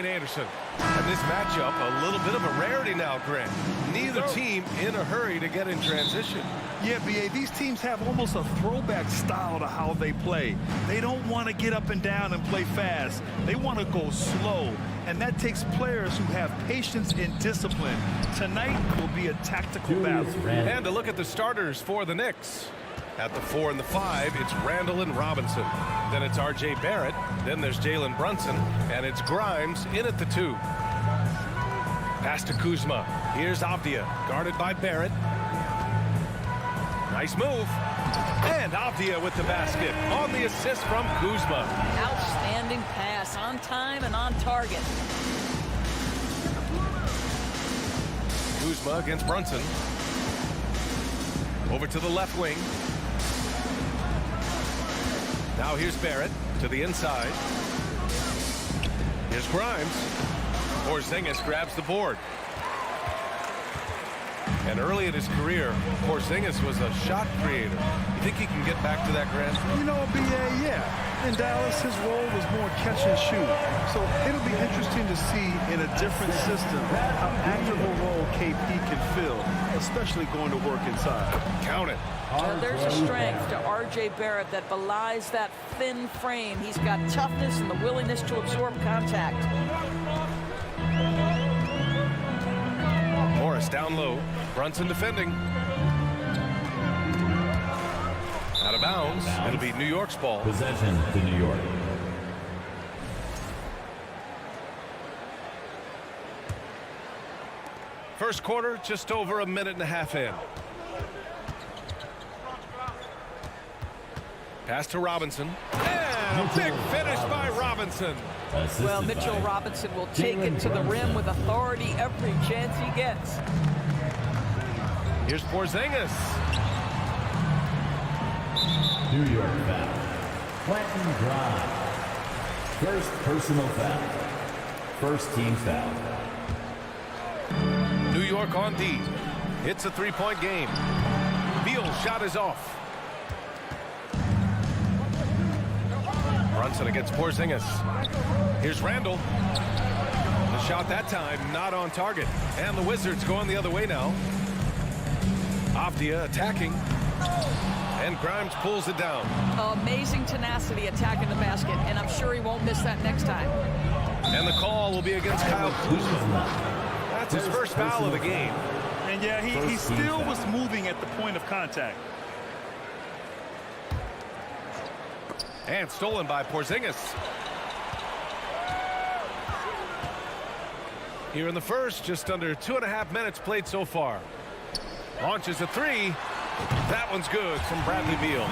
Wayne Anderson. And this matchup, a little bit of a rarity now, Grant. Neither team in a hurry to get in transition. Yeah, B.A., these teams have almost a throwback style to how they play. They don't want to get up and down and play fast. They want to go slow, and that takes players who have patience and discipline. Tonight will be a tactical battle. And to look at the starters for the Knicks. At the 4 and the 5, it's Randall and Robinson. Then it's R.J. Barrett. Then there's Jalen Brunson. And it's Grimes in at the 2. Pass to Kuzma. Here's Avdia, guarded by Barrett. Nice move. And Avdia with the basket on the assist from Kuzma. Outstanding pass, on time and on target. Kuzma against Brunson. Over to the left wing. Now here's Barrett to the inside. Here's Grimes. Porzingis grabs the board. And early in his career, Porzingis was a shot creator. You think he can get back to that, Grant? You know, B.A., yeah. In Dallas, his role was more catch and shoot. So it'll be interesting to see in a different system how active a role KP can fill, especially going to work inside. Count it. Well, there's a strength to R.J. Barrett that belies that thin frame. He's got toughness and the willingness to absorb contact. Morris down low. Brunson defending. Out of bounds. It'll be New York's ball. Possession to New York. First quarter, just over a minute and a half in. Pass to Robinson. And a big finish by Robinson. Well, Mitchell Robinson will take it to the rim with authority every chance he gets. Here's Porzingis. New York foul. Quentin Grimes. First personal foul. First team foul. New York on D. It's a three-point game. Beal's shot is off. Brunson against Porzingis. Here's Randall. The shot that time not on target. And the Wizards going the other way now. Avdia attacking. And Grimes pulls it down. Amazing tenacity attacking the basket, and I'm sure he won't miss that next time. And the call will be against Kyle Kuzma. That's his first foul of the game. And yeah, he still was moving at the point of contact. And stolen by Porzingis. Here in the first, just under 2.5 minutes played so far. Launches a three. That one's good from Bradley Beal.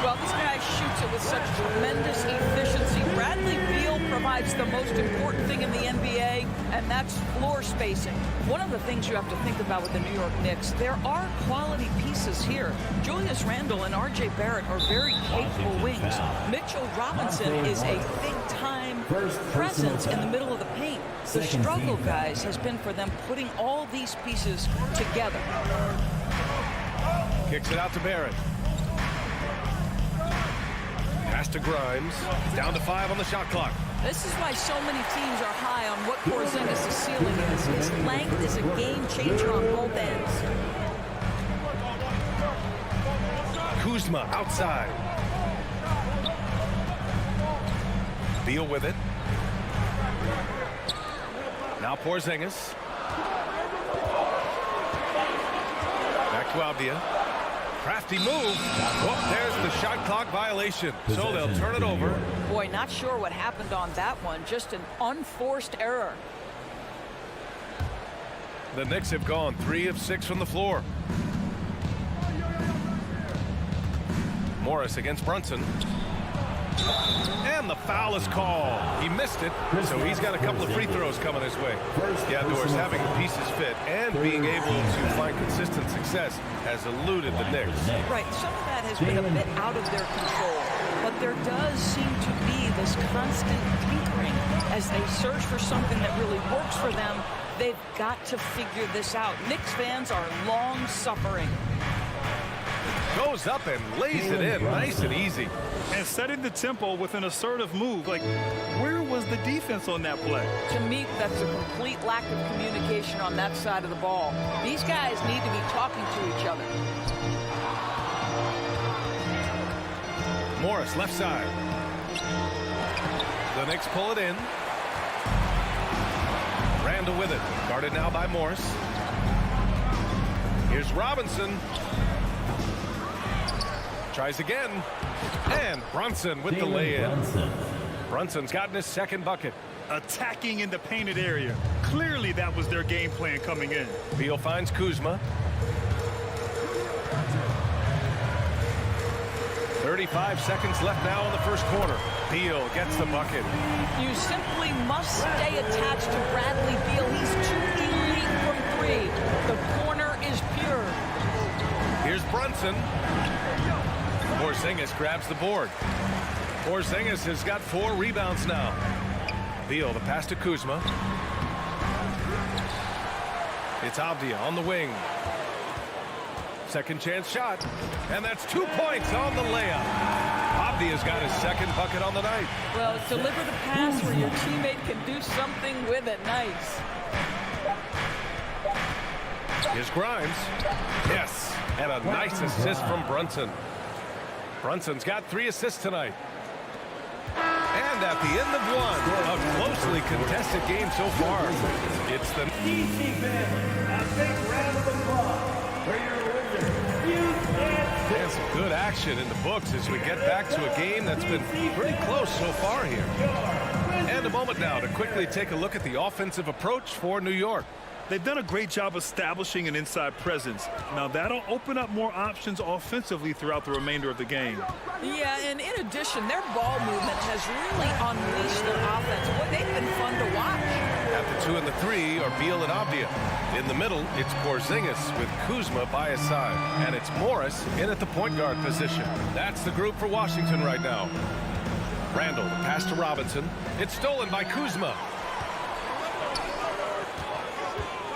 Well, this guy shoots it with such tremendous efficiency. Bradley Beal provides the most important thing in the NBA, and that's floor spacing. One of the things you have to think about with the New York Knicks, there are quality pieces here. Julius Randle and R.J. Barrett are very capable wings. Mitchell Robinson is a big-time presence in the middle of the paint. The struggle, guys, has been for them putting all these pieces together. Kicks it out to Barrett. Pass to Grimes. Down to 5 on the shot clock. This is why so many teams are high on what Porzingis' ceiling is. His length is a game changer on both ends. Kuzma outside. Beal with it. Now Porzingis. Back to Avdia. Crafty move. Oh, there's the shot clock violation. So they'll turn it over. Boy, not sure what happened on that one. Just an unforced error. The Knicks have gone 3 of 6 from the floor. Morris against Brunson. And the foul is called. He missed it, so he's got a couple of free throws coming his way. Yeah, Doris, having the pieces fit and being able to find consistent success has eluded the Knicks. Right, some of that has been a bit out of their control, but there does seem to be this constant tinkering as they search for something that really works for them. They've got to figure this out. Knicks fans are long suffering. Goes up and lays it in nice and easy. And setting the tempo with an assertive move. Like, where was the defense on that play? To me, that's a complete lack of communication on that side of the ball. These guys need to be talking to each other. Morris, left side. The Knicks pull it in. Randall with it. Guarded now by Morris. Here's Robinson. Tries again. And Brunson with the lay-in. Brunson's gotten his second bucket. Attacking in the painted area. Clearly that was their game plan coming in. Beal finds Kuzma. 35 seconds left now in the first quarter. Beal gets the bucket. You simply must stay attached to Bradley Beal. He's too elite from three. The corner is pure. Here's Brunson. Porzingis grabs the board. Porzingis has got 4 rebounds now. Beal, the pass to Kuzma. It's Avdia on the wing. Second chance shot. And that's 2 points on the layup. Avdia's got his second bucket on the night. Well, deliver the pass where your teammate can do something with it. Nice. Here's Grimes. Yes. And a nice assist from Brunson. Brunson's got 3 assists tonight. And at the end of one, a closely contested game so far. It's the DC family, a big round of applause for your winner. And some good action in the books as we get back to a game that's been pretty close so far here. And a moment now to quickly take a look at the offensive approach for New York. They've done a great job establishing an inside presence. Now that'll open up more options offensively throughout the remainder of the game. Yeah, and in addition, their ball movement has really unleashed their offense. Boy, they've been fun to watch. At the 2 and the 3 are Beal and Avdia. In the middle, it's Porzingis with Kuzma by his side. And it's Morris in at the point guard position. That's the group for Washington right now. Randall, the pass to Robinson. It's stolen by Kuzma.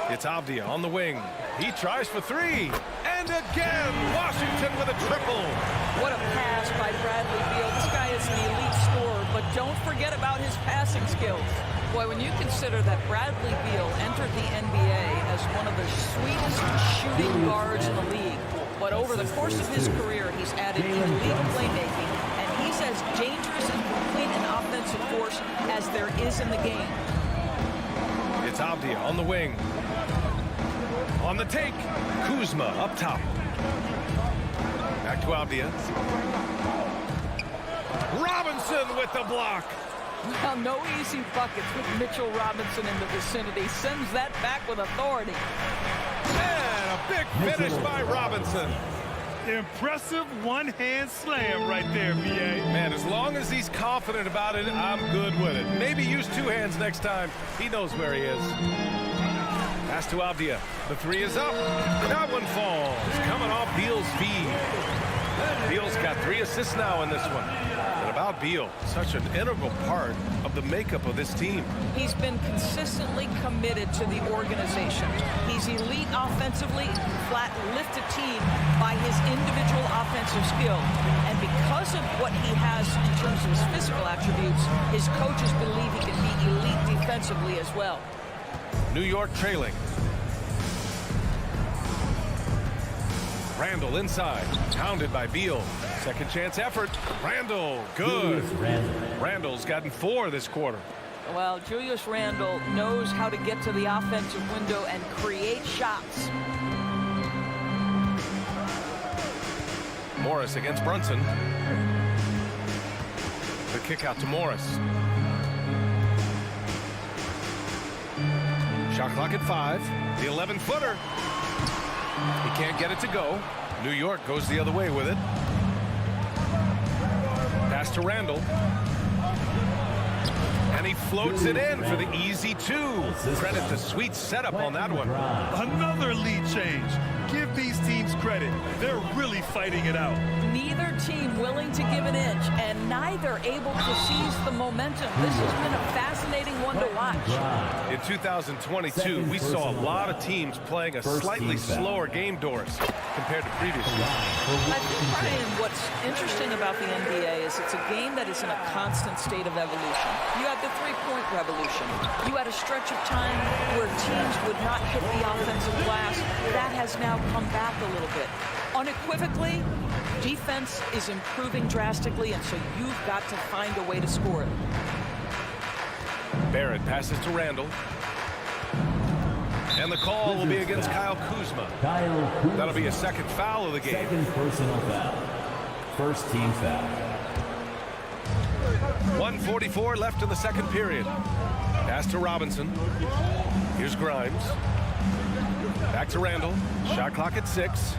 It's Avdia on the wing. He tries for 3. And again, Washington with a triple. What a pass by Bradley Beal. This guy is an elite scorer, but don't forget about his passing skills. Boy, when you consider that Bradley Beal entered the NBA as one of the sweetest shooting guards in the league, but over the course of his career, he's added elite playmaking, and he's as dangerous and complete an offensive force as there is in the game. It's Avdia on the wing. On the take, Kuzma up top. Back to Avdia. Robinson with the block. Well, no easy buckets with Mitchell Robinson in the vicinity. Sends that back with authority. And a big finish by Robinson. Impressive one-hand slam right there, B.A. Man, as long as he's confident about it, I'm good with it. Maybe use 2 hands next time. He knows where he is. Pass to Avdia. The 3 is up. That one falls. Coming off Beal's feed. Beal's got 3 assists now in this one. And about Beal, such an integral part of the makeup of this team. He's been consistently committed to the organization. He's elite offensively, flat lift a team by his individual offensive skill. And because of what he has in terms of his physical attributes, his coaches believe he can be elite defensively as well. New York trailing. Randall inside, pounded by Beal. Second chance effort. Randall, good. Randall's gotten 4 this quarter. Well, Julius Randle knows how to get to the offensive window and create shots. Morris against Brunson. The kick out to Morris. Shot clock at 5. The 11-footer. He can't get it to go. New York goes the other way with it. Pass to Randall. And he floats it in for the easy two. Credit the sweet setup on that one. Another lead change. Give these teams credit. They're really fighting it out. Neither team willing to give an inch, and neither able to seize the momentum. This has been a fascinating one to watch. In 2022, we saw a lot of teams playing a slightly slower game, Doris, compared to previously. I think, Brian, what's interesting about the NBA is it's a game that is in a constant state of evolution. You had the three-point revolution. You had a stretch of time where teams would not hit the offensive glass. That has now come back a little bit. Unequivocally, defense is improving drastically, and so you've got to find a way to score it. Barrett passes to Randall. And the call will be against Kyle Kuzma. That'll be a second foul of the game. Second personal foul. First team foul. 1:44 left in the second period. Pass to Robinson. Here's Grimes. Back to Randall. Shot clock at 6.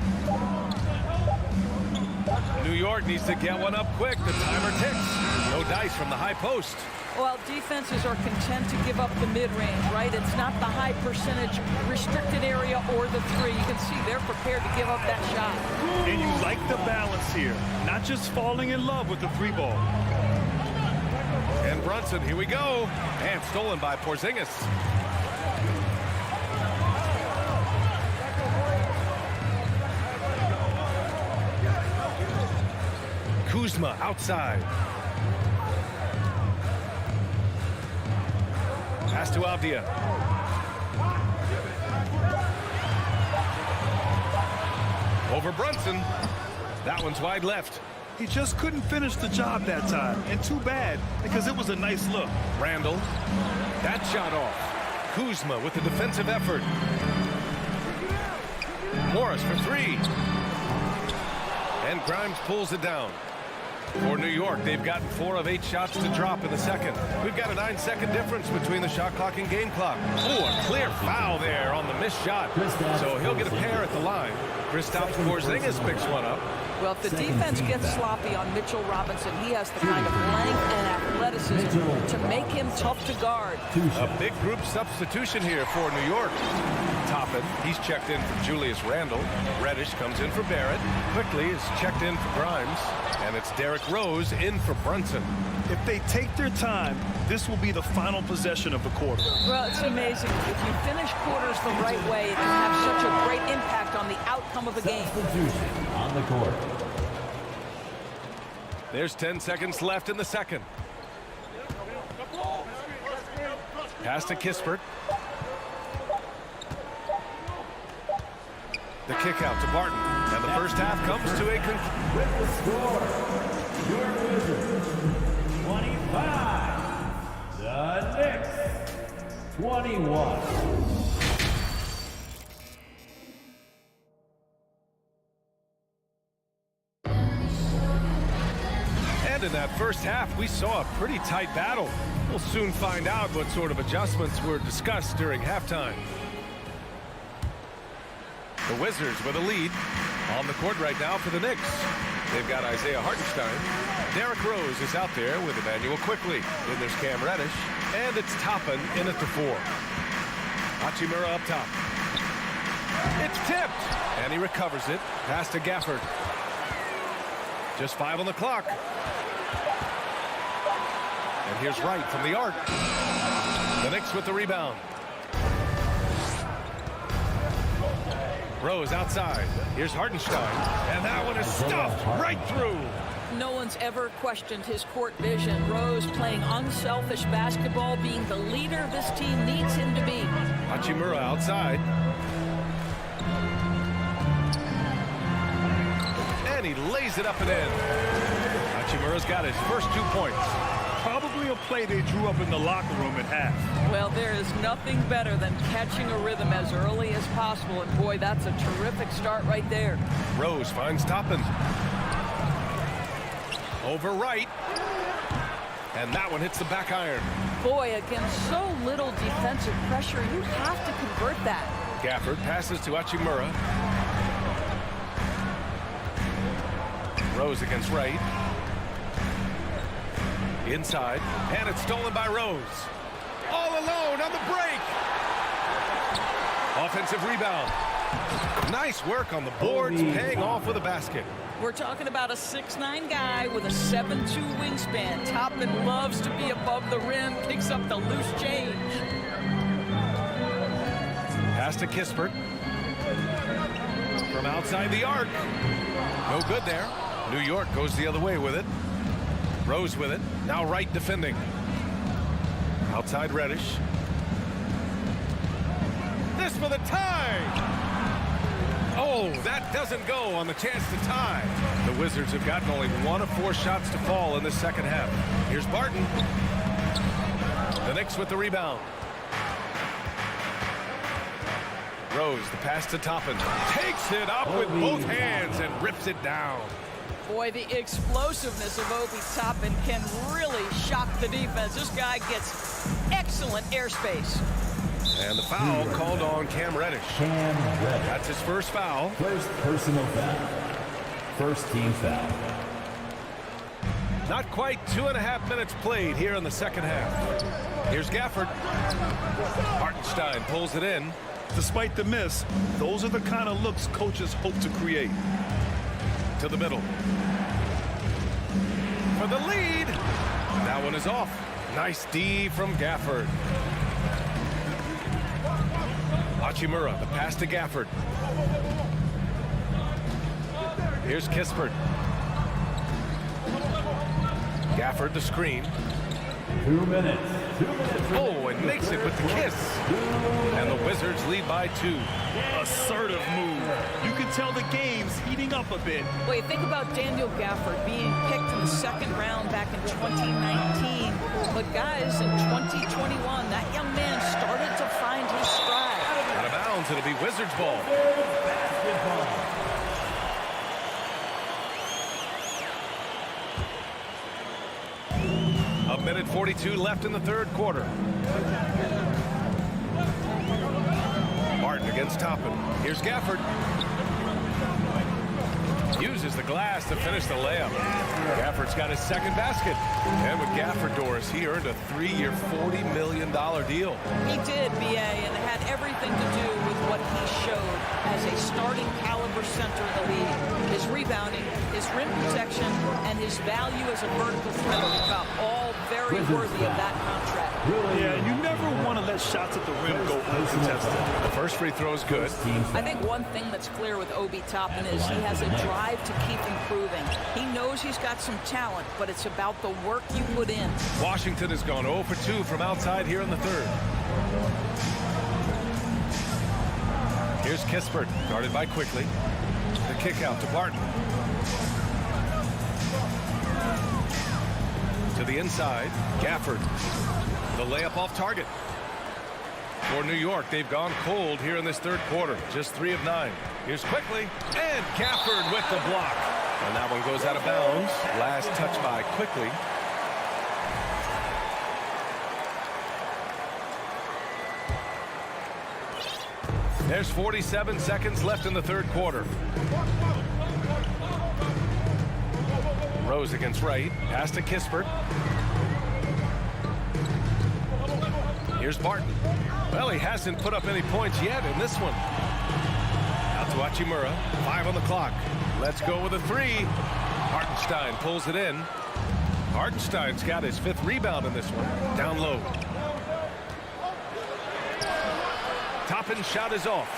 New York needs to get one up quick. The timer ticks. No dice from the high post. Well, defenses are content to give up the mid-range, right? It's not the high percentage restricted area or the three. You can see they're prepared to give up that shot. And you like the balance here. Not just falling in love with the three ball. And Brunson, here we go. And stolen by Porzingis. Kuzma outside. Pass to Avdia. Over Brunson. That one's wide left. He just couldn't finish the job that time. And too bad, because it was a nice look. Randall. That shot off. Kuzma with the defensive effort. Morris for 3. And Grimes pulls it down. For New York, they've gotten 4 of 8 shots to drop in the second. We've got a 9-second difference between the shot clock and game clock. Oh, a clear foul there on the missed shot. So he'll get a pair at the line. Kristaps Porzingis picks one up. Well, if the defense gets sloppy on Mitchell Robinson, he has the kind of length and athleticism to make him tough to guard. A big group substitution here for New York. Toppin, he's checked in for Julius Randle. Reddish comes in for Barrett. Quickly is checked in for Grimes. And it's Derrick Rose in for Brunson. If they take their time, this will be the final possession of the quarter. Well, it's amazing. If you finish quarters the right way, it can have such a great impact on the outcome of a game. Substitution on the court. There's 10 seconds left in the second. Pass to Kispert. The kick out to Barton. And the first half comes to a conclusion. With the score, your Wizards 25. The Knicks 21. And in that first half, we saw a pretty tight battle. We'll soon find out what sort of adjustments were discussed during halftime. The Wizards with a lead on the court right now for the Knicks. They've got Isaiah Hartenstein. Derrick Rose is out there with Emmanuel Quickly. Then there's Cam Reddish. And it's Toppin in at the 4. Hachimura up top. It's tipped. And he recovers it. Pass to Gafford. Just 5 on the clock. And here's Wright from the arc. The Knicks with the rebound. Rose outside. Here's Hartenstein. And that one is stuffed right through. No one's ever questioned his court vision. Rose playing unselfish basketball, being the leader this team needs him to be. Hachimura outside. And he lays it up and in. Hachimura's got his first 2 points. Probably a play they drew up in the locker room at half. Well, there is nothing better than catching a rhythm as early as possible. And boy, that's a terrific start right there. Rose finds Toppin. Over Wright. And that one hits the back iron. Boy, against so little defensive pressure, you have to convert that. Gafford passes to Hachimura. Rose against Wright. Inside, and it's stolen by Rose. All alone on the break. Offensive rebound. Nice work on the boards, paying off with a basket. We're talking about a 6'9" guy with a 7'2" wingspan. Toppin loves to be above the rim, picks up the loose change. Pass to Kispert. From outside the arc. No good there. New York goes the other way with it. Rose with it. Now Wright defending. Outside Reddish. This for the tie. Oh, that doesn't go on the chance to tie. The Wizards have gotten only 1 of 4 shots to fall in the second half. Here's Barton. The Knicks with the rebound. Rose, the pass to Toppin. Takes it up with both hands and rips it down. Boy, the explosiveness of Obi Toppin can really shock the defense. This guy gets excellent airspace. And the foul called on Cam Reddish. That's his first foul. First personal foul. First team foul. Not quite 2.5 minutes played here in the second half. Here's Gafford. Hartenstein pulls it in. Despite the miss, those are the kind of looks coaches hope to create. To the middle. For the lead. That one is off. Nice D from Gafford. Hachimura, the pass to Gafford. Here's Kispert. Gafford, the screen. 2 minutes. 2 minutes. Oh, and makes it with the kiss. And the Wizards lead by 2. Assertive move. You can tell the game's heating up a bit. Wait, think about Daniel Gafford being picked in the second round back in 2019. But guys, in 2021, that young man started to find his stride. Out of bounds, it'll be Wizards ball. Basketball. A minute 42 left in the third quarter. Martin against Toppin. Here's Gafford. Uses the glass to finish the layup. Gafford's got his second basket. And with Gafford, Doris, he earned a 3-year, $40 million deal. He did, B.A., and it had everything to do with what he showed as a starting caliber center in the league. His rebounding, his rim protection, and his value as a vertical threat on the cup, all very worthy of that contract. Yeah, you never want to let shots at the rim go uncontested. The first free throw is good. I think one thing that's clear with Obi Toppin is he has a drive to keep improving. He knows he's got some talent, but it's about the work you put in. Washington has gone 0 for 2 from outside here in the third. Here's Kispert, guarded by Quickly. The kick out to Barton. To the inside, Gafford. The layup off target. For New York, they've gone cold here in this third quarter. Just 3 of 9. Here's Quickly, and Gafford with the block. And that one goes out of bounds. Last touch by Quickly. There's 47 seconds left in the third quarter. Rose against Wright. Pass to Kispert. Here's Barton. Well, he hasn't put up any points yet in this one. Out to Hachimura. 5 on the clock. Let's go with a 3. Hartenstein pulls it in. Hartenstein's got his 5th rebound in this one. Down low. Toppin's shot is off.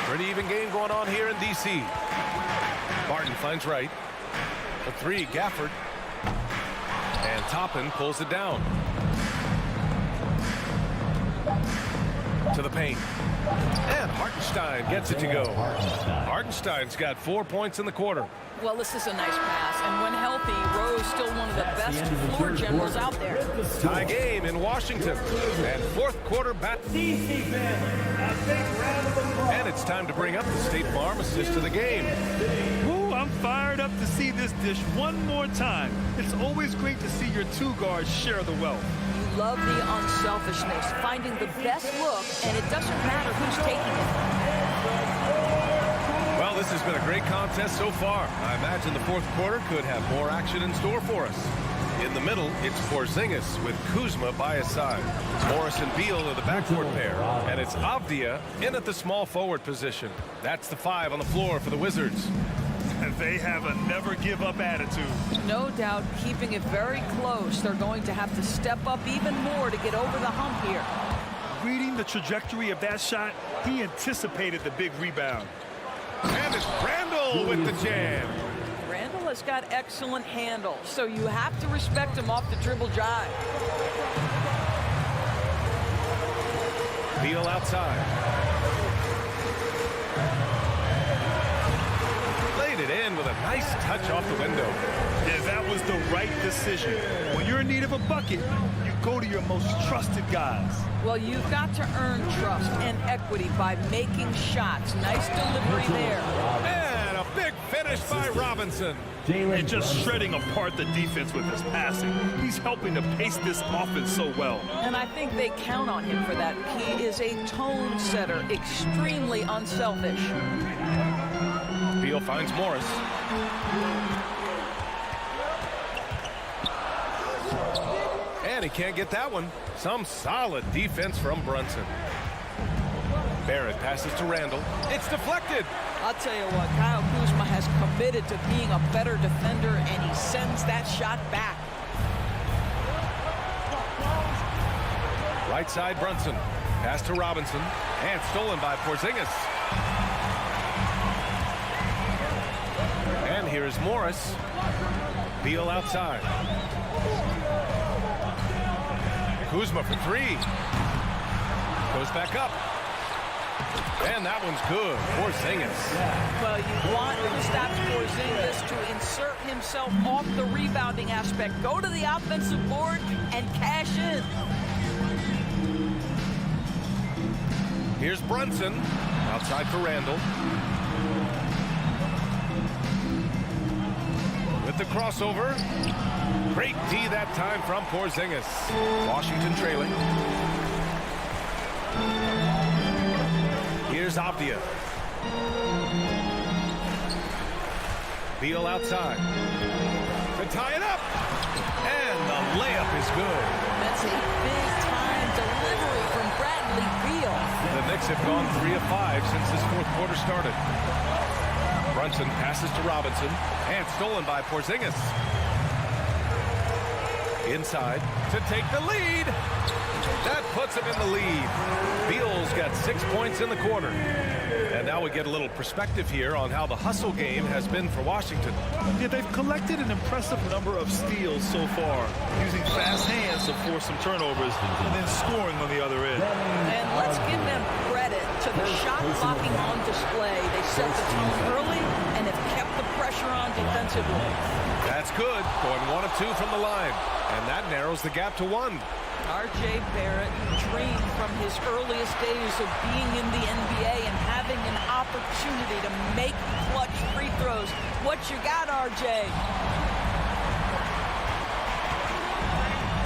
Pretty even game going on here in D.C. Barton finds Wright. A 3, Gafford. And Toppin pulls it down. To the paint. And Hartenstein gets it to go. Hartenstein's got 4 points in the quarter. Well, this is a nice pass, and when healthy, Rose still one of the best floor generals out there. Tie game in Washington. And fourth quarter bat. And it's time to bring up the State Farm assist to the game. Ooh, I'm fired up to see this dish one more time. It's always great to see your 2 guards share the wealth. You love the unselfishness, finding the best look, and it doesn't matter who's taking it. Well, this has been a great contest so far. I imagine the fourth quarter could have more action in store for us. In the middle, it's Porzingis with Kuzma by his side. Morris and Beal are the backcourt pair. And it's Avdia in at the small forward position. That's the 5 on the floor for the Wizards. And they have a never-give-up attitude. No doubt keeping it very close. They're going to have to step up even more to get over the hump here. Reading the trajectory of that shot, he anticipated the big rebound. And it's Randall with the jam. Randall has got excellent handle, so you have to respect him off the dribble drive. Beal outside. Laid it in with a nice touch off the window. Yeah, that was the right decision. When you're in need of a bucket, you go to your most trusted guys. Well, you've got to earn trust and equity by making shots. Nice delivery there. And a big finish by Robinson. And just shredding apart the defense with his passing. He's helping to pace this offense so well. And I think they count on him for that. He is a tone setter, extremely unselfish. Beal finds Morris. And he can't get that one. Some solid defense from Brunson. Barrett passes to Randall. It's deflected. I'll tell you what, Kyle Kuzma has committed to being a better defender, and he sends that shot back. Right side, Brunson. Pass to Robinson. And stolen by Porzingis. And here's Morris. Beal outside. Kuzma for 3. Goes back up. And that one's good. Porzingis. Well, you want Kristaps Porzingis to insert himself off the rebounding aspect. Go to the offensive board and cash in. Here's Brunson. Outside for Randall. With the crossover. Great D that time from Porzingis. Washington trailing. Here's Avdia. Beal outside. To tie it up. And the layup is good. That's a big-time delivery from Bradley Beal. The Knicks have gone 3 of 5 since this fourth quarter started. Brunson passes to Robinson. And stolen by Porzingis. Inside to take the lead. That puts him in the lead. Beal's got 6 points in the quarter. And now we get a little perspective here on how the hustle game has been for Washington. Yeah, they've collected an impressive number of steals so far, using fast hands to force some turnovers and then scoring on the other end. And let's give them credit to the shot blocking on display. They set the tone early and have kept the pressure on defensively. That's good. Going 1 of 2 from the line. And that narrows the gap to 1. R.J. Barrett dreamed from his earliest days of being in the NBA and having an opportunity to make clutch free throws. What you got, R.J.?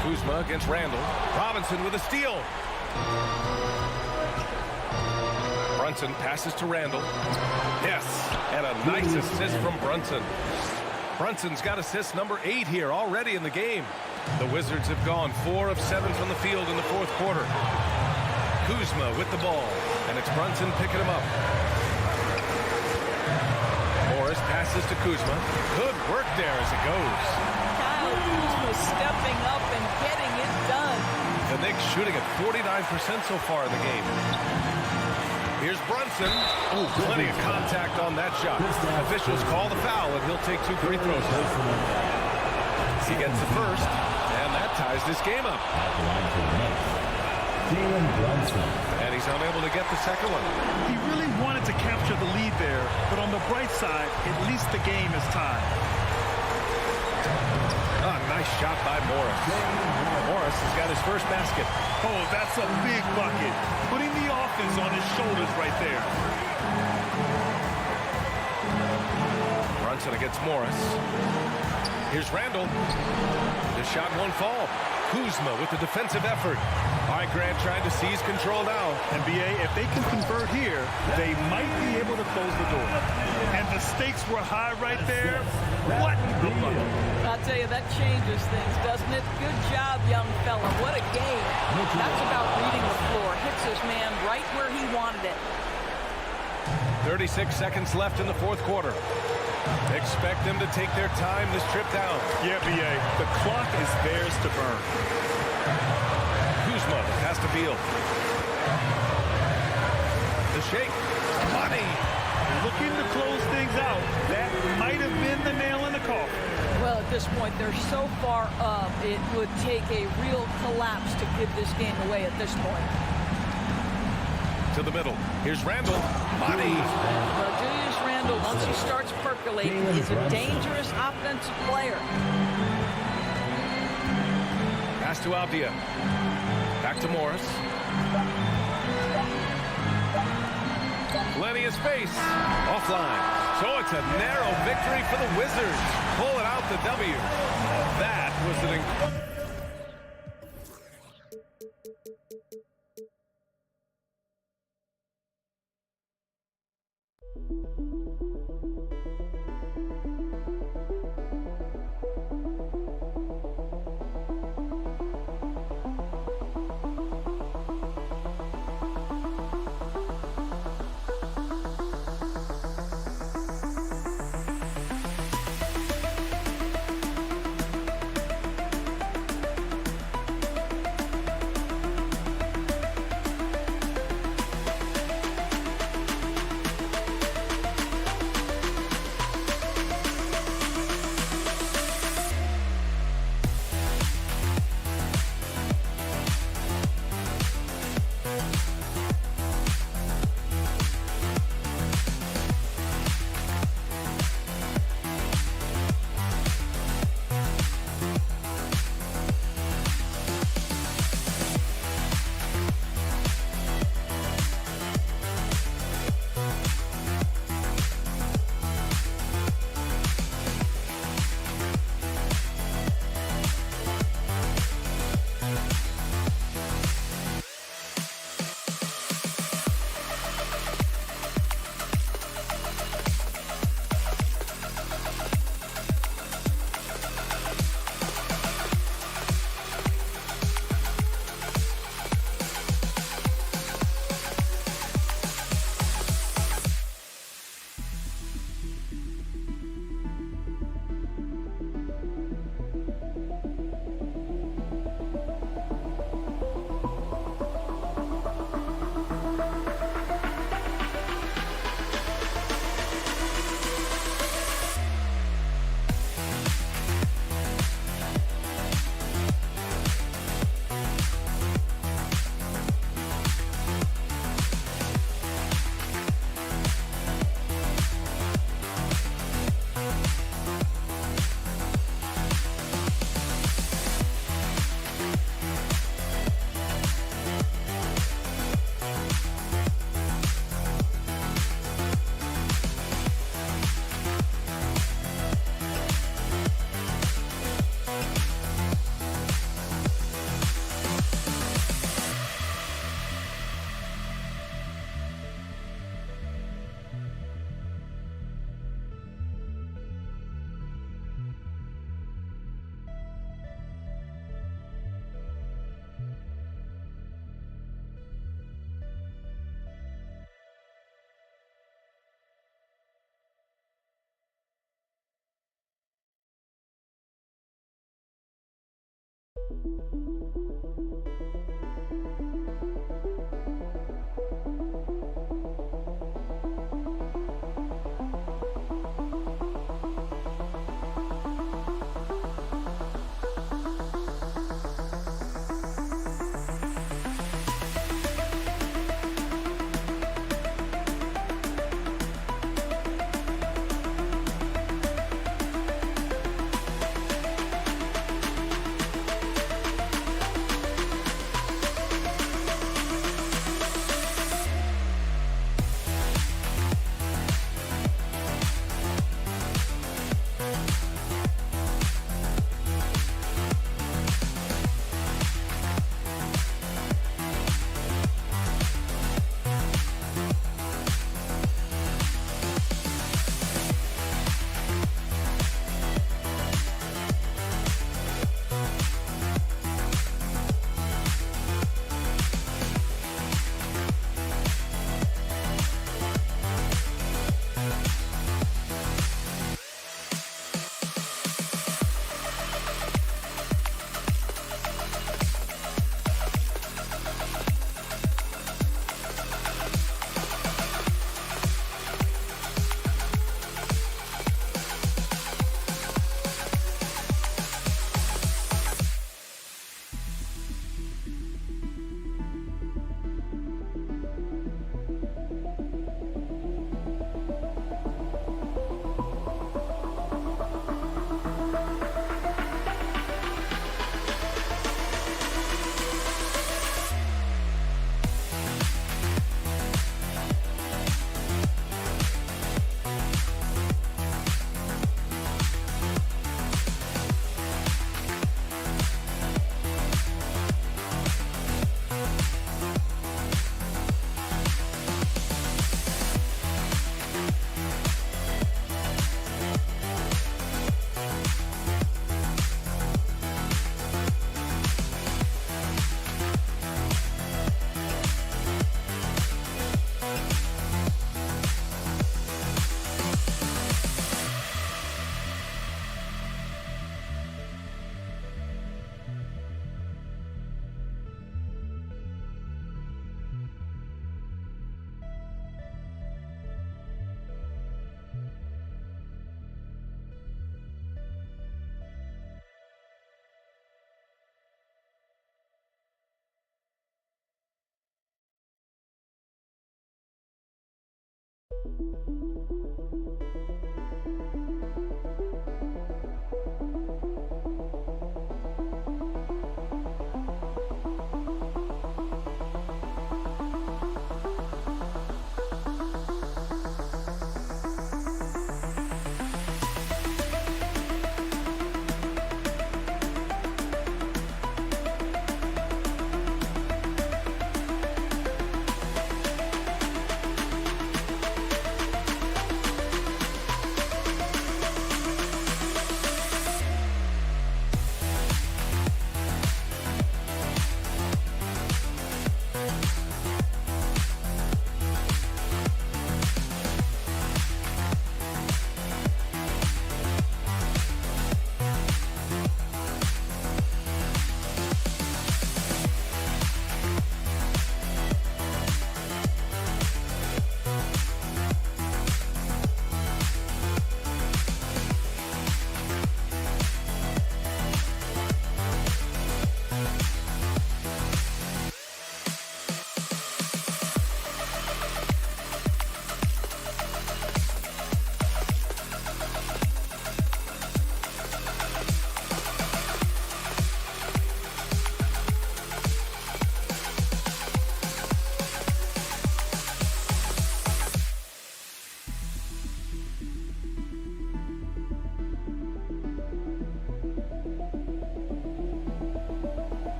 Kuzma against Randall. Robinson with a steal. Brunson passes to Randall. Yes, and a nice assist from Brunson. Brunson's got assist number 8 here already in the game. The Wizards have gone 4 of 7 from the field in the fourth quarter. Kuzma with the ball, and it's Brunson picking him up. Morris passes to Kuzma. Good work there as it goes. Kyle Kuzma stepping up and getting it done. The Knicks shooting at 49% so far in the game. Here's Brunson. Ooh, plenty of contact on that shot. Officials call the foul, and he'll take 2 free throws. He gets the first, and that ties this game up. And he's unable to get the second one. He really wanted to capture the lead there, but on the bright side, at least the game is tied. Oh, nice shot by Morris. Morris has got his first basket. Oh, that's a big bucket. Putting the offense on his shoulders right there. Brunson against Morris. Here's Randall. The shot won't fall. Kuzma with the defensive effort. All right, Grant trying to seize control now. NBA, if they can convert here, they might be able to close the door. And the stakes were high right there. What a bucket. I'll tell you, that changes things, doesn't it? Good job, young fella. What a game. That's about reading the floor. Hits his man right where he wanted it. 36 seconds left in the fourth quarter. Expect them to take their time this trip down. Yeah, BA, the clock is theirs to burn. Kuzma has to Beal. The shake. Money. Looking to close things out. That might have been the nail in the coffin. Well, at this point, they're so far up, it would take a real collapse to give this game away at this point. To the middle. Here's Randall. Money. Well, Julius Randle, once he starts percolating, is a dangerous offensive player. Pass to Avdia. Back to Morris. Plenty of space. Offline. So it's a narrow victory for the Wizards. Pulling out the W. That was an incredible.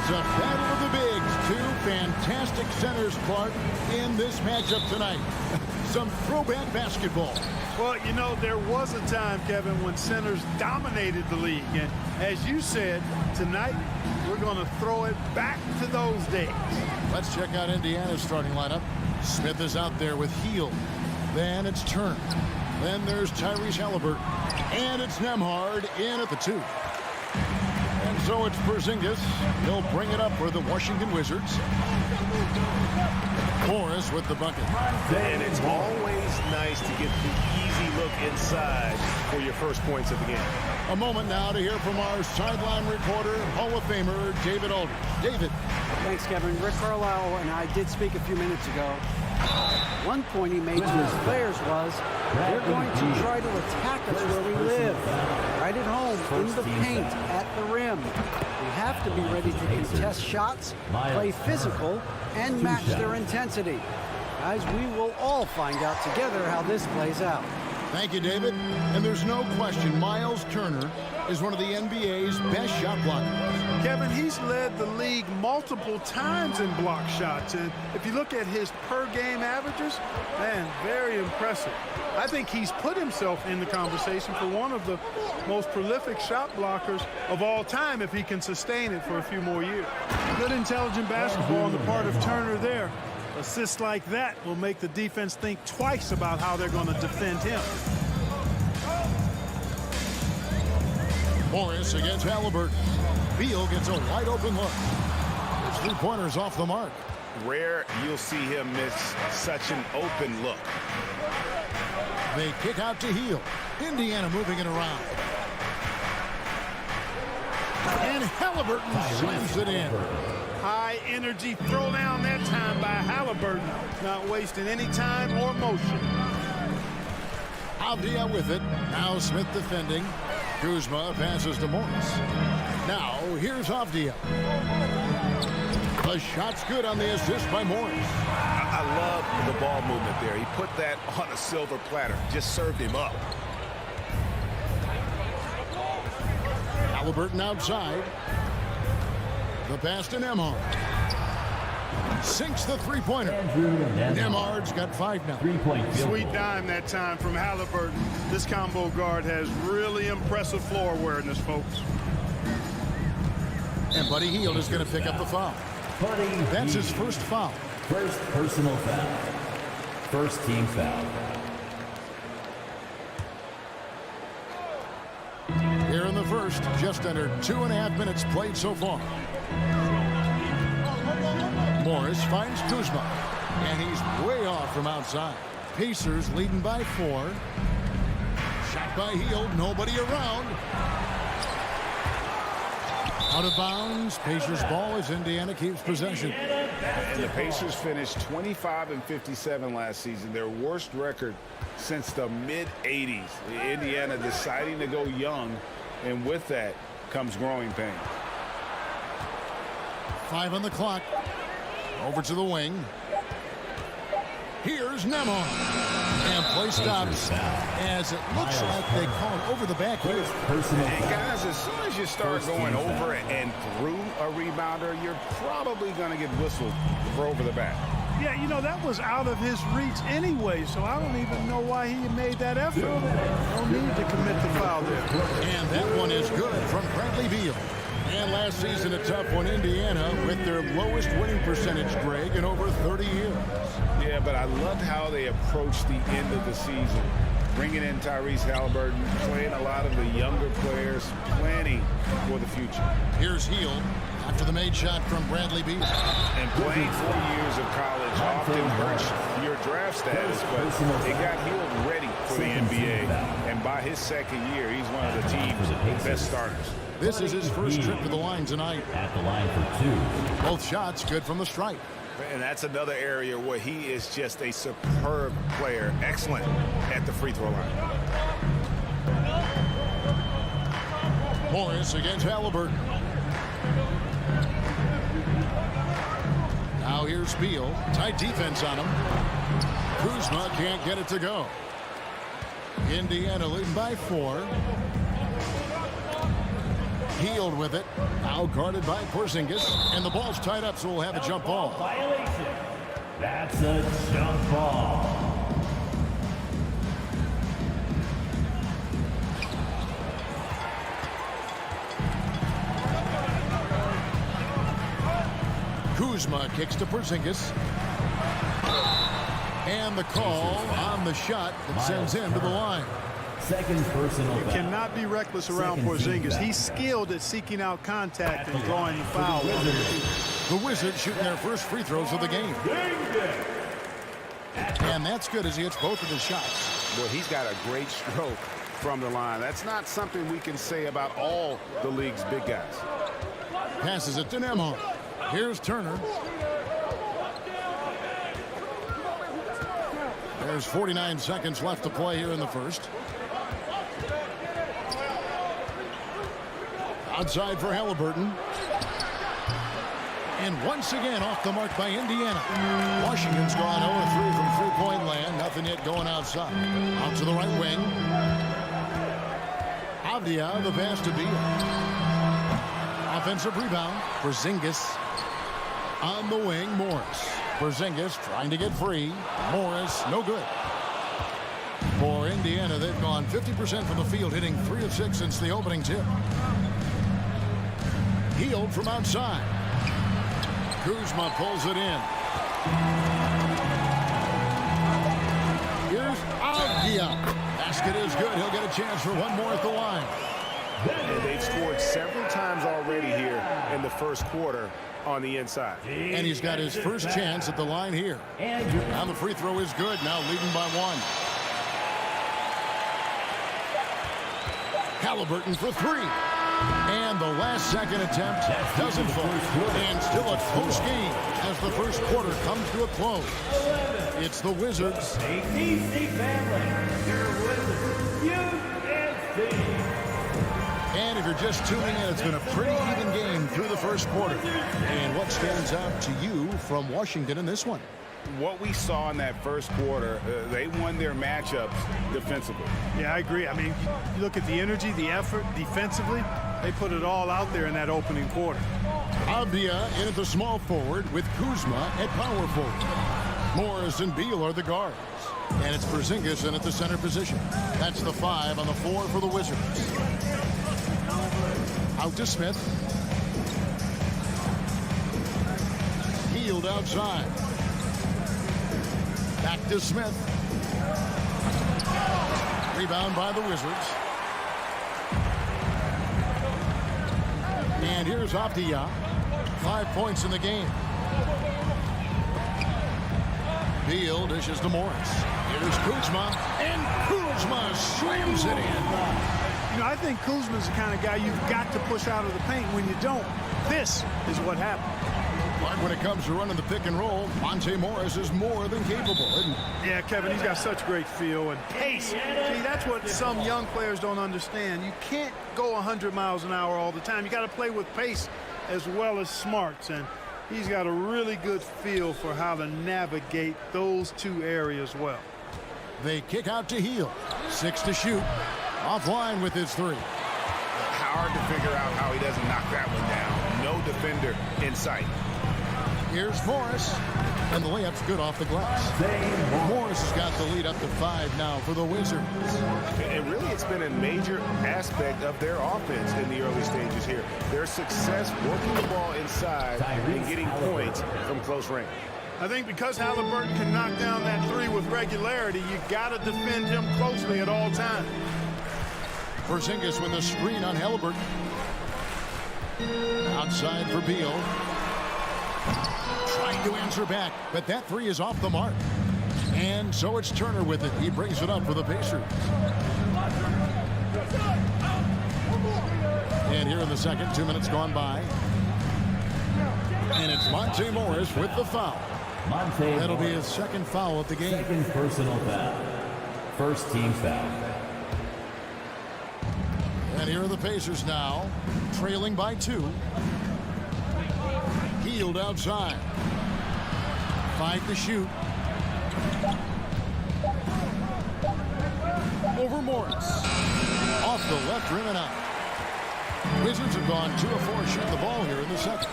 It's a battle of the bigs. Two fantastic centers, Clark, in this matchup tonight. Some throwback basketball. Well, you know, there was a time, Kevin, when centers dominated the league. And as you said, tonight we're going to throw it back to those days. Let's check out Indiana's starting lineup. Smith is out there with Heel. Then it's Turner. Then there's Tyrese Halliburton. And it's Nembhard in at the 2. And so it's Porzingis. He'll bring it up for the Washington Wizards. Morris with the bucket. And it's always nice to get the easy look inside for your first points of the game. A moment now to hear from our sideline reporter, Hall of Famer David Aldridge. David. Thanks, Kevin. Rick Carlisle and I did speak a few minutes ago. One point he made to his players was, they're going to try to attack us where we live, right at home, in the paint, at the rim. We have to be ready to contest shots, play physical, and match their intensity. Guys, we will all find out together how this plays out. Thank you, David. And there's no question Miles Turner is one of the NBA's best shot blockers. Kevin, he's led the league multiple times in block shots. And if you look at his per-game averages, man, very impressive. I think he's put himself in the conversation for one of the most prolific shot blockers of all time if he can sustain it for a few more years. Good intelligent basketball on the part of Turner there. Assists like that will make the defense think twice about how they're going to defend him. Morris against Halliburton. Beal gets a wide open look. His three-pointer's off the mark. Rare you'll see him miss such an open look. They kick out to Heel. Indiana moving it around. And Halliburton slams it in. High energy throw down that time by Halliburton. Not wasting any time or motion. Avdia with it. Now Smith defending. Kuzma passes to Morris. Now here's Avdia. The shot's good on the assist by Morris. I love the ball movement there. He put that on a silver platter. Just served him up. Halliburton outside. The pass to Nembhard. Sinks the three-pointer. Nembhard's got 5 now. Sweet dime that time from Halliburton. This combo guard has really impressive floor awareness, folks. And Buddy Hield is going to pick up the foul. That's his first foul. First personal foul. First team foul. Here in the first, just under 2.5 minutes played so far. Morris finds Kuzma, and he's way off from outside. Pacers leading by 4. Shot by Hield, nobody around. Out of bounds, Pacers ball as Indiana keeps possession. And the Pacers finished 25-57 last season, their worst record since the mid-'80s. Indiana deciding to go young, and with that comes growing pain. 5 on the clock. Over to the wing. Here's Nembhard. And play stops as it looks like they call it over the back here. And guys, as soon as you start going over and through a rebounder, you're probably going to get whistled for over the back. Yeah, you know, that was out of his reach anyway, so I don't even know why he made that effort. No need to commit the foul there. And that one is good from Bradley Beal. And last season, a tough one, Indiana, with their lowest winning percentage, Greg, in over 30 years. Yeah, but I loved how they approached the end of the season. Bringing in Tyrese Halliburton, playing a lot of the younger players, planning for the future. Here's Hield after the made shot from Bradley Beal. And playing 4 years of college often hurts your draft status, but it got Hield ready for the NBA. And by his second year, he's one of the team's best starters. This is his first trip to the line tonight. At the line for 2. Both shots good from the stripe. And that's another area where he is just a superb player. Excellent at the free throw line. Morris against Halliburton. Now here's Beal. Tight defense on him. Kuzma can't get it to go. Indiana leading by 4. Hield with it. Now guarded by Porzingis. And the ball's tied up, so we'll have a jump ball. Violation. That's a jump ball. Kuzma kicks to Porzingis. And the call on the shot that sends him to the line. Second personal You foul. cannot be reckless around Second team Porzingis. foul. He's skilled at seeking out contact and drawing the foul. The Wizards shooting their first free throws of the game. And that's good as he hits both of his shots. Well, he's got a great stroke from the line. That's not something we can say about all the league's big guys. Passes it to Nembhard. Here's Turner. There's 49 seconds left to play here in the first. Outside for Halliburton. And once again off the mark by Indiana. Washington's gone 0-3 from three-point land. Nothing yet going outside. Out to the right wing. Avdia, the pass to Beal. Offensive rebound. Porzingis on the wing. Morris. Porzingis trying to get free. Morris, no good. For Indiana, they've gone 50% from the field, hitting 3 of 6 since the opening tip. Healed from outside. Kuzma pulls it in. Here's Avdia. Basket is good. He'll get a chance for one more at the line. And they've scored several times already here in the first quarter on the inside. And he's got his first chance at the line here. Now the free throw is good. Now leading by 1. Halliburton for 3. And the last second attempt doesn't fall. And still a close game as the first quarter comes to a close. It's the Wizards. EPC family, your Wizards, UNC. And if you're just tuning in, it's been a pretty even game through the first quarter. And what stands out to you from Washington in this one? What we saw in that first quarter, they won their matchups defensively. Yeah, I agree. I mean, you look at the energy, the effort defensively, they put it all out there in that opening quarter. Avdia in at the small forward with Kuzma at power forward. Morris and Beal are the guards. And it's Porzingis in at the center position. That's the 5 on the 4 for the Wizards. Out to Smith. Healed outside. Back to Smith. Rebound by the Wizards. And here's Avdia. 5 points in the game. Beal dishes to Morris. Here's Kuzma. And Kuzma slams it in. You know, I think Kuzma's the kind of guy you've got to push out of the paint. When you don't, this is what happens. But when it comes to running the pick and roll, Monte Morris is more than capable, isn't he? Yeah, Kevin, he's got such great feel and pace. See, that's what some young players don't understand. You can't go 100 miles an hour all the time. You got to play with pace as well as smarts, and he's got a really good feel for how to navigate those two areas well. They kick out to Hield. 6 to shoot. Offline with his 3. Hard to figure out how he doesn't knock that one down. No defender in sight. Here's Morris. And the layup's good off the glass. Morris has got the lead up to 5 now for the Wizards. And really, it's been a major aspect of their offense in the early stages here. Their success working the ball inside and getting points from close range. I think because Halliburton can knock down that 3 with regularity, you got to defend him closely at all times. Porzingis with a screen on Halliburton. Outside for Beal. Trying to answer back, but that 3 is off the mark. And so it's Turner with it. He brings it up for the Pacers. And here in the second, 2 minutes gone by. And it's Monte Morris with the foul. That'll be his second foul of the game. Second personal foul. First team foul. And here are the Pacers now, trailing by 2. Hield outside. 5 to shoot. Over Morris. Off the left rim and out. Wizards have gone 2 of 4 shooting the ball here in the second.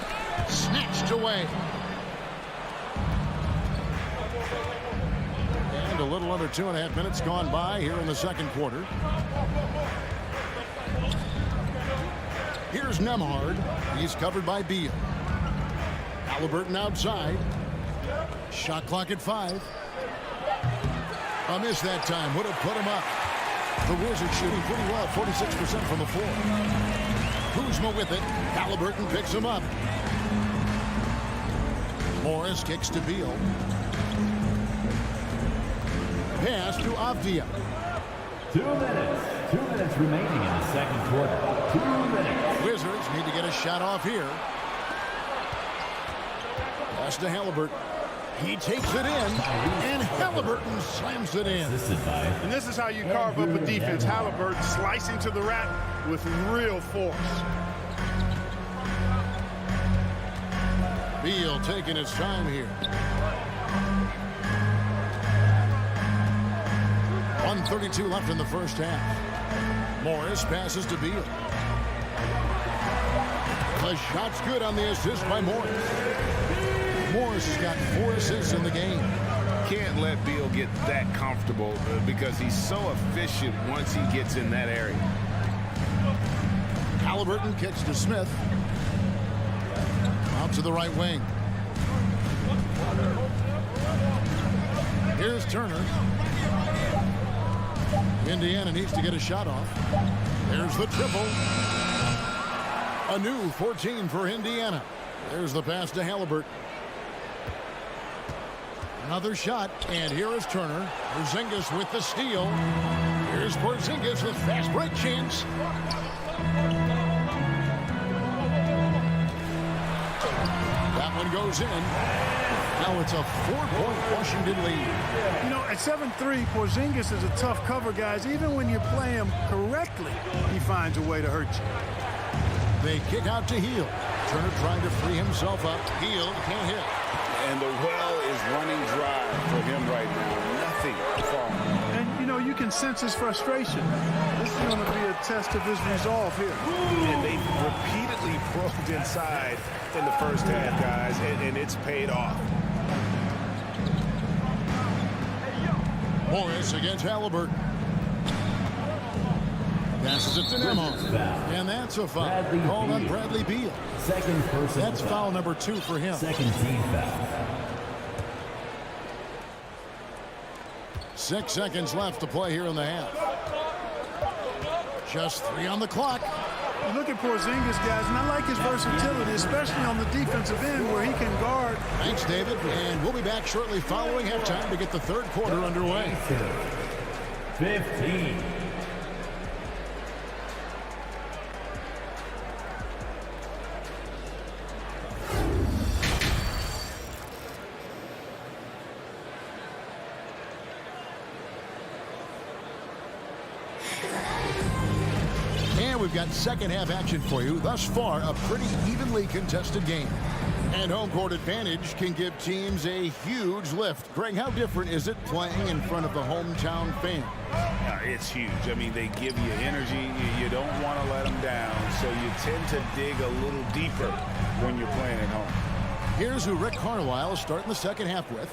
Snatched away. And a little under 2.5 minutes gone by here in the second quarter. Here's Nembhard. He's covered by Beal. Halliburton outside. Shot clock at 5. A miss that time. Would have put him up. The Wizards shooting pretty well, 46% from the floor. Kuzma with it. Halliburton picks him up. Morris kicks to Beal. Pass to Avdia. 2 minutes. 2 minutes remaining in the second quarter. 2 minutes. Wizards need to get a shot off here. Pass to Halliburton. He takes it in, and Halliburton slams it in. And this is how you carve up a defense. Halliburton slicing to the rack with real force. Beal taking his time here. 1:32 left in the first half. Morris passes to Beal. The shot's good on the assist by Morris. Morris has got 4 assists in the game. Can't let Beal get that comfortable because he's so efficient once he gets in that area. Halliburton kicks to Smith. Out to the right wing. Here's Turner. Indiana needs to get a shot off. There's the triple. A new 14 for Indiana. There's the pass to Halliburton. Another shot, and here is Turner. Porzingis with the steal. Here's Porzingis with fast break chance. That one goes in. Now it's a 4-point Washington lead. You know, at 7'3", Porzingis is a tough cover, guys. Even when you play him correctly, he finds a way to hurt you. They kick out to Hield. Turner trying to free himself up. Hield can't hit. And the well is running dry for him right now. Nothing falling. And, you know, you can sense his frustration. This is going to be a test of his resolve here. And they repeatedly probed inside in the first half, guys, and it's paid off. Morris against Halliburton. Passes it to Nemo. And that's a foul. Called on Bradley Beal. Second person. That's foul number 2 for him. Second team foul. 6 seconds left to play here in the half. Just 3 on the clock. You look at Porzingis, guys, and I like his versatility, especially on the defensive end where he can guard. Thanks, David. And we'll be back shortly following halftime to get the third quarter underway. 15. We've got second half action for you. Thus far, a pretty evenly contested game. And home court advantage can give teams a huge lift. Greg, how different is it playing in front of the hometown fan? It's huge. I mean, they give you energy. You don't want to let them down, so you tend to dig a little deeper when you're playing at home. Here's who Rick Carlisle is starting the second half with.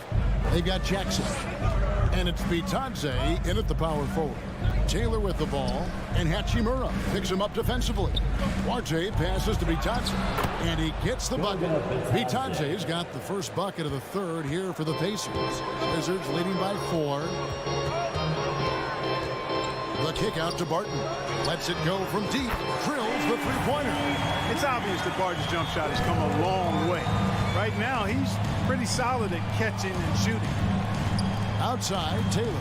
They've got Jackson. And it's Bitadze in at the power forward. Taylor with the ball, and Hachimura picks him up defensively. Duarte passes to Bitadze, and he gets the bucket. Bitadze's got the first bucket of the third here for the Pacers. Wizards leading by 4. The kick out to Barton. Lets it go from deep. Drills the three-pointer. It's obvious that Barton's jump shot has come a long way. Right now, he's pretty solid at catching and shooting. Outside, Taylor.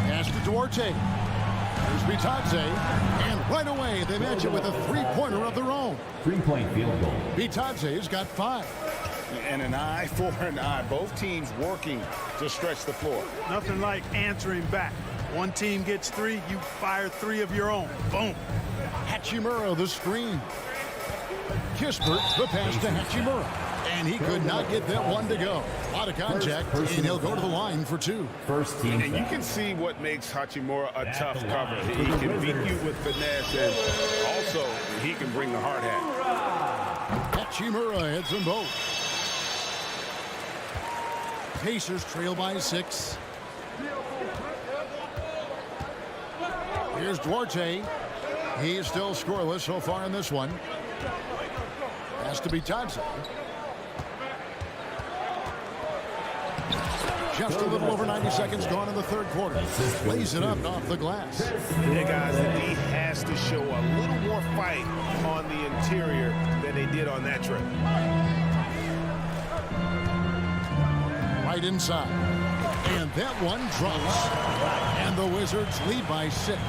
Pass to Duarte. There's Bitadze. And right away, they match it with a three-pointer of their own. 3-point field goal. Bitadze's got 5. And an eye for an eye. Both teams working to stretch the floor. Nothing like answering back. One team gets 3, you fire 3 of your own. Boom. Hachimura, the screen. Kispert, the pass to Hachimura. And he could not get that one to go. A lot of contact, and he'll go to the line for 2. First team. And you can see what makes Hachimura a tough cover. He can beat you with finesse, and also he can bring the hard hat. Hachimura hits them both. Pacers trail by 6. Here's Duarte. He's still scoreless so far in this one. Has to be Thompson. Just a little over 90 seconds gone in the third quarter. Lays it up off the glass. Yeah, guys, the D has to show a little more fight on the interior than they did on that trip. Right inside. And that one drops. And the Wizards lead by 6.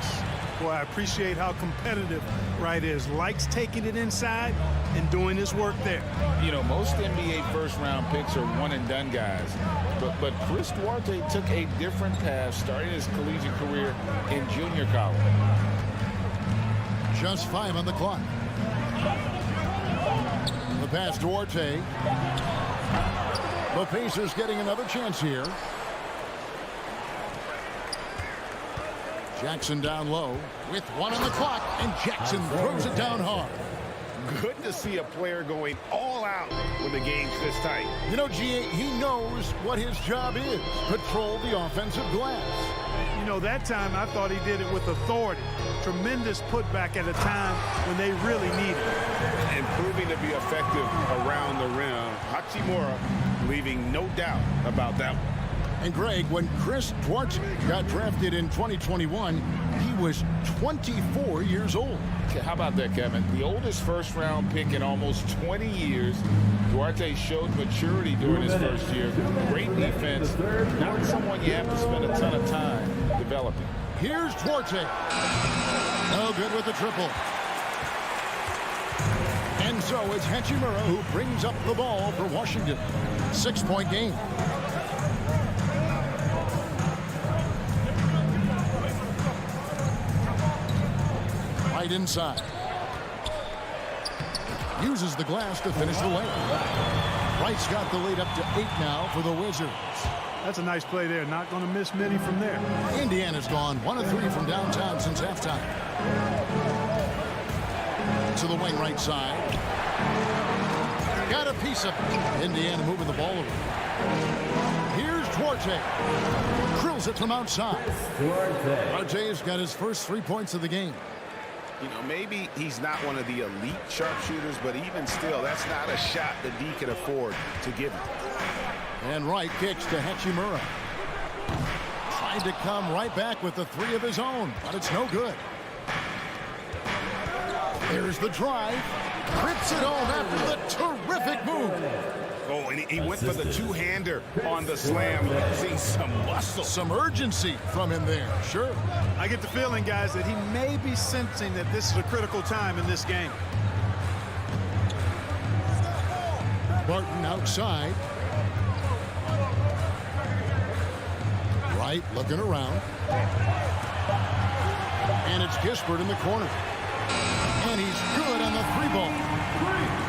Boy, I appreciate how competitive Wright is. Likes taking it inside and doing his work there. You know, most NBA first-round picks are one-and-done guys. But Chris Duarte took a different path starting his collegiate career in junior college. Just 5 on the clock. The pass Duarte. The Pacers getting another chance here. Jackson down low with 1 on the clock, and Jackson throws it down hard. Good to see a player going all out when the game's this tight. You know, G.A., he knows what his job is. Control the offensive glass. You know, that time I thought he did it with authority. Tremendous putback at a time when they really need it. And proving to be effective around the rim. Hachimura leaving no doubt about that one. And Greg, when Chris Duarte got drafted in 2021, he was 24 years old. How about that, Kevin? The oldest first-round pick in almost 20 years. Duarte showed maturity during his first year. Great defense. Not someone you have to spend a ton of time developing. Here's Duarte. No good with the triple. And so it's Hachimura who brings up the ball for Washington. 6-point game. Right inside. Uses the glass to finish the layup. Wright's got the lead up to 8 now for the Wizards. That's a nice play there. Not going to miss many from there. Indiana's gone 1 of 3 from downtown since halftime. To the wing right side. Got a piece of it. Indiana moving the ball over. Here's Duarte. Drills it from outside. Duarte's got his first 3 points of the game. You know, maybe he's not one of the elite sharpshooters, but even still, that's not a shot that D can afford to give him. And Wright kicks to Hachimura. Tried to come right back with the 3 of his own, but it's no good. There's the drive. Rips it home after the terrific move. Oh, and he went for the two-hander on the slam. Seeing some muscle. Some urgency from him there, sure. I get the feeling, guys, that he may be sensing that this is a critical time in this game. Barton outside. Wright looking around. And it's Kispert in the corner. And he's good on the 3-ball.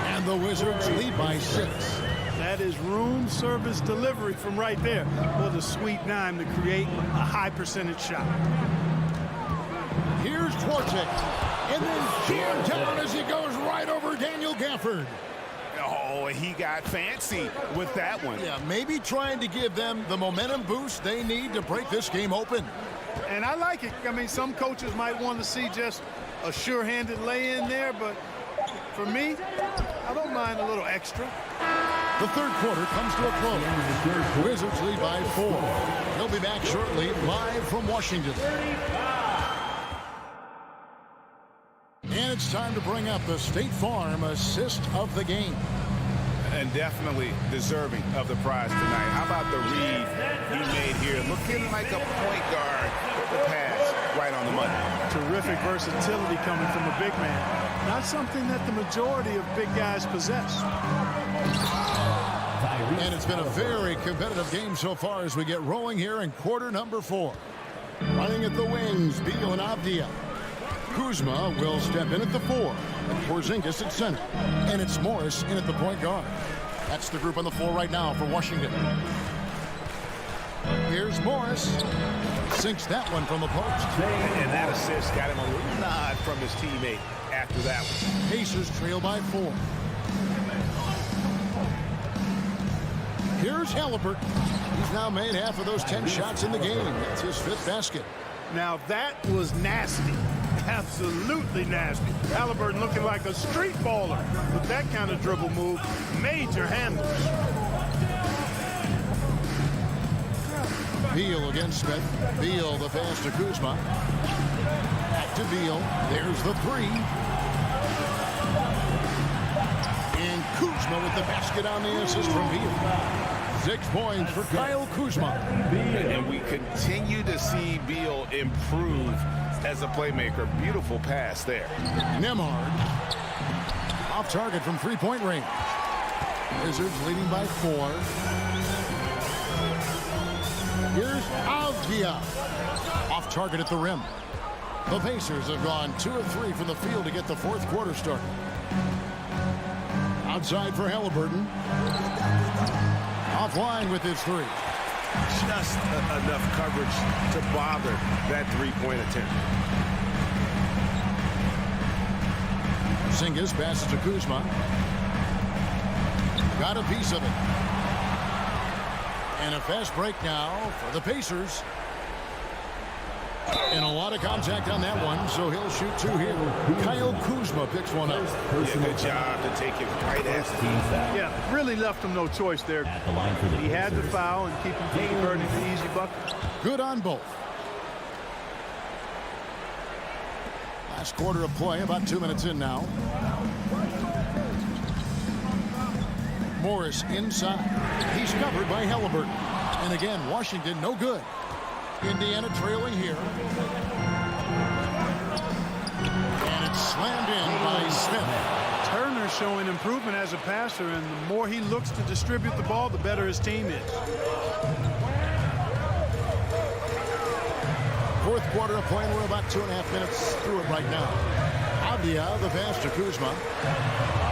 And the Wizards lead by 6. That is room service delivery from right there. What a sweet dime to create a high percentage shot. Here's Duarte. And then jammed down as he goes right over Daniel Gafford. Oh, he got fancy with that one. Yeah, maybe trying to give them the momentum boost they need to break this game open. And I like it. I mean, some coaches might want to see just a sure-handed lay-in there, but for me, I don't mind a little extra. The third quarter comes to a close. Wizards lead by 4. They'll be back shortly, live from Washington. And it's time to bring up the State Farm assist of the game. And definitely deserving of the prize tonight. How about the read he made here? Looking like a point guard with the pass right on the money. Terrific versatility coming from a big man. Not something that the majority of big guys possess. And it's been a very competitive game so far as we get rolling here in quarter number 4. Running at the wings, Beal and Avdia. Kuzma will step in at the 4. And Porzingis at center. And it's Morris in at the point guard. That's the group on the floor right now for Washington. Here's Morris. Sinks that one from the post. And that assist got him a little nod from his teammate after that one. Pacers trail by 4. Here's Halliburton. He's now made half of those 10 shots in the game. That's his 5th basket. Now that was nasty. Absolutely nasty. Halliburton looking like a street baller with that kind of dribble move. Major handles. Beal against Smith. Beal the pass to Kuzma. Back to Beal. There's the three. And Kuzma with the basket on the assist from Beal. 6 points for Kyle Kuzma. And we continue to see Beal improve as a playmaker. Beautiful pass there. Nembhard. Off target from three-point range. Wizards leading by 4. Here's Avdia. Off target at the rim. The Pacers have gone 2 of 3 from the field to get the fourth quarter started. Outside for Halliburton. Offline with his three. Just enough coverage to bother that three-point attempt. Skijesss passes to Kuzma. Got a piece of it. And a fast break now for the Pacers. And a lot of contact on that one, so he'll shoot 2 here. Kyle Kuzma picks one up. Yeah, good job to take it right at the Yeah, really left him no choice there. He had to foul and keep him from converting the easy bucket. Good on both. Last quarter of play, about 2 minutes in now. Morris inside. He's covered by Halliburton. And again, Washington no good. Indiana trailing here. And it's slammed in by Smith. Turner showing improvement as a passer, and the more he looks to distribute the ball, the better his team is. Fourth quarter of play, and we're about 2.5 minutes through it right now. Avdia, the pass to Kuzma.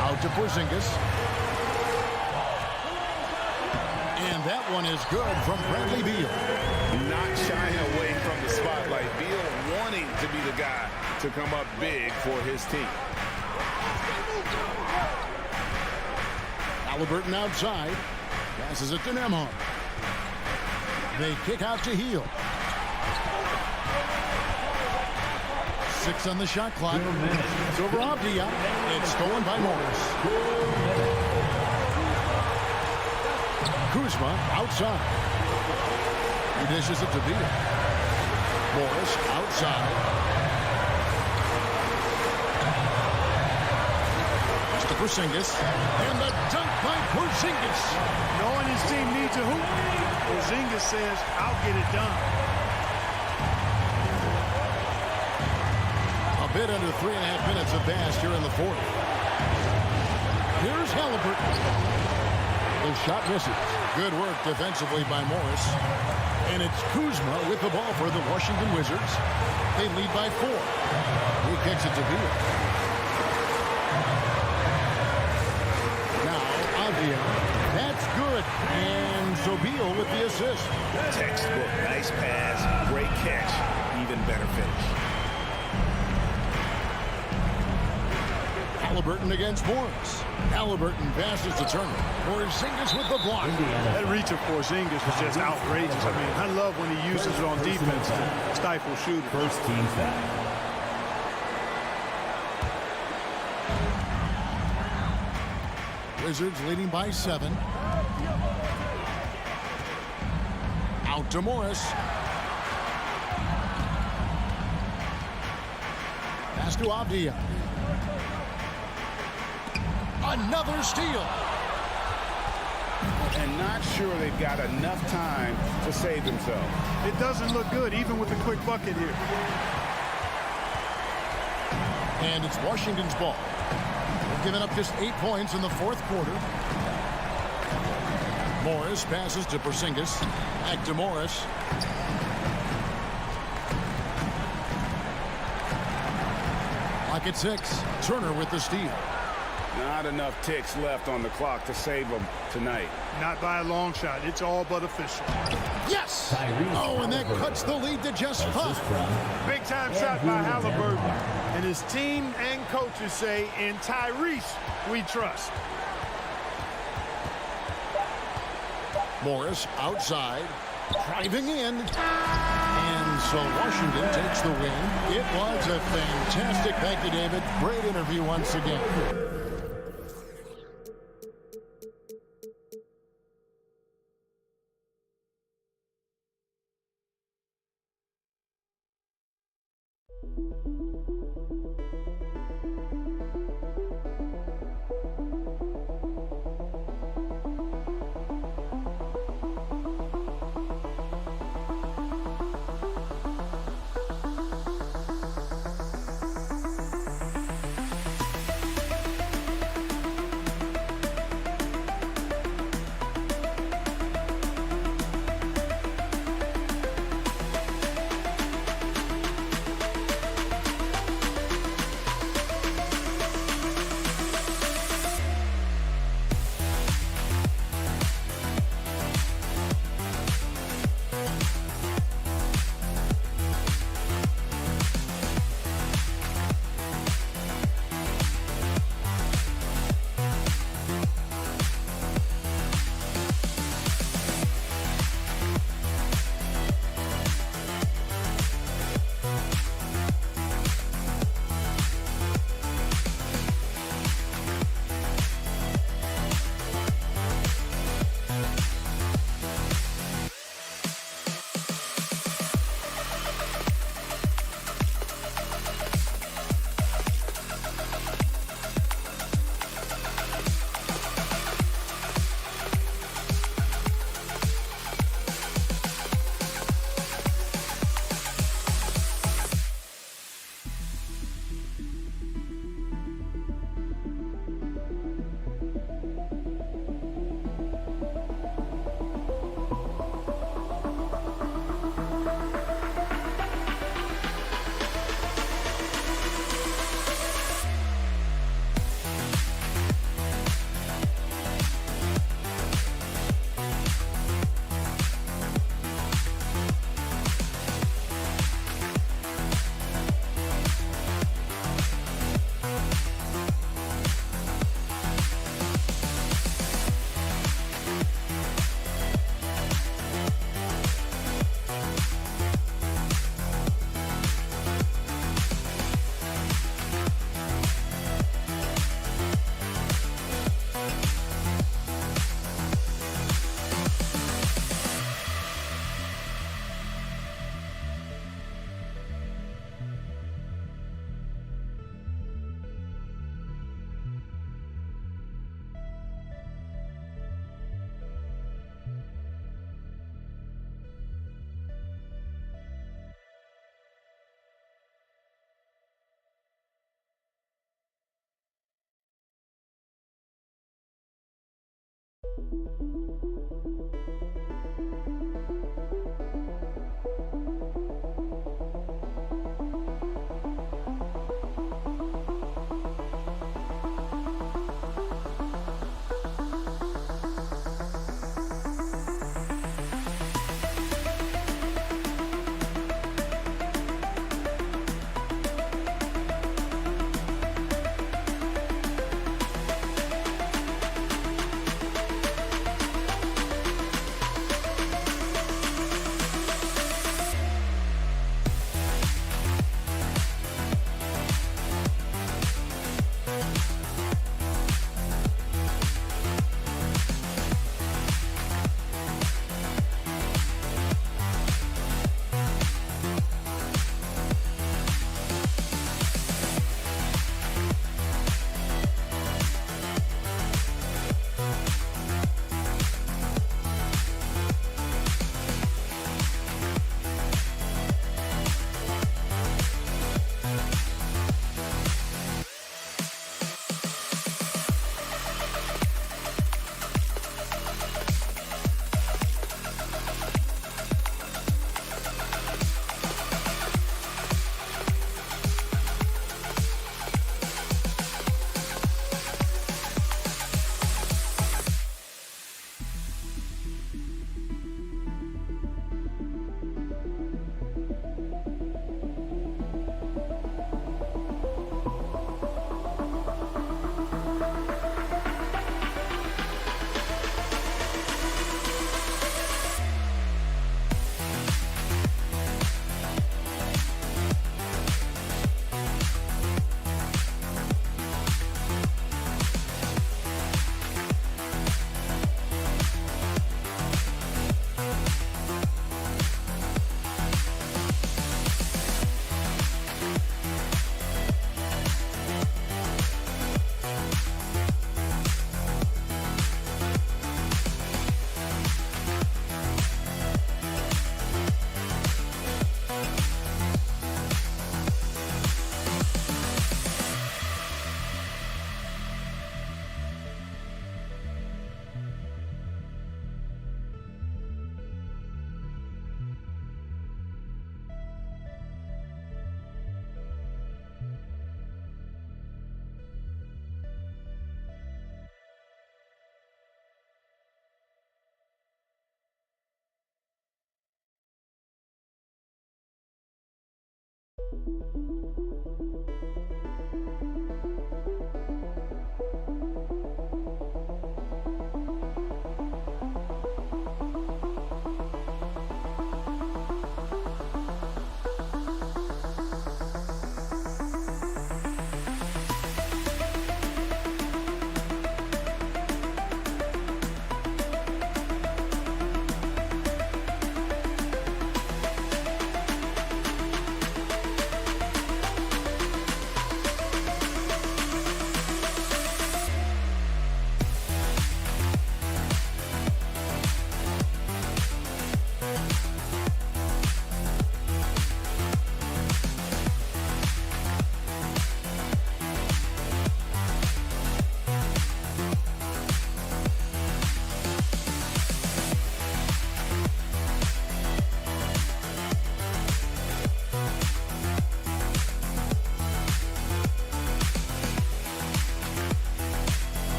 Out to Porzingis. And that one is good from Bradley Beal. Not shying away from the spotlight. Beal wanting to be the guy to come up big for his team. Halliburton outside. Passes it to Nembhard. They kick out to Hield. 6 on the shot clock. It's over Avdia. It's stolen by Morris. Kuzma outside. He dishes it to Beal. Morris outside. It's to Porzingis. And the dunk by Porzingis. Knowing his team needs a hoop, Porzingis says, I'll get it done. A bit under 3.5 minutes have passed here in the fourth. Here's Halliburton. The shot misses. Good work defensively by Morris. And it's Kuzma with the ball for the Washington Wizards. They lead by 4. He kicks it to Beal. Now, Avdia. That's good. And so Beal with the assist. Textbook. Nice pass. Great catch. Even better finish. Halliburton against Morris. Halliburton passes to Turner. Porzingis with the block. That reach of Porzingis was just outrageous. I mean, I love when he uses it on defense to stifle shooters. First team foul. Wizards leading by 7. Out to Morris. Pass to Avdia. Another steal. And not sure they've got enough time to save themselves. It doesn't look good, even with a quick bucket here. And it's Washington's ball. They've given up just 8 points in the fourth quarter. Morris passes to Porzingis. Back to Morris. Lock at 6. Turner with the steal. Not enough ticks left on the clock to save them tonight. Not by a long shot. It's all but official. Yes! Oh, and that cuts the lead to just 5. Big time shot by Halliburton. And his team and coaches say, in Tyrese, we trust. Morris outside, driving in, and And so Washington takes the win. It was a fantastic. Thank you, David. Great interview once again.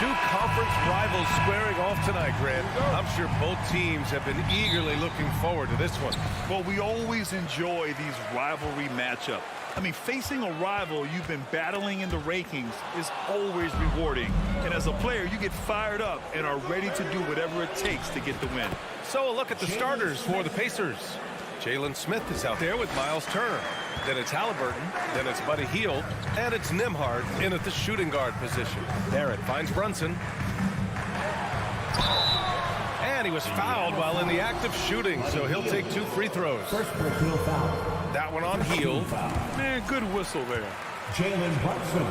Two conference rivals squaring off tonight, Grant. I'm sure both teams have been eagerly looking forward to this one. Well, we always enjoy these rivalry matchups. I mean, facing a rival you've been battling in the rankings is always rewarding. And as a player, you get fired up and are ready to do whatever it takes to get the win. So a look at the starters for the Pacers. Jalen Smith is out there with Miles Turner. Then it's Halliburton. Then it's Buddy Hield. And it's Nembhard in at the shooting guard position. Barrett finds Brunson. And he was fouled while in the act of shooting, so he'll take 2 free throws. First personal foul. That one on Hield. Man, good whistle there. Jalen Brunson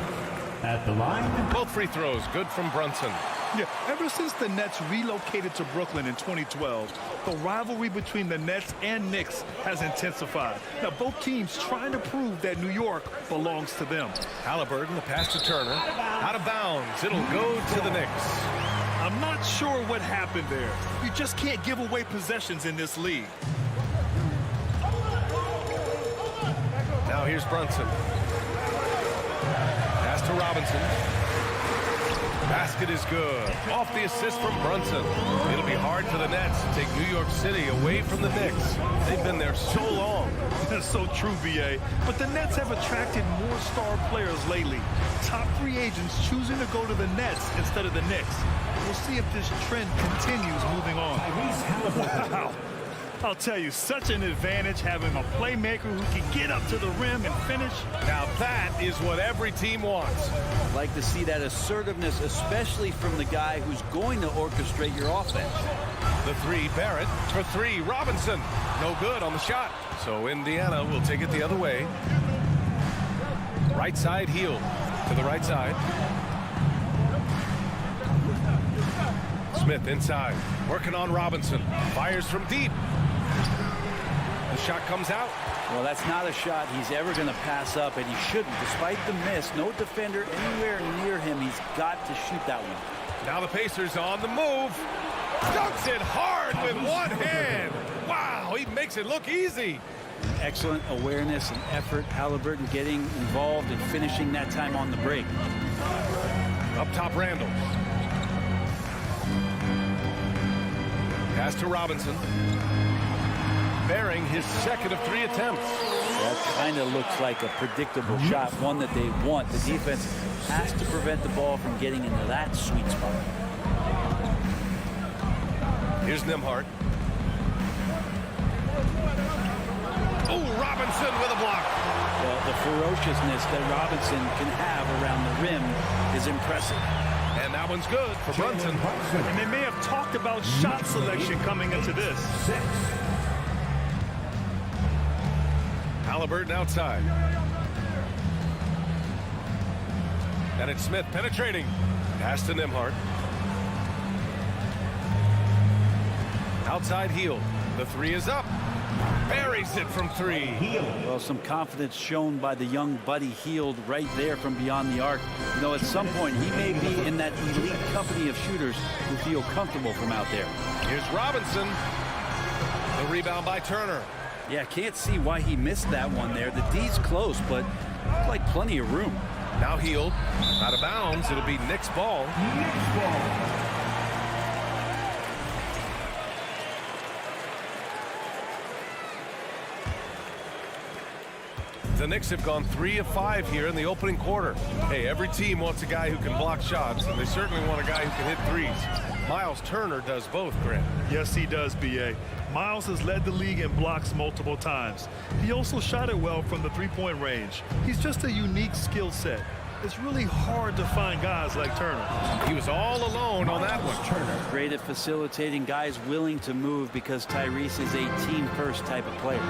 at the line. Both free throws good from Brunson. Yeah, ever since the Nets relocated to Brooklyn in 2012, the rivalry between the Nets and Knicks has intensified. Now, both teams trying to prove that New York belongs to them. Halliburton, the pass to Turner. Out of bounds. It'll go to the Knicks. I'm not sure what happened there. You just can't give away possessions in this league. Now here's Brunson. Pass to Robinson. Basket is good. Off the assist from Brunson. It'll be hard for the Nets to take New York City away from the Knicks. They've been there so long. That's so true, B.A. But the Nets have attracted more star players lately. Top free agents choosing to go to the Nets instead of the Knicks. We'll see if this trend continues moving on. Wow. I'll tell you, such an advantage having a playmaker who can get up to the rim and finish. Now that is what every team wants. Like to see that assertiveness, especially from the guy who's going to orchestrate your offense. The 3, Barrett. For 3, Robinson. No good on the shot. So Indiana will take it the other way. Right side, Hield. To the right side. Smith inside. Working on Robinson. Fires from deep. The shot comes out. Well, that's not a shot he's ever going to pass up, and he shouldn't. Despite the miss, no defender anywhere near him. He's got to shoot that one. Now the Pacers on the move. Dunks it hard with one hand. Wow, he makes it look easy. Excellent awareness and effort. Halliburton getting involved and finishing that time on the break. Up top, Randall. Pass to Robinson. Bearing his second of 3 attempts. That kind of looks like a predictable shot, one that they want. The defense has to prevent the ball from getting into that sweet spot. Here's Nembhard. Oh, Robinson with a block. Well, the ferociousness that Robinson can have around the rim is impressive. And that one's good for Brunson. And they may have talked about shot selection coming into this. Halliburton outside. And it's Smith penetrating. Pass to Nembhard. Outside Hield. The 3 is up. Buries it from 3. Well, some confidence shown by the young Buddy Hield right there from beyond the arc. You know, at some point, he may be in that elite company of shooters who feel comfortable from out there. Here's Robinson. The rebound by Turner. Yeah, can't see why he missed that one there. The D's close, but looks like plenty of room. Now Hield. Out of bounds. It'll be Knicks ball. The Knicks have gone 3 of 5 here in the opening quarter. Hey, every team wants a guy who can block shots, and they certainly want a guy who can hit threes. Miles Turner does both, Grant. Yes, he does, B.A. Miles has led the league in blocks multiple times. He also shot it well from the three-point range. He's just a unique skill set. It's really hard to find guys like Turner. He was all alone on that one. Turner. Great at facilitating guys willing to move because Tyrese is a team-first type of player.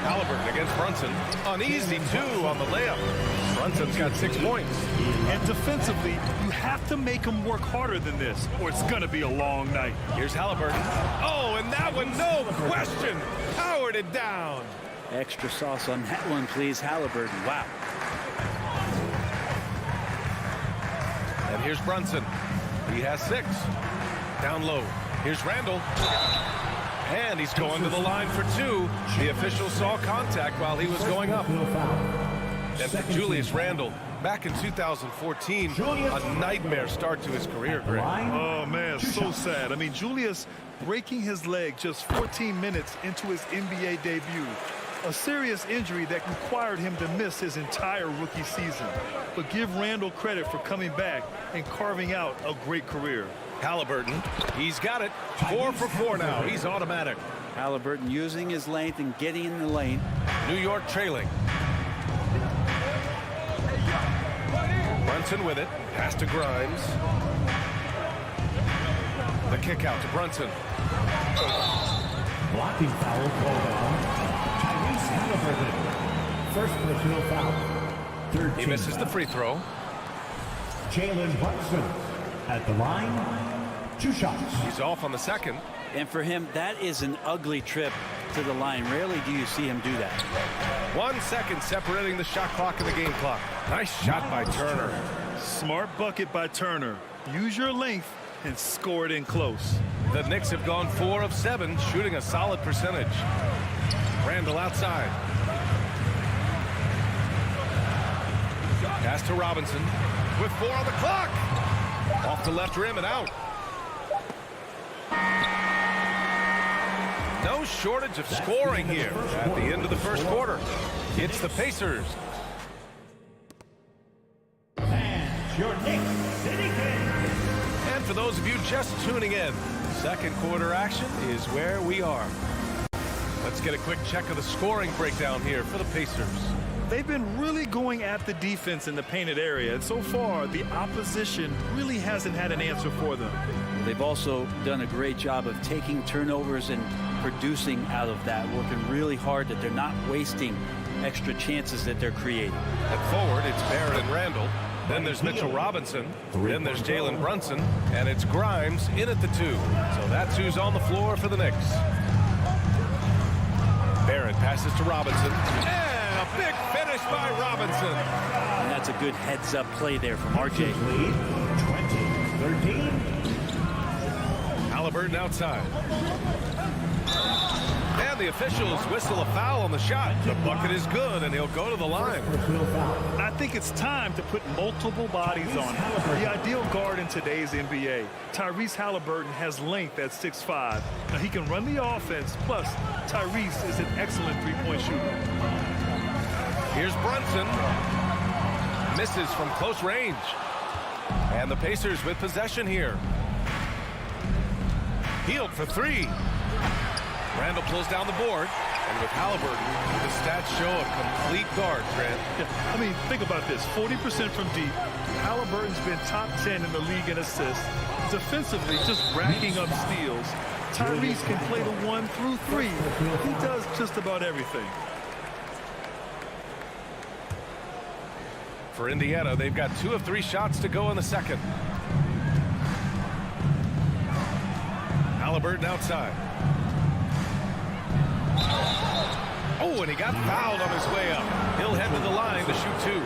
Halliburton against Brunson. Uneasy, 2 on the layup. Brunson's got 6 points. And defensively, you have to make him work harder than this, or it's going to be a long night. Here's Halliburton. Oh, and that one, no question, powered it down. Extra sauce on that one, please, Halliburton. Wow. And here's Brunson. He has 6. Down low. Here's Randall. And he's going to the line for 2. The official saw contact while he was going up. And for Julius Randle, Back in 2014, a nightmare start to his career, Greg. Oh, man, so sad. I mean, Julius breaking his leg just 14 minutes into his NBA debut. A serious injury that required him to miss his entire rookie season. But give Randall credit for coming back and carving out a great career. Halliburton, he's got it. 4 for 4 now. He's automatic. Halliburton using his length and getting in the lane. New York trailing. Brunson with it. Pass to Grimes. The kick out to Brunson. Blocking foul called on Tyrese Halliburton. First personal foul. Third He misses the free throw. Jalen Brunson at the line. 2 shots. He's off on the second. And for him, that is an ugly trip to the line. Rarely do you see him do that. 1 second separating the shot clock and the game clock. Nice shot by Turner. Smart bucket by Turner. Use your length and score it in close. The Knicks have gone 4 of 7, shooting a solid percentage. Randall outside. Pass to Robinson with 4 on the clock. Off the left rim and out. No shortage of scoring here at the end of the first quarter. It's the Pacers. And your Knicks City Kings. And for those of you just tuning in, second quarter action is where we are. Let's get a quick check of the scoring breakdown here for the Pacers. They've been really going at the defense in the painted area, and so far the opposition really hasn't had an answer for them. They've also done a great job of taking turnovers and producing out of that, working really hard that they're not wasting extra chances that they're creating. At forward, it's Barrett and Randall. Then there's Mitchell Robinson. Then there's Jalen Brunson. And it's Grimes in at the 2. So that's who's on the floor for the Knicks. Barrett passes to Robinson. And a big finish by Robinson. And that's a good heads-up play there from RJ. Lead 20-13. Halliburton outside. And the officials whistle a foul on the shot. The bucket is good, and he'll go to the line. I think it's time to put multiple bodies on him. The ideal guard in today's NBA. Tyrese Halliburton has length at 6'5". Now he can run the offense, plus Tyrese is an excellent three-point shooter. Here's Brunson. Misses from close range. And the Pacers with possession here. Healed for 3. Randall pulls down the board. And with Halliburton, the stats show a complete guard, Grant. I mean, think about this. 40% from deep. Halliburton's been top 10 in the league in assists. Defensively, just racking up steals. Tyrese can play the 1 through 3. He does just about everything. For Indiana, they've got 2 of 3 shots to go in the second. Halliburton outside. Oh, and he got fouled on his way up. He'll head to the line to shoot 2.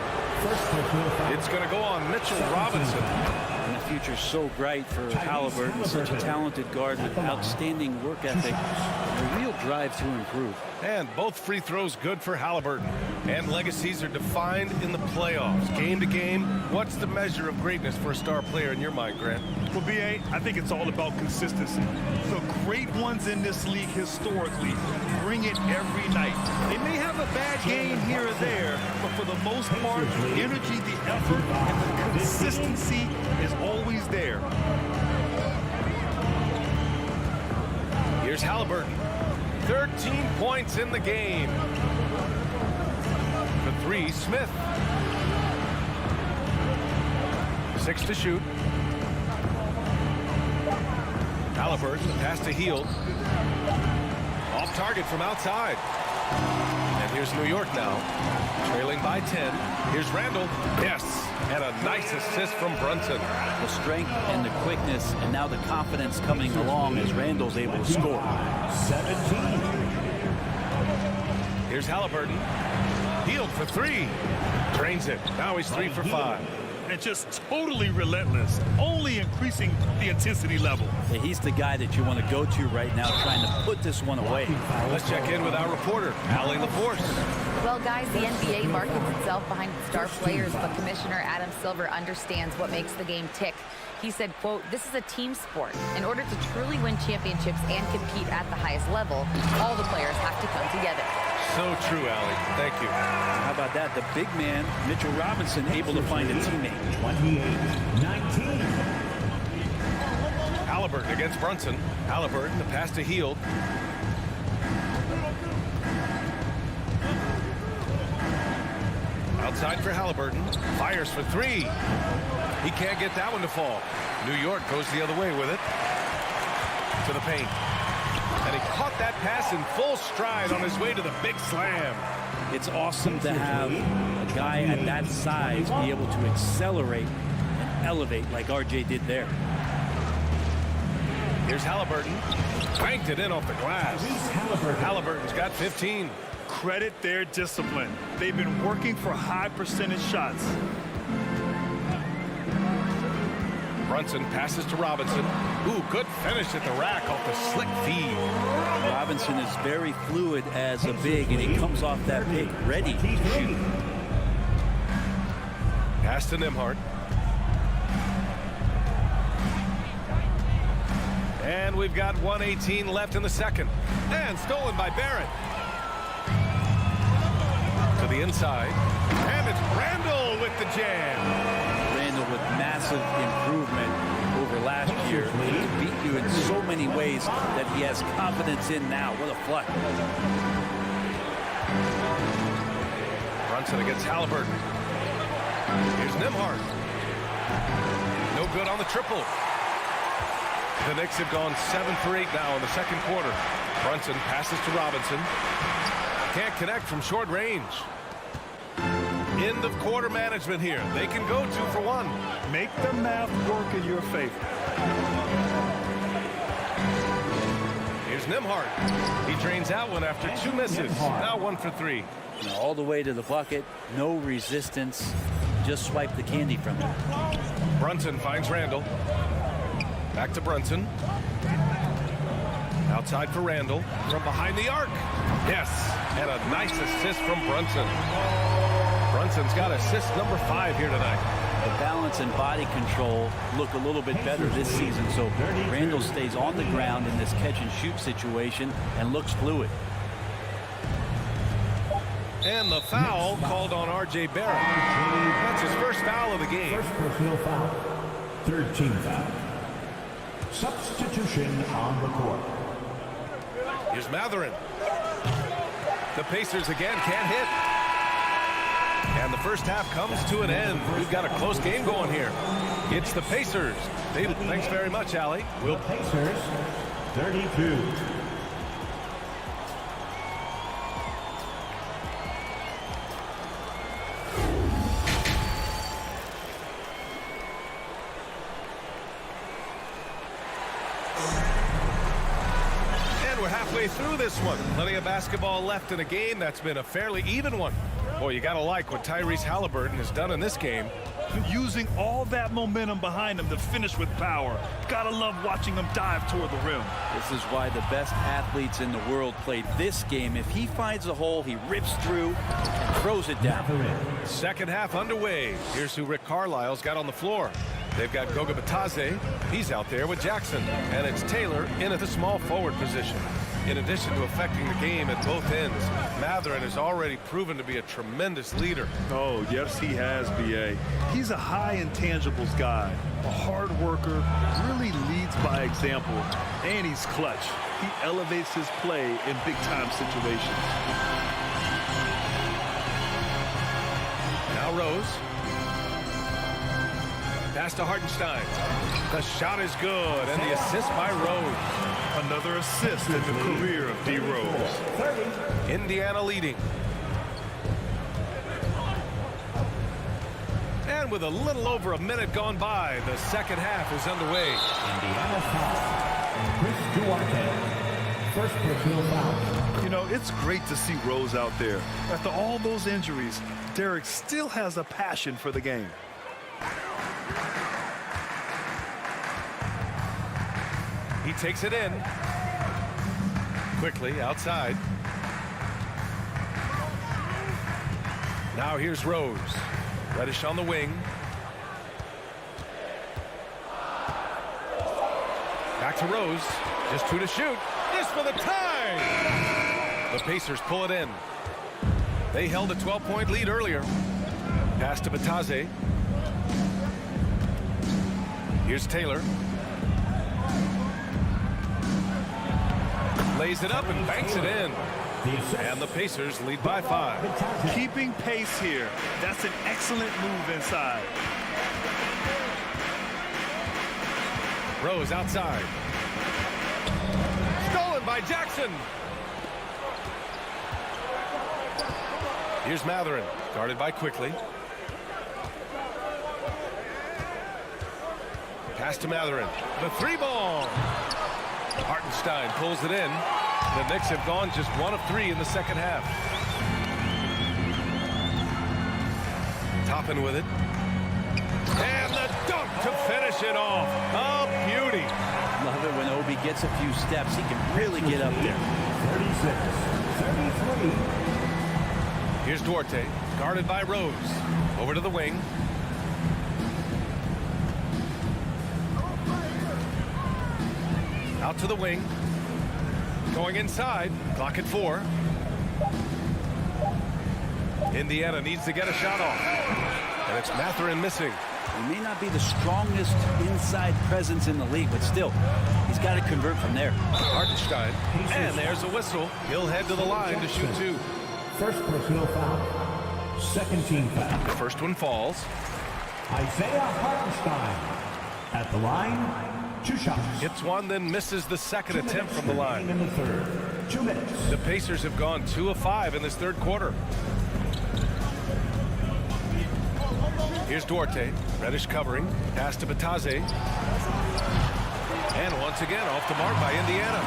It's going to go on Mitchell Robinson. And the future's so bright for Halliburton, such a talented guard with outstanding work ethic, and a real drive to improve. And both free throws good for Halliburton. And legacies are defined in the playoffs. Game to game, what's the measure of greatness for a star player in your mind, Grant? Well, B.A., I think it's all about consistency. The great ones in this league historically bring it every night. They may have a bad game here or there, but for the most part, the energy, the effort, and the consistency is always there. Here's Halliburton. 13 points in the game. For 3, Smith. 6 to shoot. Halliburton, pass to Hield. Off target from outside. And here's New York now, trailing by 10. Here's Randall. Yes, and a nice assist from Brunson. The strength and the quickness, and now the confidence coming along as Randall's able to score. 17. Here's Halliburton. Hield for 3. Drains it. Now he's 3 for 5. and just totally relentless, only increasing the intensity level. Yeah, he's the guy that you want to go to right now, trying to put this one away. Let's check in with our reporter, Allie LaForce. Well, guys, the NBA markets itself behind its star players, but Commissioner Adam Silver understands what makes the game tick. He said, quote, "This is a team sport. In order to truly win championships and compete at the highest level, all the players have to come together." So true, Allie. Thank you. How about that? The big man, Mitchell Robinson, able to find a teammate. 28-19. Halliburton against Brunson. Halliburton, the pass to Hield. Outside for Halliburton. Fires for three. He can't get that one to fall. New York goes the other way with it. To the paint. And he caught that pass in full stride on his way to the big slam. It's awesome to have a guy at that size be able to accelerate and elevate like RJ did there. Here's Halliburton. Banked it in off the glass. Halliburton's got 15. Credit their discipline. They've been working for high percentage shots. Brunson passes to Robinson. Ooh, good finish at the rack off the slick feed. Robinson is very fluid as a big, and he comes off that pick ready to shoot. Pass to Nembhard. And we've got 1:18 left in the second. And stolen by Barrett. To the inside. And it's Randall with the jam. Randall with massive improvement over last year. He beat you in so many ways that he has confidence in now. What a flush. Brunson against Halliburton. Here's Nembhard. No good on the triple. The Knicks have gone 7 for 8 now in the second quarter. Brunson passes to Robinson. Can't connect from short range. End of quarter management here. They can go 2 for 1. Make the math work in your favor. Here's Nembhard. He drains out one after 2 misses. Now 1 for 3. All the way to the bucket. No resistance. Just swipe the candy from him. Brunson finds Randall. Back to Brunson. Outside for Randall. From behind the arc. Yes. And a nice assist from Brunson. Brunson's got assist number 5 here tonight. The balance and body control look a little bit better this season, so Randall stays on the ground in this catch-and-shoot situation and looks fluid. And the foul called on R.J. Barrett. That's his first foul of the game. First personal foul. Third team foul. Substitution on the court. Here's Matherin. The Pacers again can't hit. And the first half comes to an end. We've got a close game going here. It's the Pacers. Thanks very much, Allie. Will Pacers 32. We're halfway through this one. Plenty of basketball left in a game that's been a fairly even one. Boy, you got to like what Tyrese Halliburton has done in this game. Using all that momentum behind him to finish with power. Gotta love watching him dive toward the rim. This is why the best athletes in the world play this game. If he finds a hole, he rips through and throws it down. Second half underway. Here's who Rick Carlisle's got on the floor. They've got Goga Bitadze. He's out there with Jackson. And it's Taylor in at the small forward position. In addition to affecting the game at both ends, Matherin has already proven to be a tremendous leader. Oh, yes, he has, B.A. He's a high intangibles guy, a hard worker, really leads by example, and he's clutch. He elevates his play in big-time situations. Now Rose. Pass to Hartenstein. The shot is good, and the assist by Rose. Another assist in the career of D. Rose. Indiana leading. And with a little over a minute gone by, the second half is underway. Indiana foul. Chris Duarte. First personal foul. You know, it's great to see Rose out there. After all those injuries, Derek still has a passion for the game. He takes it in. Quickly outside. Now here's Rose. Reddish on the wing. Back to Rose. Just 2 to shoot. This for the tie! The Pacers pull it in. They held a 12-point lead earlier. Pass to Bataze. Here's Taylor. Lays it up and banks it in. And the Pacers lead by 5. Keeping pace here. That's an excellent move inside. Rose outside. Stolen by Jackson. Here's Matherin, guarded by Quickly. Pass to Matherin. The 3-ball. Hartenstein pulls it in. The Knicks have gone just 1 of 3 in the second half. Toppin with it. And the dunk to finish it off. A beauty. Love it when Obi gets a few steps. He can really get up there. 36, 33. Here's Duarte, guarded by Rose. Over to the wing. Out to the wing. Going inside. Clock at 4. Indiana needs to get a shot off. And it's Matherin missing. He may not be the strongest inside presence in the league, but still, he's got to convert from there. Hartenstein. And there's a whistle. He'll head to the line to shoot 2. First personal foul. Second team foul. The first one falls. Isaiah Hartenstein at the line. 2 shots. Hits one, then misses the second attempt from the line. In the third. 2 minutes. The Pacers have gone 2 of 5 in this third quarter. Here's Duarte. Reddish covering. Pass to Bataze. And once again, off the mark by Indiana.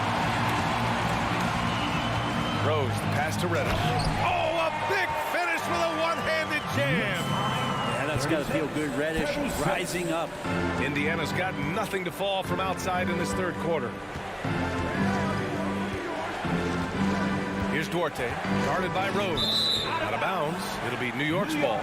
Rose, the pass to Reddish. Oh, a big finish with a one-handed jam. Yeah, that's got to feel good. Reddish rising up. Indiana's got nothing to fall from outside in this third quarter. Here's Duarte, guarded by Rose. Out of bounds. It'll be New York's ball.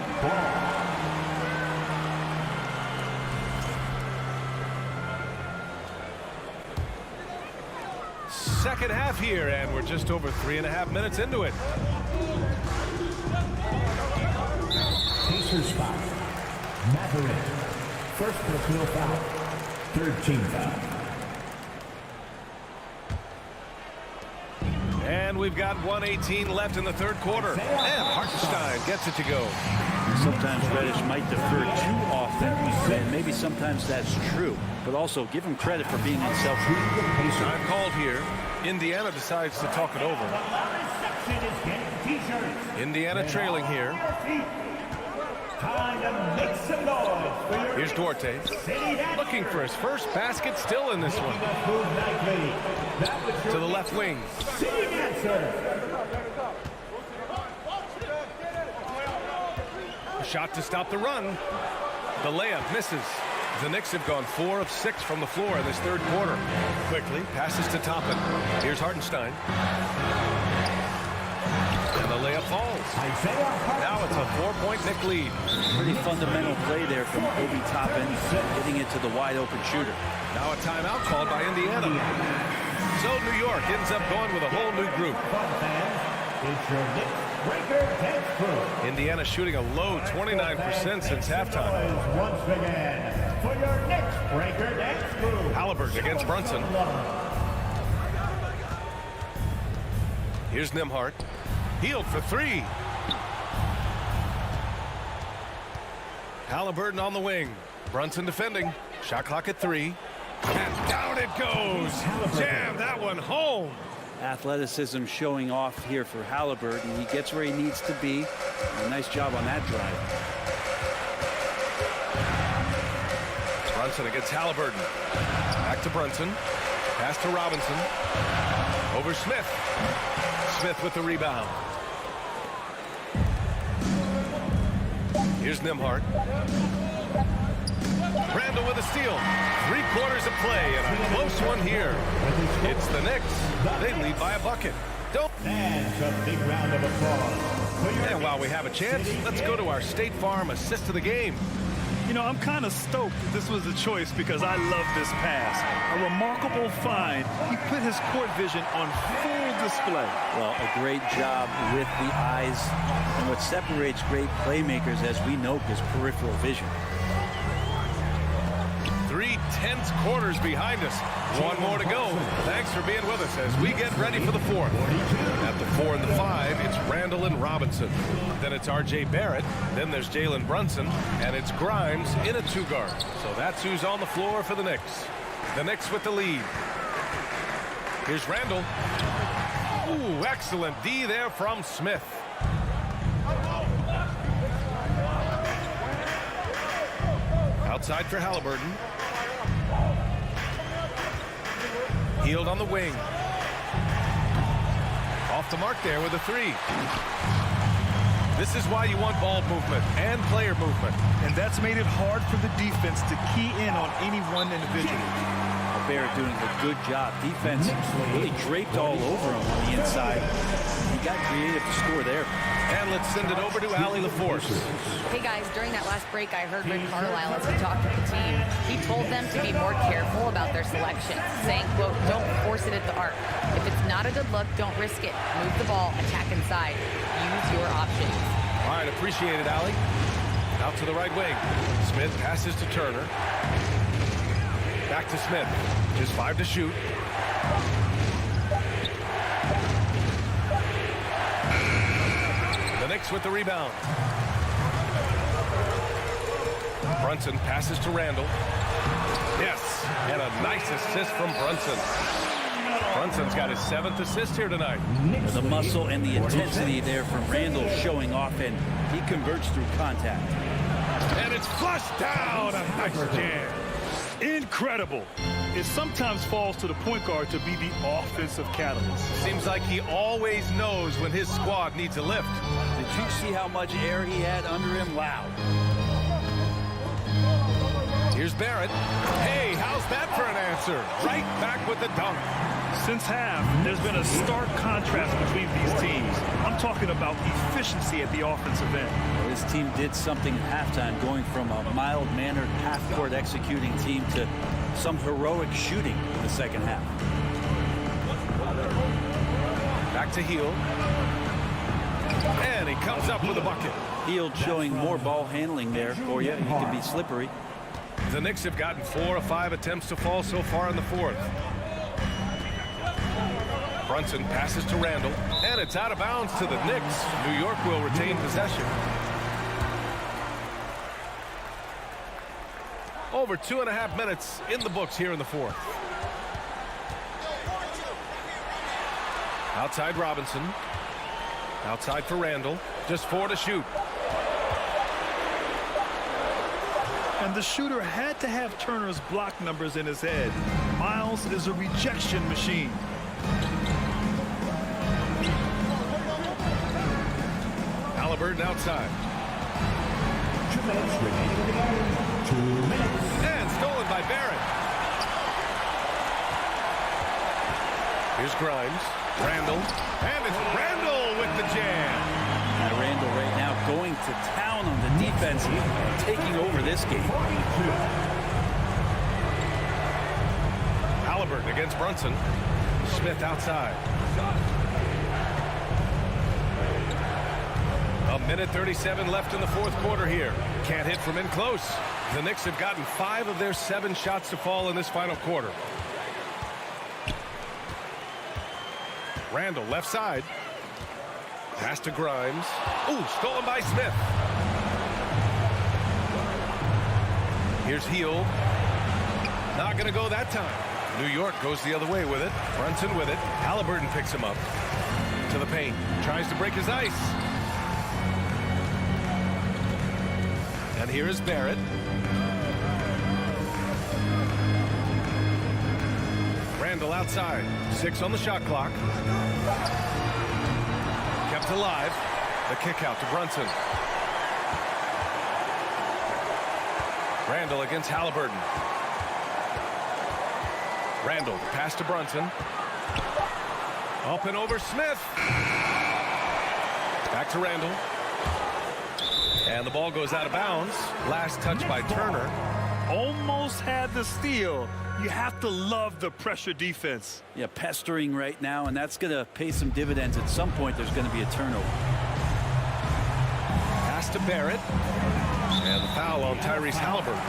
Second half here, and we're just over 3.5 minutes into it. Pacers foul. Matherin. First personal foul. Third team foul. And we've got 1:18 left in the third quarter. And Hartenstein gets it to go. Sometimes Reddish might defer too often, and maybe sometimes that's true. But also give him credit for being in self-defense. Time called here. Indiana decides to talk it over. Indiana trailing here. Time to make some noise for your Here's Duarte. Looking for his first basket, still in this one. To the left wing. A shot to stop the run. The layup misses. The Knicks have gone 4 of 6 from the floor in this third quarter. Quickly passes to Toppin. Here's Hartenstein. And the layup falls. Now it's a 4-point Knick lead. Pretty fundamental play there from Obi Toppin, getting it to the wide open shooter. Now a timeout called by Indiana. So New York ends up going with a whole new group. It's your Knicks Breaker Dance Crew. Indiana shooting a low 29% since halftime. Once again, for your Knicks Breaker Dance Crew. Halliburton against Brunson. Here's Nembhard. Healed for 3. Halliburton on the wing. Brunson defending. Shot clock at 3. And down it goes. Jam that one home. Athleticism showing off here for Halliburton. He gets where he needs to be. A nice job on that drive. Brunson against Halliburton. Back to Brunson. Pass to Robinson. Over Smith. Smith with the rebound. Here's Nembhard. Randall with a steal. 3/4 of play and a close one here. It's the Knicks. They lead by a bucket. And a big round of applause. And while we have a chance, let's go to our State Farm assist of the game. You know, I'm kind of stoked that this was a choice because I love this pass. A remarkable find. He put his court vision on full display. Well, a great job with the eyes. And what separates great playmakers, as we know, is peripheral vision. 3 tense quarters behind us. One more to go. Thanks for being with us as we get ready for the fourth. At the 4 and the 5, it's Randall and Robinson. Then it's R.J. Barrett. Then there's Jalen Brunson. And it's Grimes in a 2-guard. So that's who's on the floor for the Knicks. The Knicks with the lead. Here's Randall. Ooh, excellent D there from Smith. Outside for Halliburton. Healed on the wing. Off the mark there with a 3. This is why you want ball movement and player movement. And that's made it hard for the defense to key in on any one individual. Barrett doing a good job. Defense really draped all over him on the inside. He got creative to score there. And let's send it over to Allie LaForce. Hey guys, during that last break, I heard Rick Carlisle as he talked to the team. He told them to be more careful about their selections, saying, quote, don't force it at the arc. If it's not a good look, don't risk it. Move the ball, attack inside. Use your options. All right, appreciate it, Allie. Out to the right wing. Smith passes to Turner. Back to Smith. Just 5 to shoot. The Knicks with the rebound. Brunson passes to Randall. Yes, and a nice assist from Brunson. Brunson's got his 7th assist here tonight. The muscle and the intensity there from Randall showing off, and he converts through contact. And it's flushed down. A nice jam. Incredible. It sometimes falls to the point guard to be the offensive catalyst. Seems like he always knows when his squad needs a lift. Did you see how much air he had under him? Wow. Here's Barrett. Hey, how's that for an answer? Right back with the dunk. Since half, there's been a stark contrast between these teams. I'm talking about efficiency at the offensive end. This team did something at halftime, going from a mild-mannered half-court executing team to some heroic shooting in the second half. Back to Hield. And he comes up with a bucket. Hield showing more ball handling there for you. He can be slippery. The Knicks have gotten 4 of 5 attempts to fall so far in the fourth. Brunson passes to Randall, and it's out of bounds to the Knicks. New York will retain possession. Over 2.5 minutes in the books here in the fourth. Outside Robinson. Outside for Randall. Just 4 to shoot. And the shooter had to have Turner's block numbers in his head. Miles is a rejection machine. Halliburton outside. 2 minutes remaining in the game. 2 minutes. And stolen by Barrett. Here's Grimes. Randall. And it's Randall with the jam. Randall right now going to town on the defense, taking over this game. Halliburton against Brunson. Smith outside. A minute 37 left in the fourth quarter here. Can't hit from in close. The Knicks have gotten 5 of their 7 shots to fall in this final quarter. Randall left side. Pass to Grimes. Ooh, stolen by Smith. Here's Hield. Not going to go that time. New York goes the other way with it. Brunson with it. Halliburton picks him up. To the paint. Tries to break his ice. And here is Barrett. Randall outside. 6 on the shot clock. Kept alive. The kick out to Brunson. Randall against Halliburton. Randall, pass to Brunson. Up and over Smith. Back to Randall. And the ball goes out of bounds. Last touch by Turner. Almost had the steal. You have to love the pressure defense. Yeah, pestering right now, and that's going to pay some dividends. At some point, there's going to be a turnover. Pass to Barrett. And the foul on Tyrese Halliburton.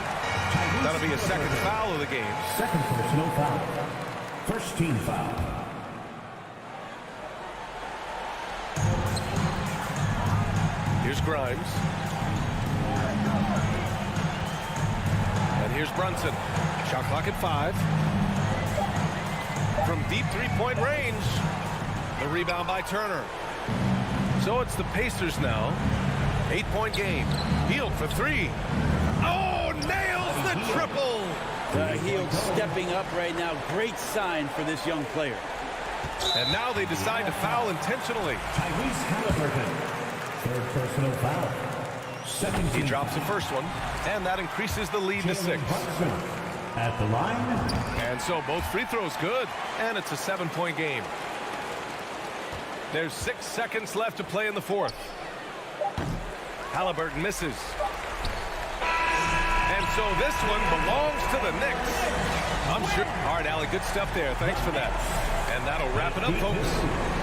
That'll be a second foul of the game. Second personal foul. First team foul. Here's Grimes. And here's Brunson. Shot clock at 5. From deep three-point range. The rebound by Turner. So it's the Pacers now. 8-point game. Hield for 3. Oh, nails the triple. Hield stepping up right now. Great sign for this young player. And now they decide to foul intentionally. Tyrese Halliburton. Third personal foul. He drops the first one, and that increases the lead to 6. At the line. And so both free throws good, and it's a 7-point game. There's 6 seconds left to play in the 4th. Halliburton misses. And so this one belongs to the Knicks. I'm sure. All right, Allie, good stuff there. Thanks for that. And that'll wrap it up, folks.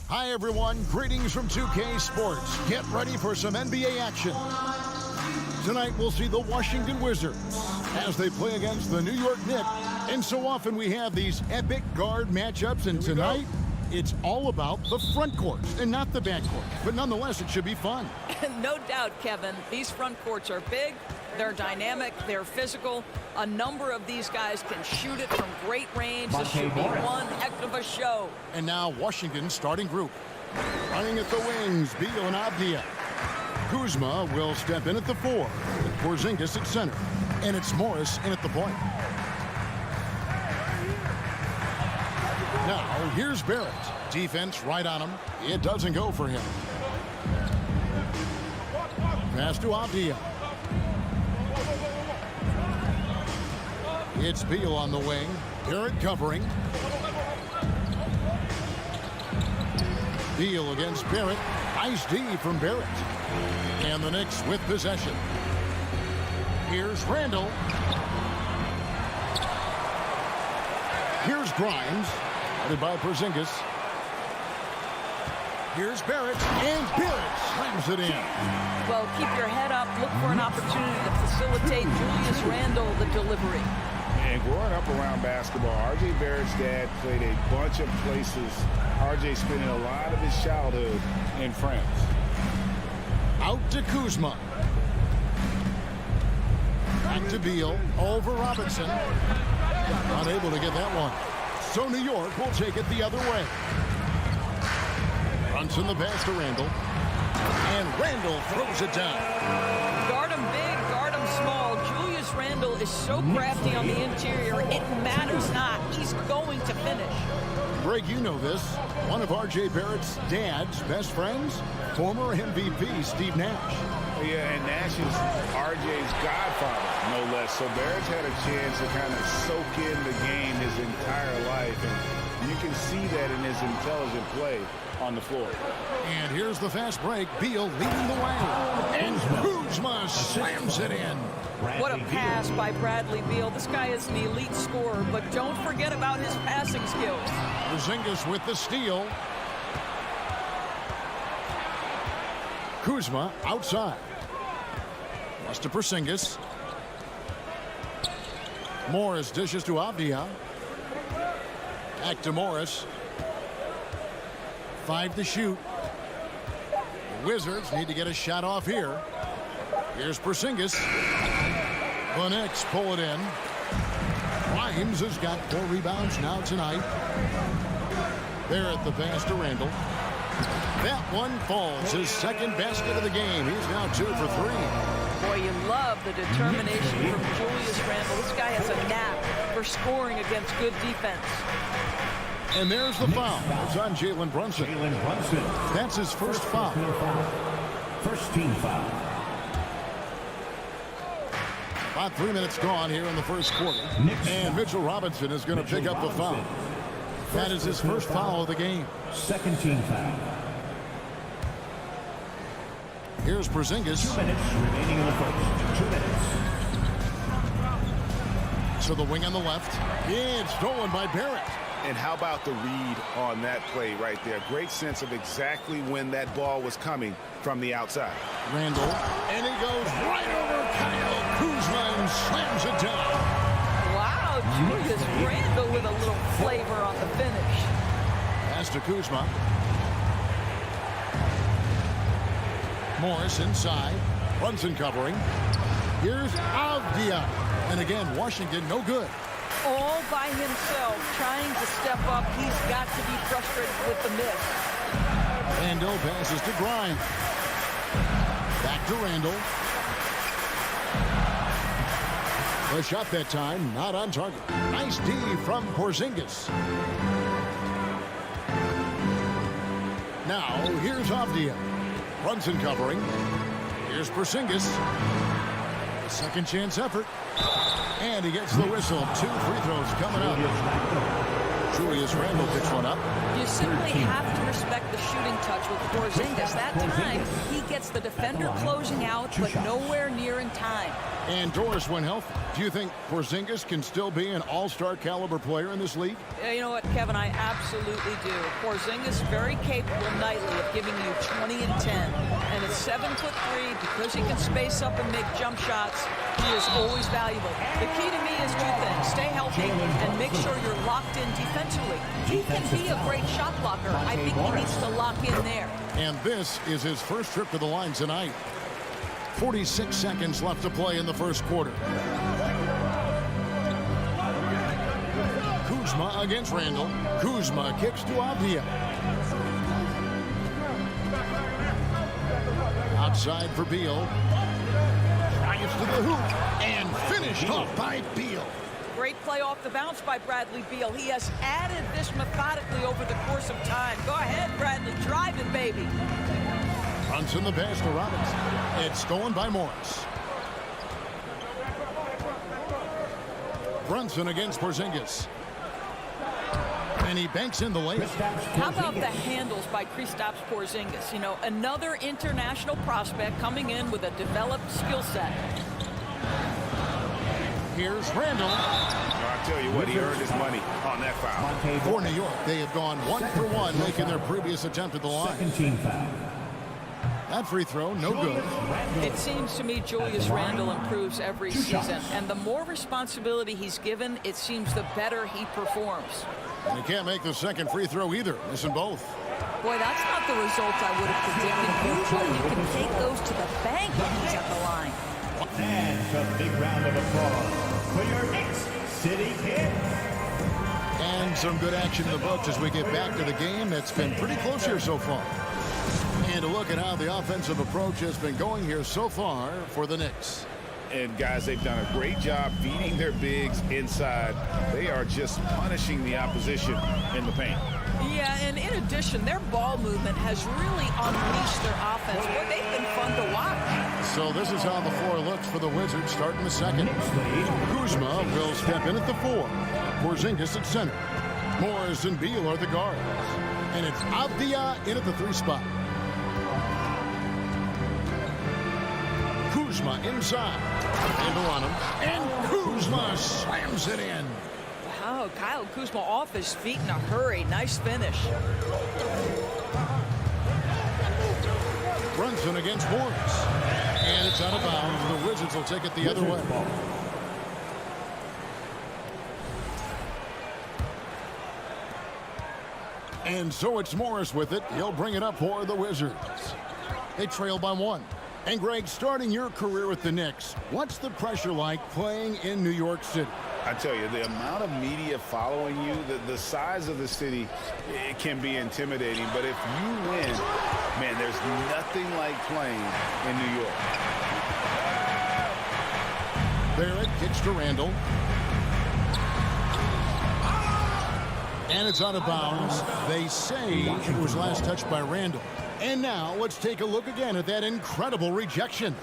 Hi, everyone. Greetings from 2K Sports. Get ready for some NBA action. Tonight, we'll see the Washington Wizards as they play against the New York Knicks. And so often we have these epic guard matchups, and tonight, it's all about the front courts and not the back court. But nonetheless, it should be fun. No doubt, Kevin. These front courts are big, they're dynamic, they're physical. A number of these guys can shoot it from great range. This should be one heck of a show. And now Washington's starting group. Running at the wings, Beal and Avdia. Kuzma will step in at the 4. With Porzingis at center. And it's Morris in at the point. Now, here's Barrett. Defense right on him. It doesn't go for him. Pass to Avdia. It's Beal on the wing. Barrett covering. Beal against Barrett. Nice D from Barrett. And the Knicks with possession. Here's Randall. Here's Grimes. Headed by Porzingis. Here's Barrett. And Barrett slams it in. Well, keep your head up. Look for an opportunity to facilitate Julius Randle the delivery. And growing up around basketball, R.J. Barrett's dad played a bunch of places. R.J. spending a lot of his childhood in France. Out to Kuzma. Back to Beal. Over Robinson. Unable to get that one. So New York will take it the other way. Brunson the pass to Randall. And Randall throws it down. Guard him big, guard him small. Julius Randle is so crafty on the interior, it matters not. He's going to finish. Greg, you know this. One of R.J. Barrett's dad's best friends, former MVP Steve Nash. Yeah, and Nash is R.J.'s godfather, no less. So Barrett's had a chance to kind of soak in the game his entire life. And you can see that in his intelligent play on the floor. And here's the fast break. Beal leading the way. And Kuzma slams it in. What a pass by Bradley Beal. This guy is an elite scorer, but don't forget about his passing skills. Porzingis with the steal. Kuzma outside. Lost to Porzingis. Morris dishes to Avdia. Back to Morris. 5 to shoot. The Wizards need to get a shot off here. Here's Porzingis. The Knicks pull it in. Grimes has got 4 rebounds now tonight. There at the pass to Randall. That one falls. His second basket of the game. He's now 2 for 3. Boy, you love the determination from Julius Randle. This guy has a knack for scoring against good defense. And there's the foul. It's on Jalen Brunson. That's his first foul. First team foul. About 3 minutes gone here in the first quarter. And Mitchell Robinson is going to pick up the foul. That is his first foul of the game. Second team foul. Here's Porzingis. 2 minutes remaining in the first. 2 minutes. To the wing on the left. Yeah, it's stolen by Barrett. And how about the read on that play right there? Great sense of exactly when that ball was coming from the outside. Randall. And he goes right over Kyle Kuzma and slams it down. Wow, Julius Randle with a little flavor on the finish. Pass to Kuzma. Morris inside. Brunson covering. Here's Avdia. And again, Washington no good. All by himself, trying to step up. He's got to be frustrated with the miss. Randall passes to Grimes. Back to Randall. The shot that time, not on target. Nice D from Porzingis. Now, here's Avdia. Brunson covering. Here's Porzingis. A second chance effort. And he gets the whistle. 2 free throws coming up. Julius Randle picks one up. You simply have to respect the shooting touch with Porzingis. That time, he gets the defender closing out, but nowhere near in time. And Doris, when healthy, do you think Porzingis can still be an all-star caliber player in this league? You know what, Kevin, I absolutely do. Porzingis very capable nightly of giving you 20 and 10. And at 7'3", because he can space up and make jump shots, he is always valuable. The key to me is 2 things. Stay healthy and make sure you're locked in defensively. He can be a great shot blocker. I think he needs to lock in there. And this is his first trip to the line tonight. 46 seconds left to play in the first quarter. Kuzma against Randall. Kuzma kicks to Avdia. Outside for Beal. Drives to the hoop and finished off by Beal. Great play off the bounce by Bradley Beal. He has added this methodically over the course of time. Go ahead, Bradley. Drive it, baby. Brunson the pass to Robinson. It's stolen by Morris. Brunson against Porzingis. And he banks in the layup. How about the handles by Kristaps Porzingis? You know, another international prospect coming in with a developed skill set. Here's Randall. I tell you what, he earned his money on that foul. For New York, they have gone 1 for 1, making their previous attempt at the line. Second team foul. That free throw, no good. It seems to me Julius Randle improves every season, and the more responsibility he's given, it seems the better he performs. And he can't make the second free throw either, missing both. Boy, that's not the result I would have predicted. Usually you can take those to the bank when he's at the line. And a big round of applause for your Knicks City Kid. And some good action in the books as we get back to the game that's been pretty close here so far. And a look at how the offensive approach has been going here so far for the Knicks. And guys, they've done a great job feeding their bigs inside. They are just punishing the opposition in the paint. Yeah, and in addition, their ball movement has really unleashed their offense. Boy, they've been fun to watch. So this is how the floor looks for the Wizards starting the second. Kuzma will step in at the 4. Porzingis at center. Morris and Beal are the guards. And it's Avdia in at the 3 spot. Kuzma inside. And on him. And Kuzma slams it in. Wow, Kyle Kuzma off his feet in a hurry. Nice finish. Brunson against Morris. And it's out of bounds. The Wizards will take it the other way. And so it's Morris with it. He'll bring it up for the Wizards. They trail by 1. And Greg, starting your career with the Knicks, what's the pressure like playing in New York City? I tell you, the amount of media following you, the size of the city, it can be intimidating. But if you win, man, there's nothing like playing in New York. Barrett kicks to Randall. And it's out of bounds. They say it was last touched by Randall. And now let's take a look again at that incredible rejection.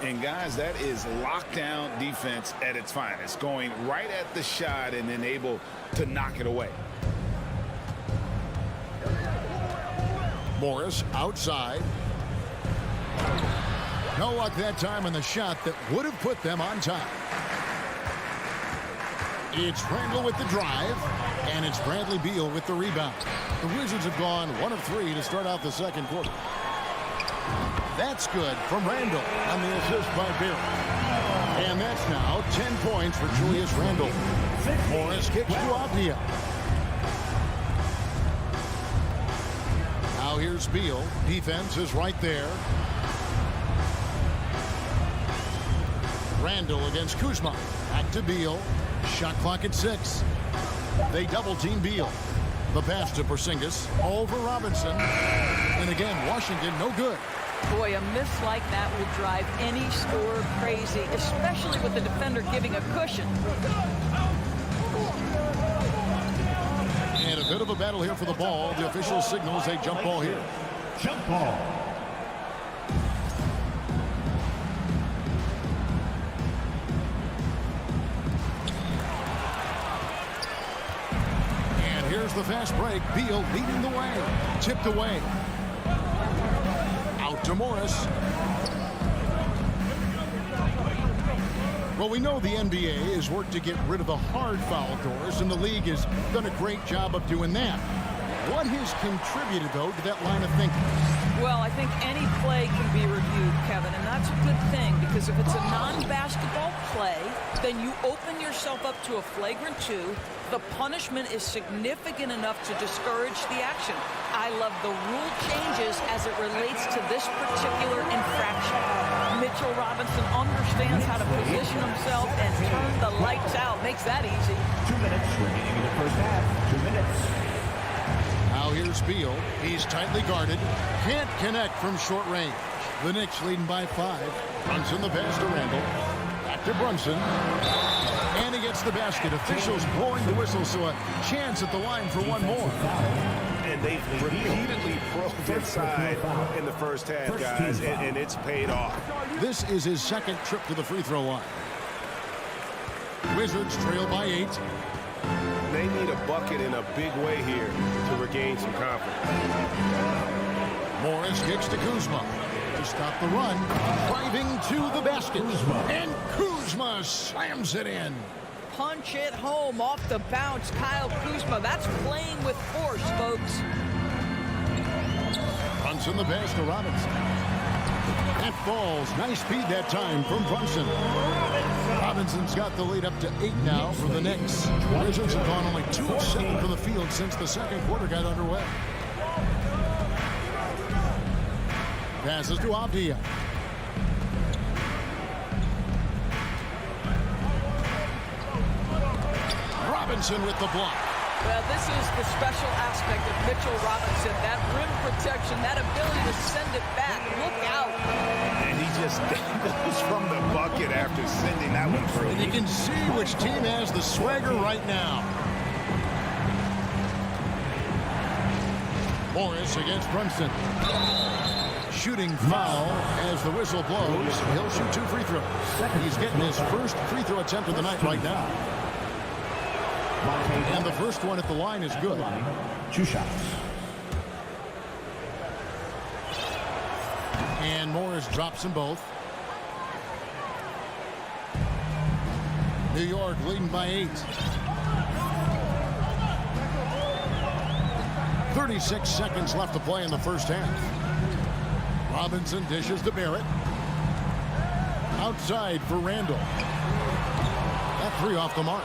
And guys, that is lockdown defense at its finest, going right at the shot and then able to knock it away. Morris outside. No luck that time on the shot that would have put them on top. It's Randall with the drive, and it's Bradley Beal with the rebound. The Wizards have gone 1 of 3 to start out the second quarter. That's good from Randall on the assist by Barrett. And that's now 10 points for Julius Randall. Morris kicks to Avdia. Now here's Beal. Defense is right there. Randall against Kuzma. Back to Beal. Shot clock at 6. They double team Beal. The pass to Porzingis over Robinson. And again, Washington no good. Boy, a miss like that will drive any scorer crazy, especially with the defender giving a cushion. And a bit of a battle here for the ball. The official signals a jump ball here. Jump ball. And here's the fast break. Beal leading the way. Tipped away. Out to Morris. Well, we know the NBA has worked to get rid of the hard foul doors, and the league has done a great job of doing that. What has contributed, though, to that line of thinking? Well, I think any play can be reviewed, Kevin, and that's a good thing, because if it's a non-basketball play, then you open yourself up to a flagrant 2. The punishment is significant enough to discourage the action. I love the rule changes as it relates to this particular infraction. Mitchell Robinson understands how to position himself and turn the lights out. Makes that easy. 2 minutes remaining in the first half. 2 minutes. Now here's Beal. He's tightly guarded. Can't connect from short range. The Knicks leading by 5. Brunson the pass to Randall. Back to Brunson. And he gets the basket. Officials blowing the whistle, so a chance at the line for one more. And they've repeatedly probed inside in the first half, guys, and it's paid off. This is his second trip to the free throw line. Wizards trail by 8. They need a bucket in a big way here to regain some confidence. Morris kicks to Kuzma to stop the run. Driving to the basket. And Kuzma slams it in. Punch it home off the bounce. Kyle Kuzma. That's playing with force, folks. Brunson the pass to Robinson. That falls. Nice speed that time from Brunson. Robinson's got the lead up to 8 now for the Knicks. The Wizards have gone only 2 of 7 from the field since the second quarter got underway. Passes to Avdia. Robinson with the block. Well, this is the special aspect of Mitchell Robinson. That rim protection, that ability to send it back. Look out. And he just goes from the bucket after sending that one through. And you can see which team has the swagger right now. Morris against Brunson. Shooting foul as the whistle blows. He'll shoot 2 free throws. He's getting his first free throw attempt of the night right now. And the first one at the line is good. 2 shots. And Morris drops them both. New York leading by 8. 36 seconds left to play in the first half. Robinson dishes to Barrett. Outside for Randall. That 3 off the mark.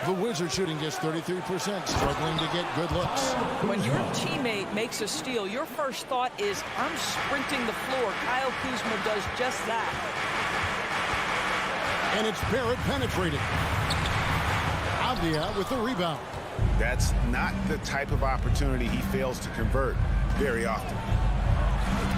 The Wizards shooting just 33%, struggling to get good looks. When your teammate makes a steal, your first thought is, I'm sprinting the floor. Kyle Kuzma does just that. And it's Barrett penetrating. Avdia with the rebound. That's not the type of opportunity he fails to convert very often.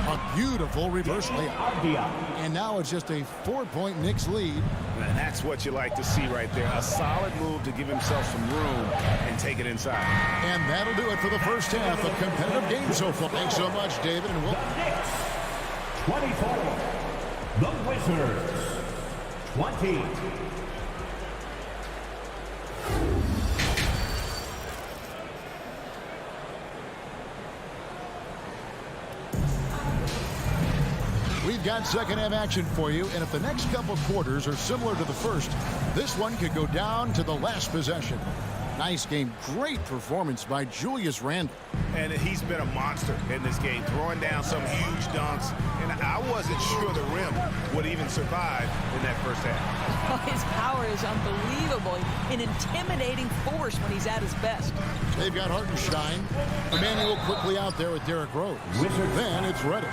A beautiful reverse layup. And now it's just a 4-point Knicks lead. And that's what you like to see right there. A solid move to give himself some room and take it inside. And that'll do it for the first half. A competitive game so far. Thanks so much, David. And we'll... The Knicks, 24. The Wizards, 20. We've got second half action for you, and if the next couple quarters are similar to the first, this one could go down to the last possession. Nice game. Great performance by Julius Randle. And he's been a monster in this game, throwing down some huge dunks. And I wasn't sure the rim would even survive in that first half. His power is unbelievable. An intimidating force when he's at his best. They've got Hartenstein. Emmanuel quickly out there with Derrick Rose. Then it's Reddish.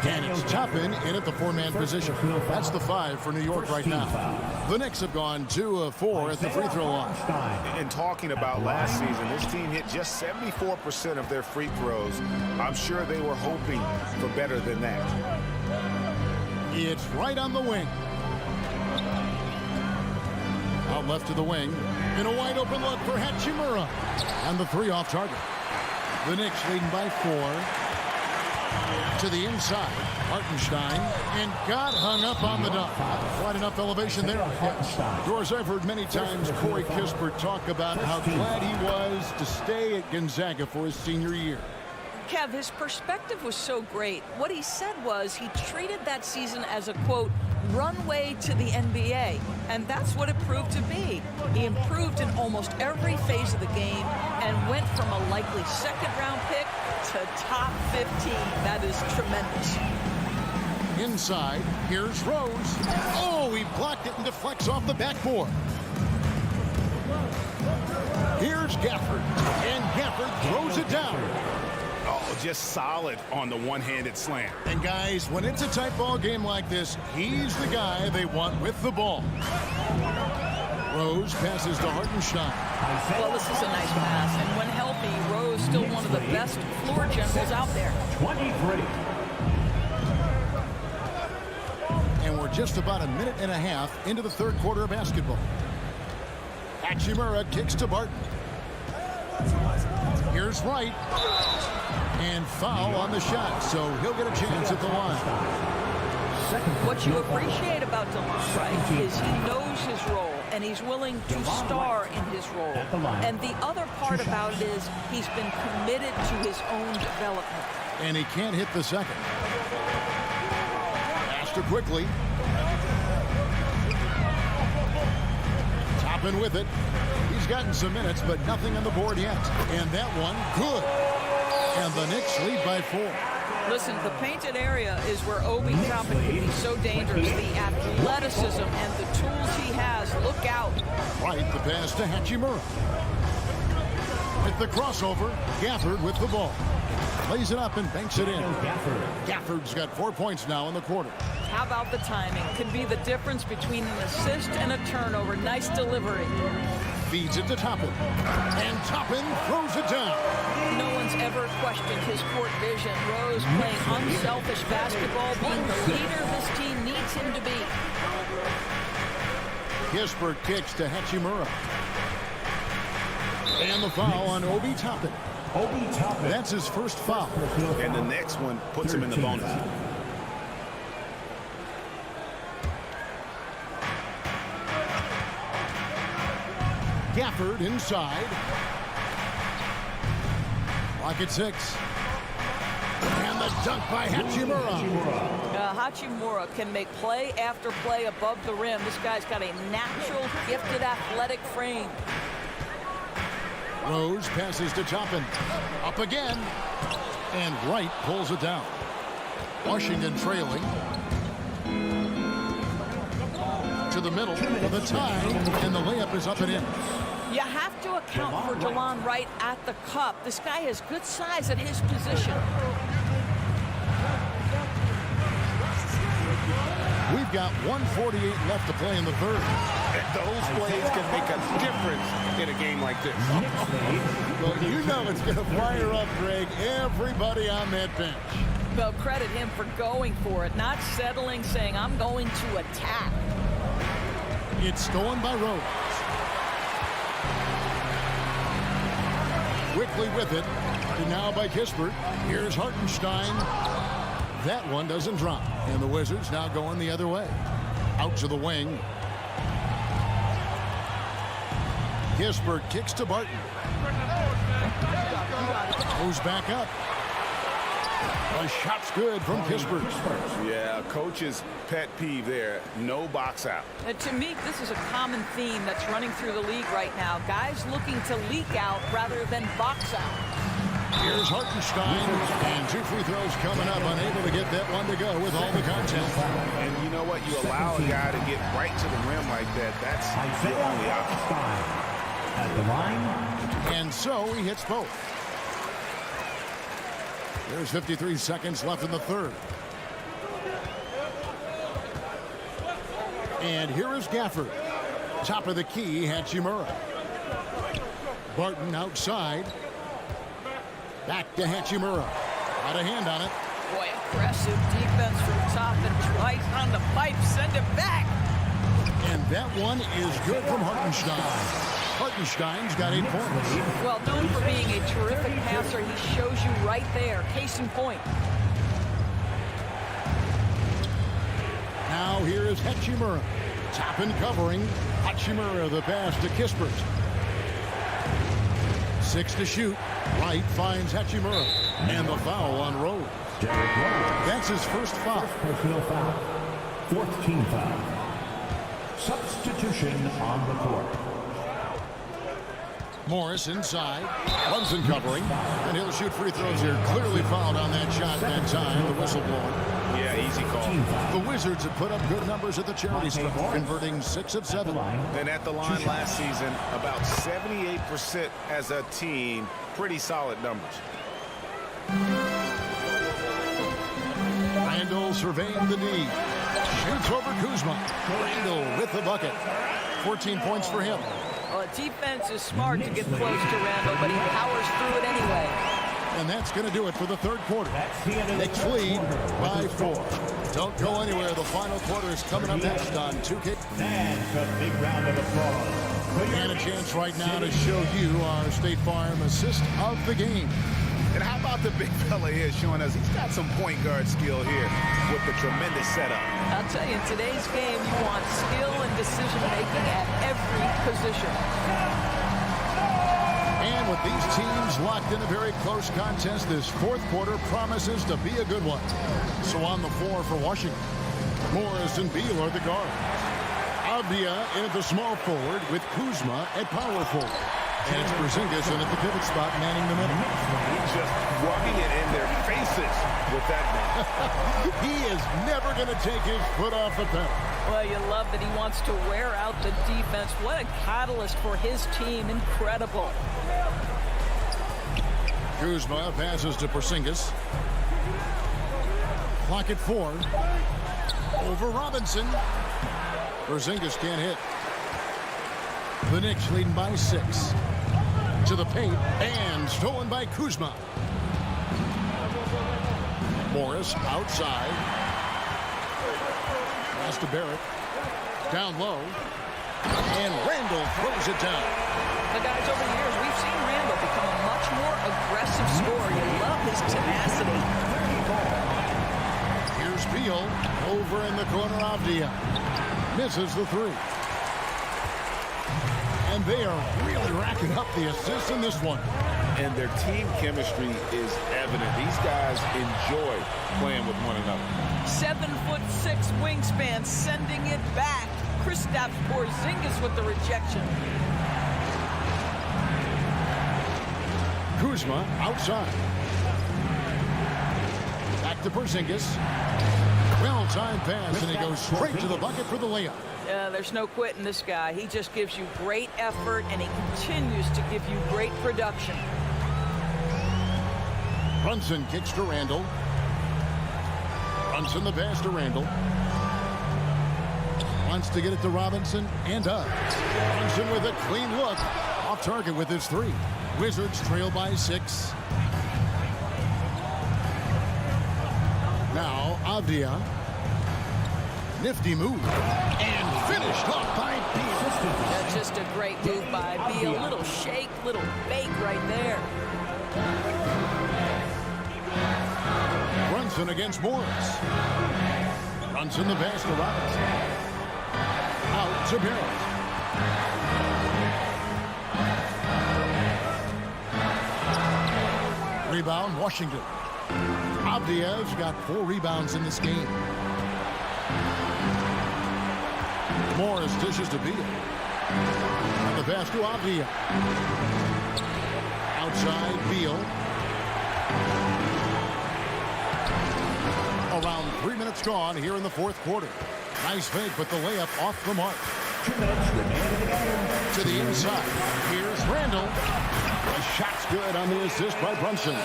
And it's Toppin in at the 4-man position. That's the 5 for New York right now. The Knicks have gone 2 of 4 at the free throw line. And talking about last season, this team hit just 74% of their free throws. I'm sure they were hoping for better than that. It's right on the wing. Out left to the wing. In a wide open look for Hachimura. And the 3 off target. The Knicks leading by 4. To the inside. Hartenstein. And got hung up on the dunk. Quite enough elevation there. Yes. Doris, I've heard many times Corey Kispert talk about how glad he was to stay at Gonzaga for his senior year. Kev, his perspective was so great. What he said was he treated that season as a, quote, runway to the NBA, and that's what it proved to be. He improved in almost every phase of the game and went from a likely second-round pick to top 15. That is tremendous. Inside, here's Rose. Oh, he blocked it and deflects off the backboard. Here's Gafford, and Gafford throws it down. Oh, just solid on the one-handed slam. And guys, when it's a tight ball game like this, he's the guy they want with the ball. Rose passes to Hartenstein. Well, this is a nice pass, and when healthy, Rose still one of the best floor generals out there. 23. And we're just about a minute and a half into the third quarter of basketball. Hachimura kicks to Barton. Here's Wright. And foul on the shot, so he'll get a chance at the line. What you appreciate about DeLon Wright is he knows his role, and he's willing to star in his role. And the other part about it is he's been committed to his own development. And he can't hit the second. Faster quickly. Toppin with it. He's gotten some minutes, but nothing on the board yet. And that one, good. And the Knicks lead by 4. Listen, the painted area is where Obi Toppin can be so dangerous. The athleticism and the tools he has. Look out. Right, the pass to Hachimura. With the crossover, Gafford with the ball. Lays it up and banks it in. Gafford's got 4 points now in the quarter. How about the timing? Could be the difference between an assist and a turnover. Nice delivery. Feeds it to Toppin. And Toppin throws it down. No one's ever questioned his court vision. Rose playing unselfish basketball, being the leader this team needs him to be. Kispert kicks to Hachimura. And the foul on Obi Toppin. That's his first foul. And the next one puts him in the bonus. Gafford inside. Lock at 6. And the dunk by Hachimura. Hachimura can make play after play above the rim. This guy's got a natural, gifted, athletic frame. Rose passes to Toppin. Up again. And Wright pulls it down. Washington trailing. To the middle for the tie. And the layup is up and in. You have to account for DeLon Wright at the cup. This guy has good size at his position. We've got 1:48 left to play in the third. Those plays can make a difference in a game like this. Well, you know it's going to fire up, Greg. Everybody on that bench. Well, credit him for going for it, not settling, saying, I'm going to attack. It's stolen by Rose. Quickly with it. And now by Kispert. Here's Hartenstein. That one doesn't drop. And the Wizards now going the other way. Out to the wing. Kispert kicks to Barton. Goes back up. The shot's good from Kispert. Yeah, coach's pet peeve there. No box out. To me, this is a common theme that's running through the league right now. Guys looking to leak out rather than box out. Here's Hartenstein, and 2 free throws coming up, unable to get that one to go with all the contact. And you know what? You allow a guy to get right to the rim like that. That's the only option. At the line. And so he hits both. There's 53 seconds left in the third. And here is Gafford. Top of the key, Hachimura. Barton outside. Back to Hachimura. Got a hand on it. Boy, aggressive defense from top and right on the pipe. Send it back. And that one is good from Hartenstein. Hartenstein's got 8 points. Well, known for being a terrific passer, he shows you right there. Case in point. Now here is Hachimura. Top and covering. Hachimura, the pass to Kispert. 6 to shoot. Wright finds Hachimura. And the foul on Rose. That's his first foul. Personal foul. 4th team foul. Substitution on the court. Morris inside. Brunson covering. And he'll shoot free throws here. Clearly fouled on that shot that time. The whistle blowing. Yeah, easy call. The Wizards have put up good numbers at the charity stripe, converting 6 of 7. And at the line last season, about 78% as a team. Pretty solid numbers. Randall surveying the knee. Shoots over Kuzma. Randall with the bucket. 14 points for him. Well, defense is smart to get close to Randall, but he powers through it anyway. And that's going to do it for the third quarter. Knicks lead by 4. Don't go anywhere. The final quarter is coming up next on 2K. And a big round of applause. And a chance right now to show you our State Farm assist of the game. And how about the big fella here showing us he's got some point guard skill here with the tremendous setup. I'll tell you, in today's game, you want skill and decision-making at every position. And with these teams locked in a very close contest, this fourth quarter promises to be a good one. So on the floor for Washington, Morris and Beal are the guards. Avdia in at the small forward with Kuzma at power forward. And it's Porzingis in at the pivot spot, manning the middle. He's just rubbing it in their faces with that man. He is never going to take his foot off the pedal. Well, you love that he wants to wear out the defense. What a catalyst for his team. Incredible. Kuzma passes to Porzingis. Clock at 4. Over Robinson. Porzingis can't hit. The Knicks leading by 6. To the paint, and stolen by Kuzma. Morris outside. Pass to Barrett. Down low. And Randall throws it down. The guys, over the years, we've seen Randall become a much more aggressive scorer. You love his tenacity. Here's Beal. Over in the corner, Avdia. Misses the 3. And they are really racking up the assists in this one. And their team chemistry is evident. These guys enjoy playing with one another. 7'6" wingspan, sending it back. Kristaps Porzingis with the rejection. Kuzma outside. Back to Porzingis. Well-timed pass, and he goes straight to the bucket for the layup. There's no quitting this guy. He just gives you great effort, and he continues to give you great production. Brunson kicks to Randall. Brunson the pass to Randall. Wants to get it to Robinson, and does. Brunson with a clean look. Off target with his 3. Wizards trail by 6. Now Avdia. Nifty move. And finished off by Beal. That's just a great move by Beal. Little shake, little bake right there. Brunson against Morris. Brunson the pass to Robinson. Out to Barrett. Rebound, Washington. Avdia's got 4 rebounds in this game. Morris dishes to Beal. And the pass to Avdia. Outside, Beal. Around 3 minutes gone here in the fourth quarter. Nice fake, but the layup off the mark. 2 minutes remaining in the game. To the inside. Here's Randall. The shot's good on the assist by Brunson.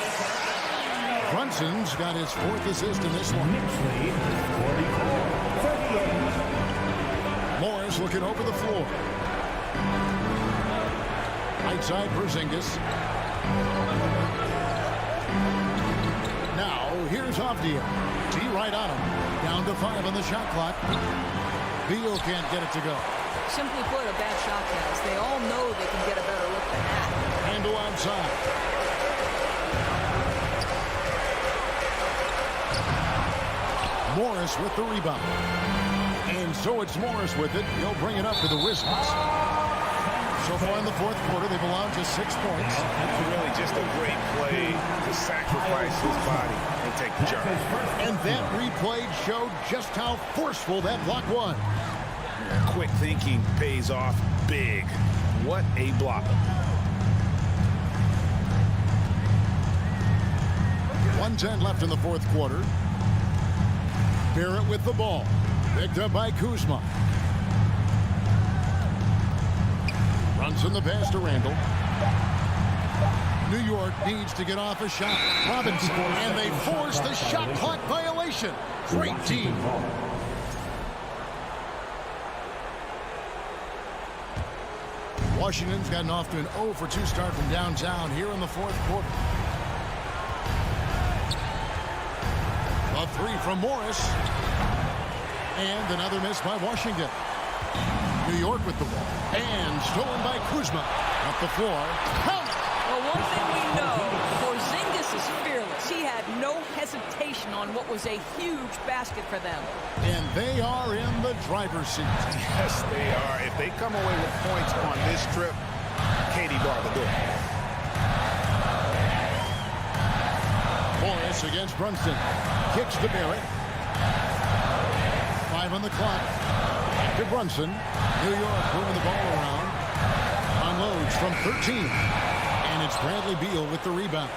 Brunson's got his 4th assist in this one. Knicks lead 44-38. Knicks looking over the floor. Right side for Xellark. Now, here's Avdia. T right on him. Down to 5 on the shot clock. Beal can't get it to go. Simply put, a bad shot pass. They all know they can get a better look than that. Handle outside. Morris with the rebound. And so it's Morris with it. He'll bring it up to the Wizards. So far in the fourth quarter, they've allowed just 6 points. It's really just a great play to sacrifice his body and take the charge. And that replay showed just how forceful that block was. Quick thinking pays off big. What a block. 1:10 left in the fourth quarter. Barrett with the ball. Picked up by Kuzma. Runs in the pass to Randall. New York needs to get off a shot. Robinson, and they force the shot clock violation. Great team. Washington's gotten off to an 0 for 2 start from downtown here in the fourth quarter. A 3 from Morris. And another miss by Washington. New York with the ball. And stolen by Kuzma. Up the floor. Count it! Well, one thing we know, Porzingis is fearless. He had no hesitation on what was a huge basket for them. And they are in the driver's seat. Yes, they are. If they come away with points on this trip, Katie bar the door. Morris against Brunson. Kicks to Barrett. 5 on the clock. To Brunson. New York moving the ball around. Unloads from 13. And it's Bradley Beal with the rebound.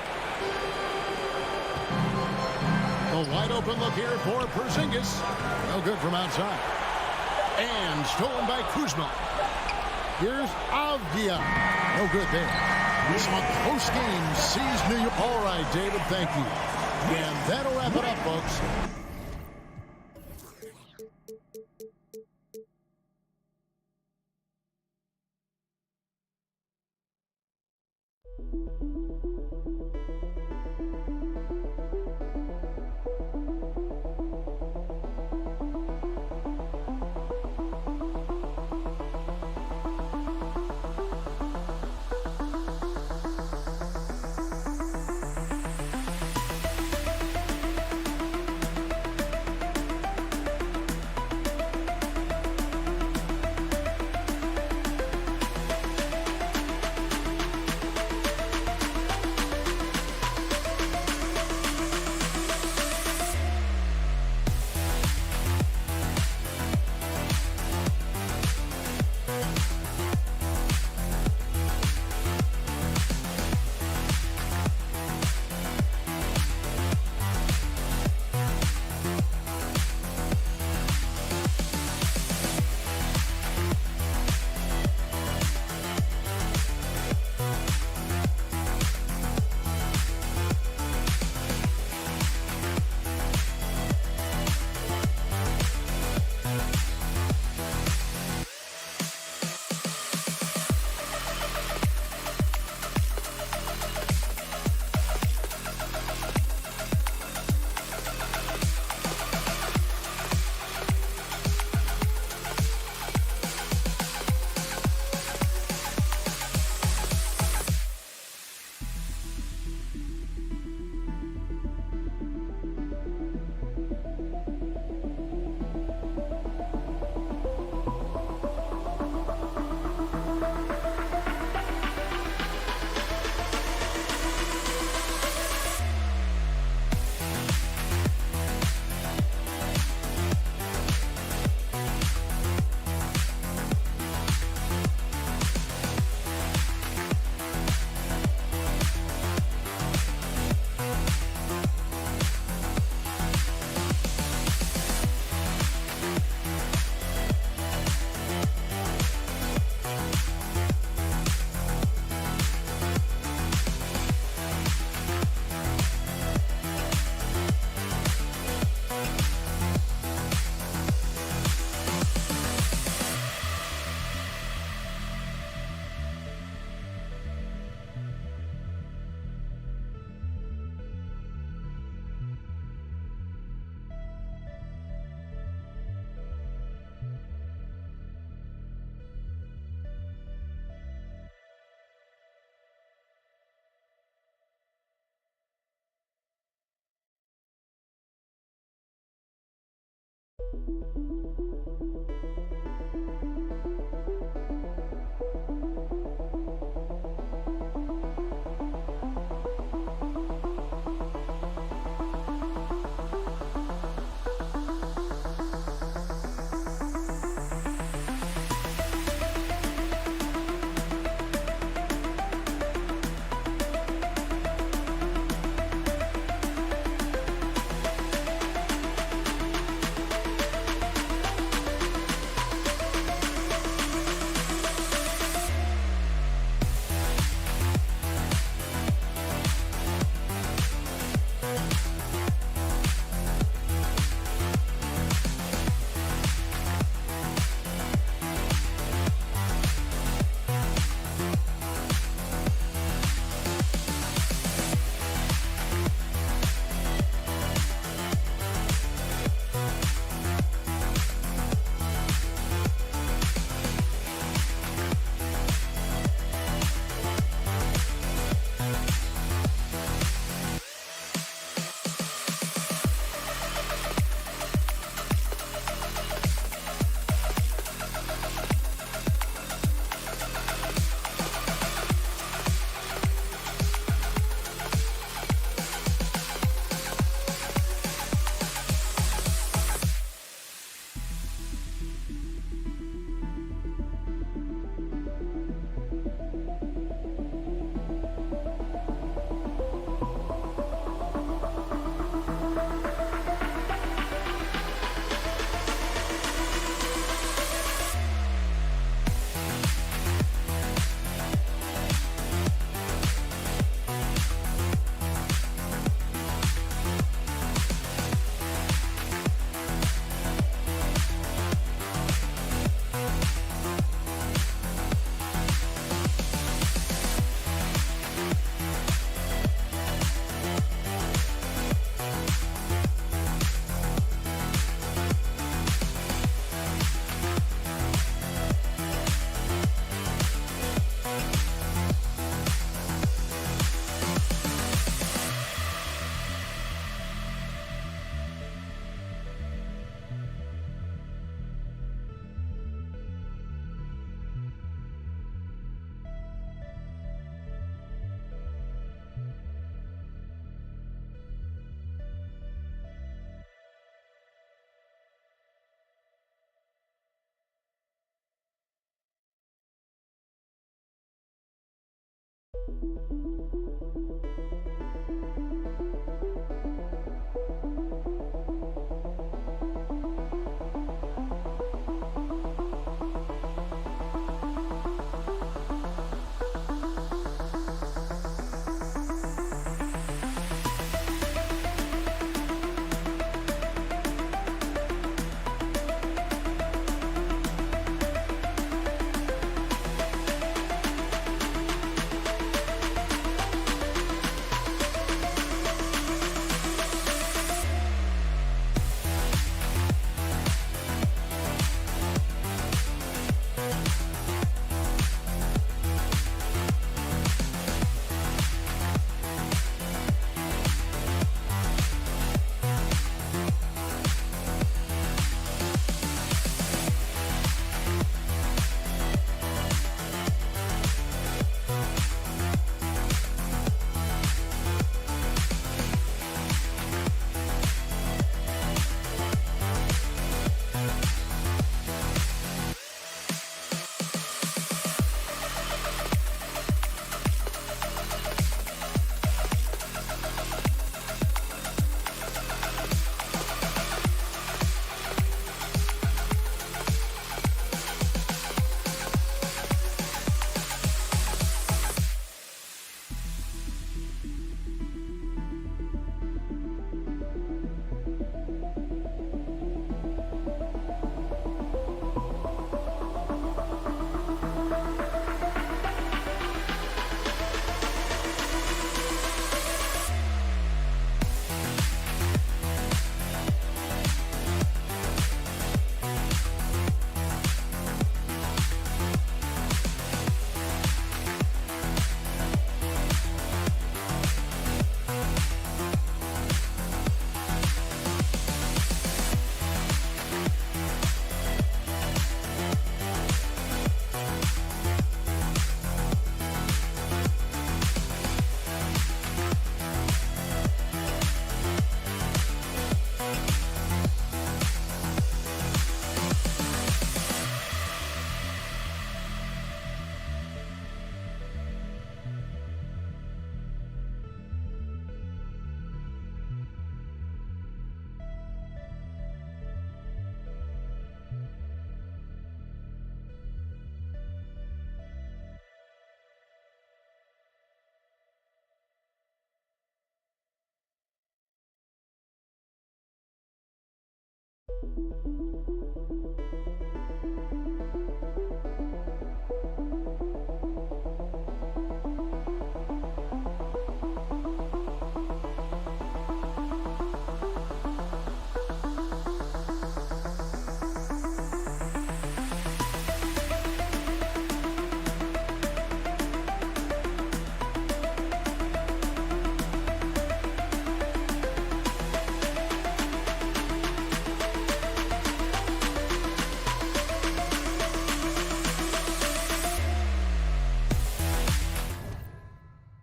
A wide open look here for Porzingis. No good from outside. And stolen by Kuzma. Here's Avdia. No good there. So a close game sees New York. All right, David, thank you. And that'll wrap it up, folks.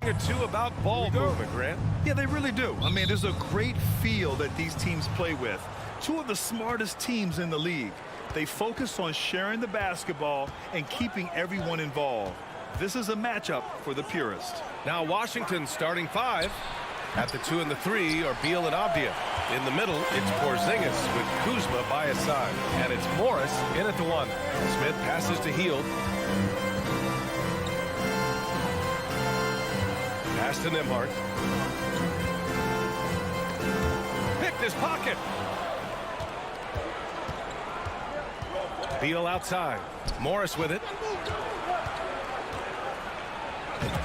Or two about ball movement, Grant. Yeah, they really do. I mean, there's a great feel that these teams play with. Two of the smartest teams in the league. They focus on sharing the basketball and keeping everyone involved. This is a matchup for the purist. Now Washington's starting five. At the 2 and the 3 are Beal and Avdia. In the middle, it's Porzingis with Kuzma by his side. And it's Morris in at the 1. Smith passes to Hield. Pass to Nembhard. Picked his pocket. Beal outside. Morris with it.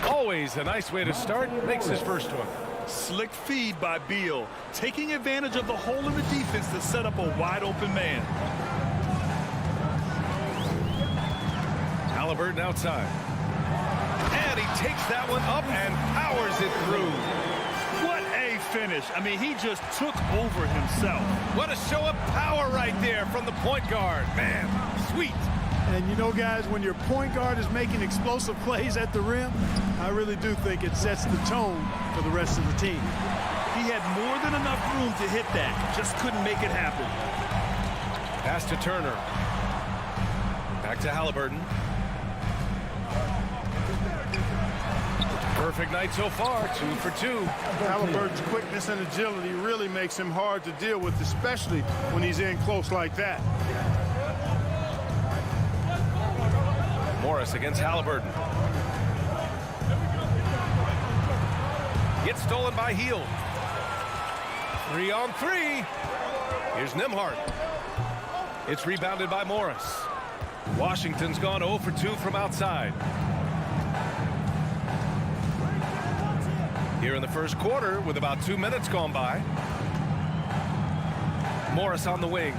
Always a nice way to start. Makes his first one. Slick feed by Beal, taking advantage of the hole in the defense to set up a wide open man. Halliburton outside. And he takes that one up and powers it through. What a finish. I mean, he just took over himself. What a show of power right there from the point guard. Man, sweet. And you know, guys, when your point guard is making explosive plays at the rim, I really do think it sets the tone for the rest of the team. He had more than enough room to hit that. Just couldn't make it happen. Pass to Turner. Back to Halliburton. Perfect night so far, 2 for 2. Halliburton's quickness and agility really makes him hard to deal with, especially when he's in close like that. Morris against Halliburton. Gets stolen by Hield. 3 on 3. Here's Nembhard. It's rebounded by Morris. Washington's gone 0 for 2 from outside. Here in the first quarter with about 2 minutes gone by. Morris on the wing.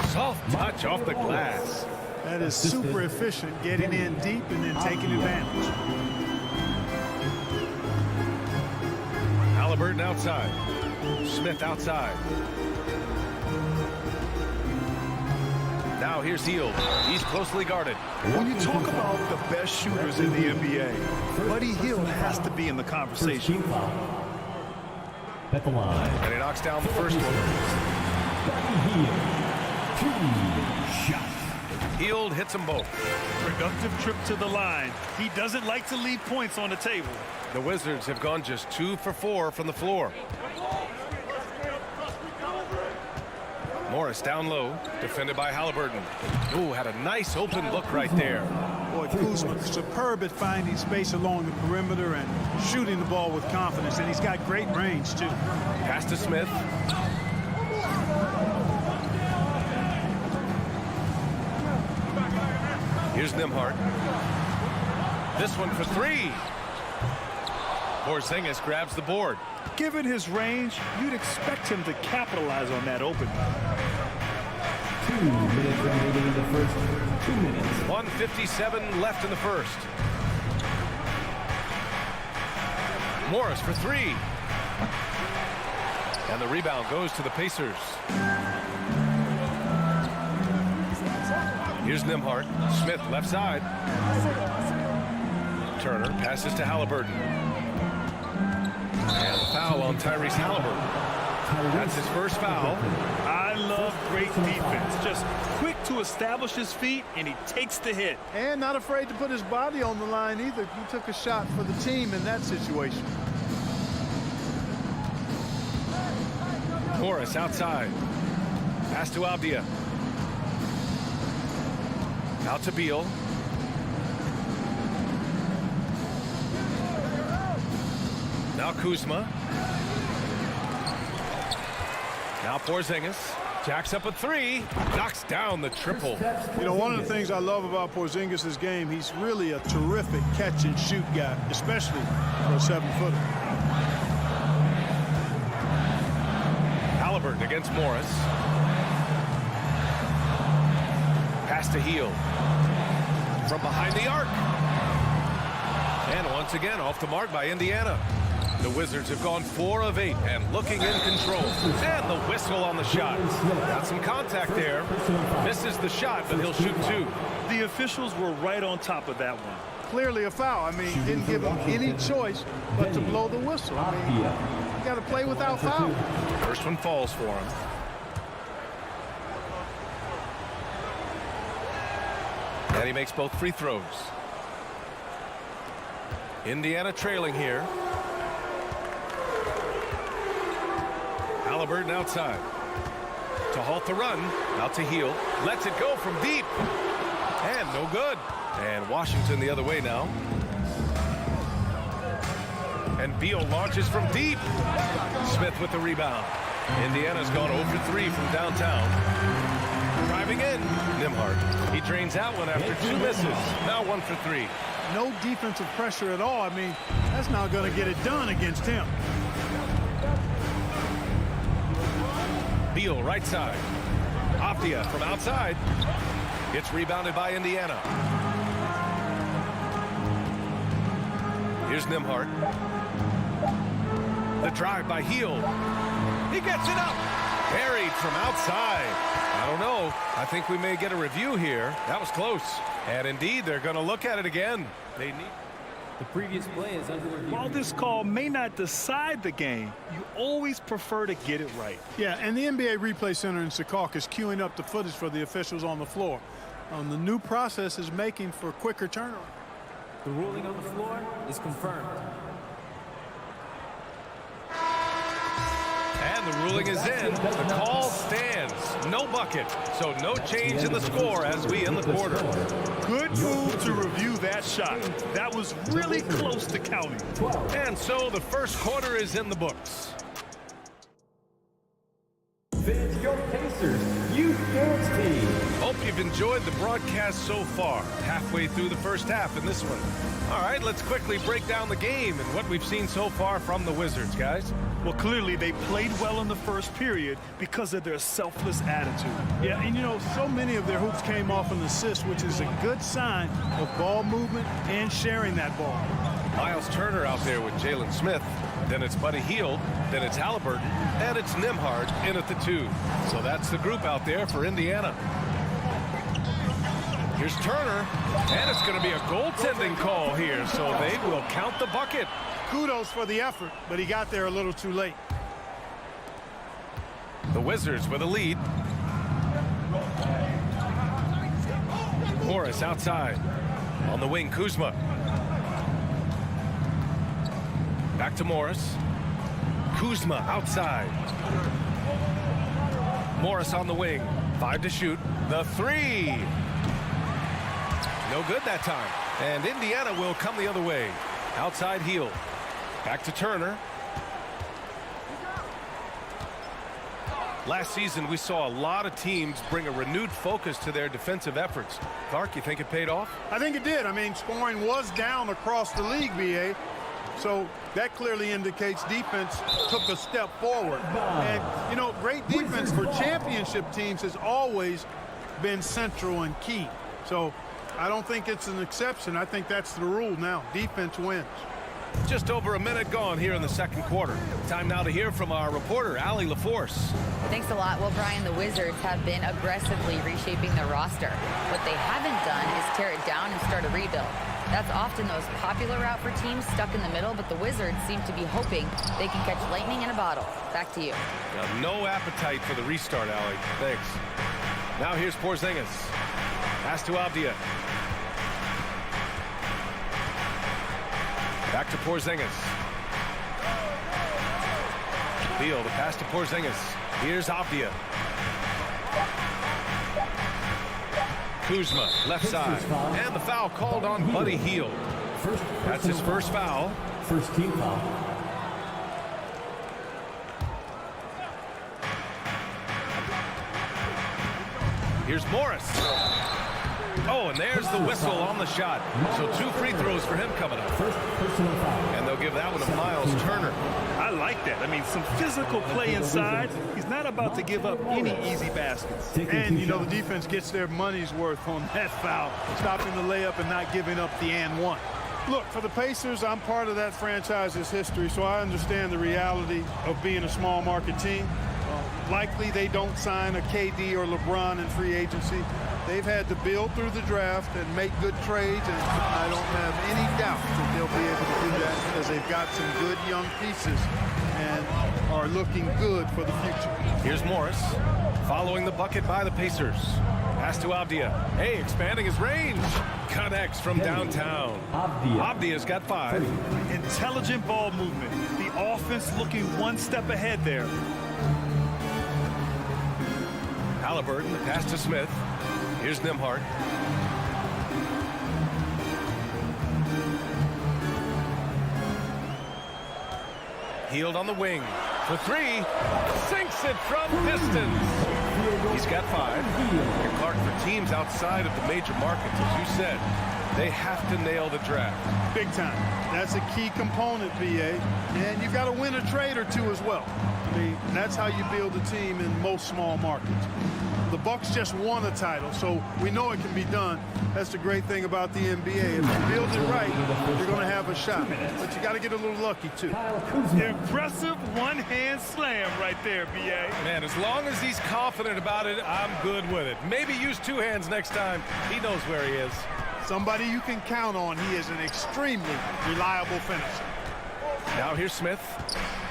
Soft touch off the glass. That is super efficient, getting in deep and then taking advantage. Halliburton outside. Smith outside. Now here's Hield. He's closely guarded. When you talk about the best shooters in the NBA, Buddy Hield has to be in the conversation. At the line. And he knocks down the first one. Buddy Hield. 2 shots. Hield hits them both. Productive trip to the line. He doesn't like to leave points on the table. The Wizards have gone just 2 for 4 from the floor. Morris down low, defended by Halliburton. Ooh, had a nice open look right there. Boy, Kuzma, superb at finding space along the perimeter and shooting the ball with confidence, and he's got great range, too. Pass to Smith. Here's Nembhard. This one for 3. Porzingis grabs the board. Given his range, you'd expect him to capitalize on that open. 2 minutes remaining in the first. 2 minutes. 1:57 left in the first. Morris for 3. And the rebound goes to the Pacers. Here's Nembhard. Smith left side. Turner passes to Halliburton. And the foul on Tyrese Halliburton. That's his first foul. I love great defense. Just quick to establish his feet, and he takes the hit. And not afraid to put his body on the line either. He took a shot for the team in that situation. Morris outside. Pass to Avdia. Out to Beal. Now Kuzma. Now Porzingis jacks up a three, knocks down the triple. You know, one of the things I love about Porzingis' game, he's really a terrific catch and shoot guy, especially for a 7-footer. Halliburton against Morris. Pass to Hield. From behind the arc. And once again off the mark by Indiana. The Wizards have gone 4 of 8 and looking in control. And the whistle on the shot. Got some contact there. Misses the shot, but he'll shoot 2. The officials were right on top of that one. Clearly a foul. I mean, didn't give him any choice but to blow the whistle. I mean, you got to play without foul. First one falls for him. And he makes both free throws. Indiana trailing here. Halliburton outside. To halt the run. Out to Hield. Lets it go from deep. And no good. And Washington the other way now. And Beal launches from deep. Smith with the rebound. Indiana's gone 0 for 3 from downtown. Driving in. Nembhard. He drains out one after 2 misses. Now 1 for 3. No defensive pressure at all. I mean, that's not going to get it done against him. Beal right side. Avdia from outside. It's rebounded by Indiana. Here's Nembhard. The drive by Hield. He gets it up. Buried from outside. I don't know. I think we may get a review here. That was close. And indeed, they're going to look at it again. They need. The previous play is under review. While this call may not decide the game, you always prefer to get it right. Yeah, and the NBA Replay Center in Secaucus is queuing up the footage for the officials on the floor. The new process is making for quicker turnaround. The ruling on the floor is confirmed. And the ruling is in. The call stands. No bucket. So no change in the score as we end the quarter. Good move to review that shot. That was really close to counting. And so the first quarter is in the books. Finish your Pacers Youth Games team. Hope you've enjoyed the broadcast so far. Halfway through the first half in this one. All right, let's quickly break down the game and what we've seen so far from the Wizards, guys. Well, clearly they played well in the first period because of their selfless attitude. Yeah, and you know, so many of their hoops came off an assist, which is a good sign of ball movement and sharing that ball. Miles Turner out there with Jalen Smith. Then it's Buddy Hield. Then it's Halliburton. And it's Nembhard in at the 2. So that's the group out there for Indiana. Here's Turner. And it's going to be a goaltending call here. So they will count the bucket. Kudos for the effort, but he got there a little too late. The Wizards with a lead. Morris outside. On the wing, Kuzma. Back to Morris. Kuzma outside. Morris on the wing. 5 to shoot. The 3. No good that time. And Indiana will come the other way. Outside Hield. Back to Turner. Last season, we saw a lot of teams bring a renewed focus to their defensive efforts. Clark, you think it paid off? I think it did. I mean, scoring was down across the league, BA. So that clearly indicates defense took a step forward. And, you know, great defense for championship teams has always been central and key. So I don't think it's an exception. I think that's the rule now. Defense wins. Just over a minute gone here in the second quarter. Time now to hear from our reporter, Allie LaForce. Thanks a lot. Well, Brian, the Wizards have been aggressively reshaping their roster. What they haven't done is tear it down and start a rebuild. That's often the most popular route for teams stuck in the middle, but the Wizards seem to be hoping they can catch lightning in a bottle. Back to you. Now, no appetite for the restart, Allie. Thanks. Now here's Porzingis. Pass to Avdia. Back to Porzingis. Beal, the pass to Porzingis. Here's Avdia. Kuzma, left side. And the foul called on Buddy Hield. That's his first foul. First team foul. Here's Morris. Oh, and there's the whistle on the shot. So 2 free throws for him coming up. And they'll give that one to Miles Turner. I like that. I mean, some physical play inside. He's not about to give up any easy baskets. And, you know, the defense gets their money's worth on that foul, stopping the layup and not giving up the and one. Look, for the Pacers, I'm part of that franchise's history, so I understand the reality of being a small market team. Likely they don't sign a KD or LeBron in free agency. They've had to build through the draft and make good trades, and I don't have any doubt that they'll be able to do that because they've got some good young pieces and are looking good for the future. Here's Morris following the bucket by the Pacers. Pass to Avdia. Hey, expanding his range. Connects from downtown. Avdia's got 5. Intelligent ball movement. The offense looking one step ahead there. Halliburton, the pass to Smith. Here's Nembhard. Hield on the wing for 3. Sinks it from distance. He's got 5. And Clark, for teams outside of the major markets, as you said, they have to nail the draft. Big time. That's a key component, BA. And you've got to win a trade or 2 as well. I mean, that's how you build a team in most small markets. The Bucks just won a title, so we know it can be done. That's the great thing about the NBA. If you build it right, you're going to have a shot. But you got to get a little lucky, too. Impressive one-hand slam right there, BA. Man, as long as he's confident about it, I'm good with it. Maybe use 2 hands next time. He knows where he is. Somebody you can count on. He is an extremely reliable finisher. Now here's Smith.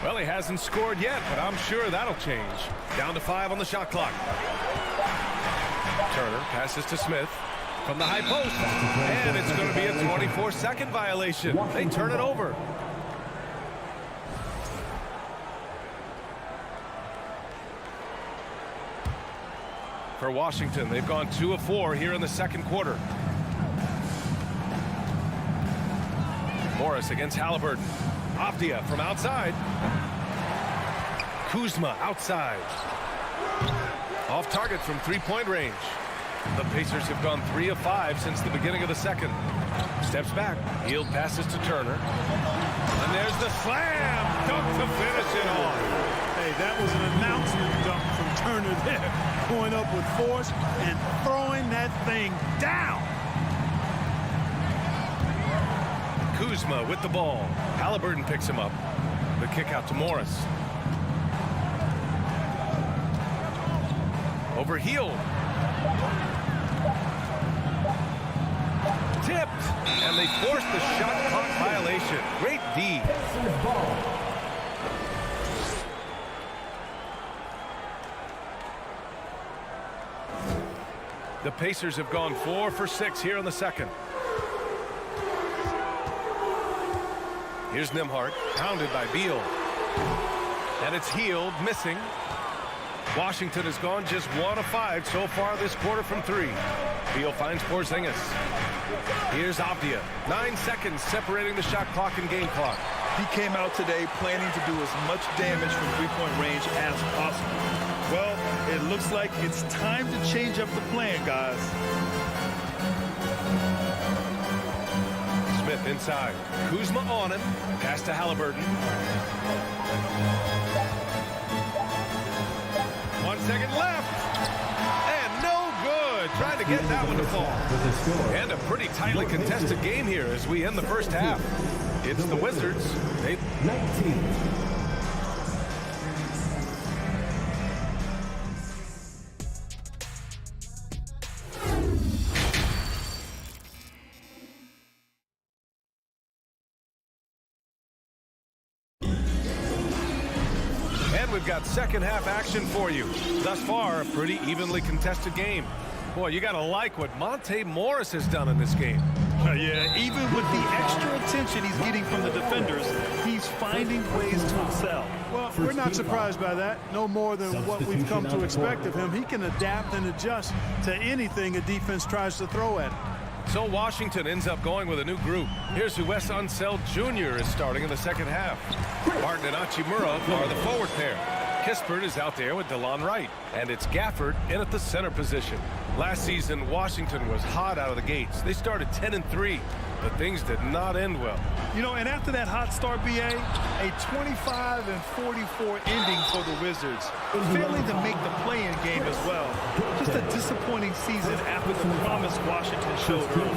Well, he hasn't scored yet, but I'm sure that'll change. Down to 5 on the shot clock. Turner passes to Smith from the high post. And it's going to be a 24-second violation. They turn it over. For Washington, they've gone 2 of 4 here in the second quarter. Morris against Halliburton. Avdia from outside. Kuzma outside. Off target from 3-point range. The Pacers have gone 3 of 5 since the beginning of the second. Steps back. Hield passes to Turner. And there's the slam. Dunk to finish it on. Hey, that was an announcement dunk from Turner there. Going up with force and throwing that thing down. Kuzma with the ball. Halliburton picks him up. The kick out to Morris. Over Hield. Tipped. And they forced the shot clock violation. Great D. The Pacers have gone 4 for 6 here in the second. Here's Nembhard, pounded by Beal. And it's Hield, missing. Washington has gone just 1 of 5 so far this quarter from 3. Beal finds Porzingis. Here's Avdia. 9 seconds separating the shot clock and game clock. He came out today planning to do as much damage from 3-point range as possible. Well, it looks like it's time to change up the plan, guys. Smith inside. Kuzma on him. Pass to Halliburton. 1 second left. And no good. Trying to get that one to fall. And a pretty tightly contested game here as we end the first half. It's the Wizards. 19. We've got second half action for you. Thus far, a pretty evenly contested game. Boy, you got to like what Monte Morris has done in this game. Yeah, even with the extra attention he's getting from the defenders, he's finding ways to excel. Well, we're not surprised by that. No more than what we've come to expect of him. He can adapt and adjust to anything a defense tries to throw at him. So Washington ends up going with a new group. Here's who Wes Unseld Jr. is starting in the second half. Barton and Hachimura are the forward pair. Kispert is out there with DeLon Wright, and it's Gafford in at the center position. Last season, Washington was hot out of the gates. They started 10-3, but things did not end well. You know, and after that hot start, BA, a 25-44 ending for the Wizards, failing to make the play-in game as well. Just a disappointing season after the promise Washington showed early.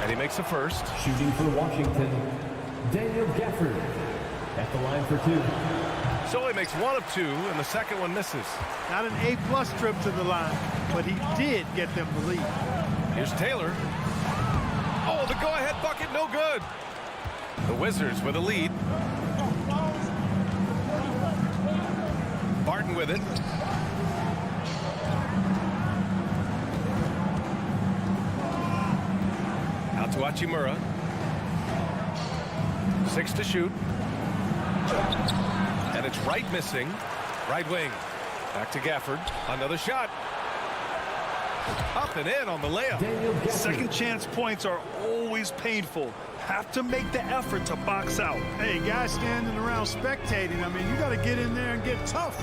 And he makes a first. Shooting for Washington, Daniel Gafford at the line for 2. So he makes 1 of 2, and the second one misses. Not an A-plus trip to the line, but he did get them the lead. Here's Taylor. Oh, the go-ahead bucket, no good. The Wizards with a lead. Barton with it. Out to Hachimura. 6 to shoot. And it's Wright missing. Right wing. Back to Gafford. Another shot. Up and in on the layup. Second chance points are always painful. Have to make the effort to box out. Hey, guys standing around spectating, I mean, you got to get in there and get tough.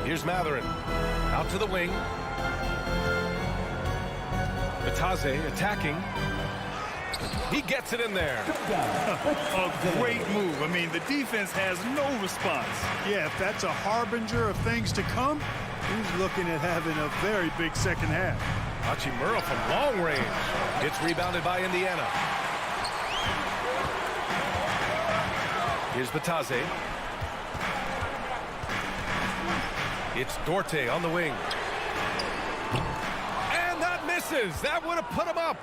Here's Matherin. Out to the wing. Bataze attacking. He gets it in there. A great move. I mean, the defense has no response. Yeah, if that's a harbinger of things to come, he's looking at having a very big second half. Hachimura from long range. It's rebounded by Indiana. Here's Bataze. It's Dorte on the wing. And that misses. That would have put him up.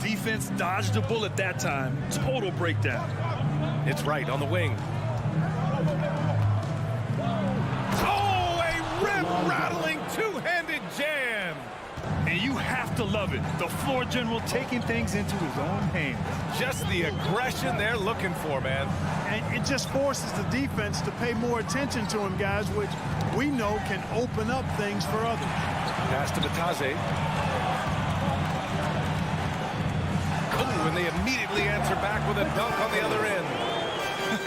Defense dodged a bullet that time. Total breakdown. It's Wright on the wing. Oh, a rib-rattling two-handed jam. And you have to love it. The floor general taking things into his own hands. Just the aggression they're looking for, man. And it just forces the defense to pay more attention to him, guys, which we know can open up things for others. Pass to Bataze. Oh, and they immediately answer back with a dunk on the other end.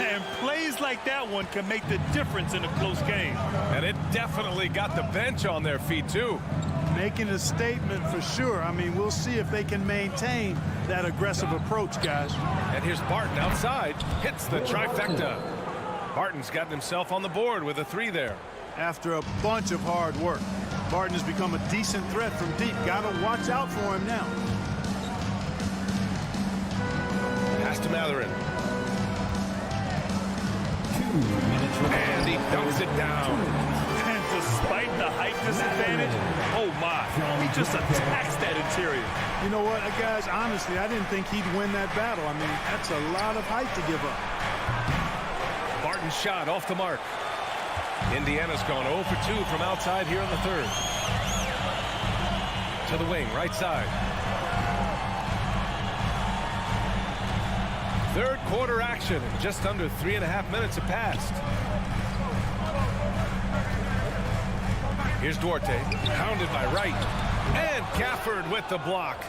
And plays like that one can make the difference in a close game. And it definitely got the bench on their feet, too. Making a statement for sure. I mean, we'll see if they can maintain that aggressive approach, guys. And here's Barton outside. Hits the trifecta. Barton's gotten himself on the board with a 3 there. After a bunch of hard work, Barton has become a decent threat from deep. Got to watch out for him now. Pass to Matherin. 2 minutes remaining. And he dunks it down. And despite the height disadvantage, oh my, he just attacks that interior. You know what, guys, honestly, I didn't think he'd win that battle. I mean, that's a lot of height to give up. Barton's shot off the mark. Indiana's gone 0 for 2 from outside here in the third. To the wing, right side. Third quarter action, and just under 3.5 minutes have passed. Here's Duarte, pounded by Wright. And Gafford with the block.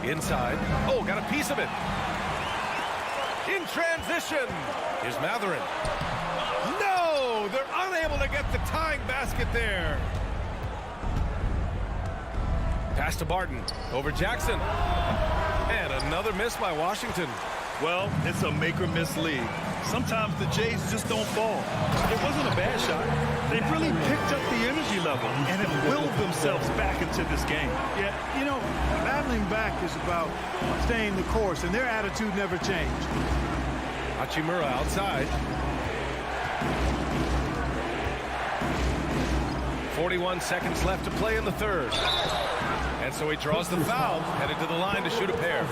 Inside. Oh, got a piece of it. In transition. Here's Matherin. No! They're unable to get the tying basket there. Pass to Barton. Over Jackson. And another miss by Washington. Well, it's a make-or-miss league. Sometimes the Jays just don't fall. It wasn't a bad shot. They really picked up the energy level and have willed themselves back into this game. Yeah, you know, battling back is about staying the course, and their attitude never changed. Hachimura outside. 41 seconds left to play in the third. And so he draws the foul, headed to the line to shoot a pair.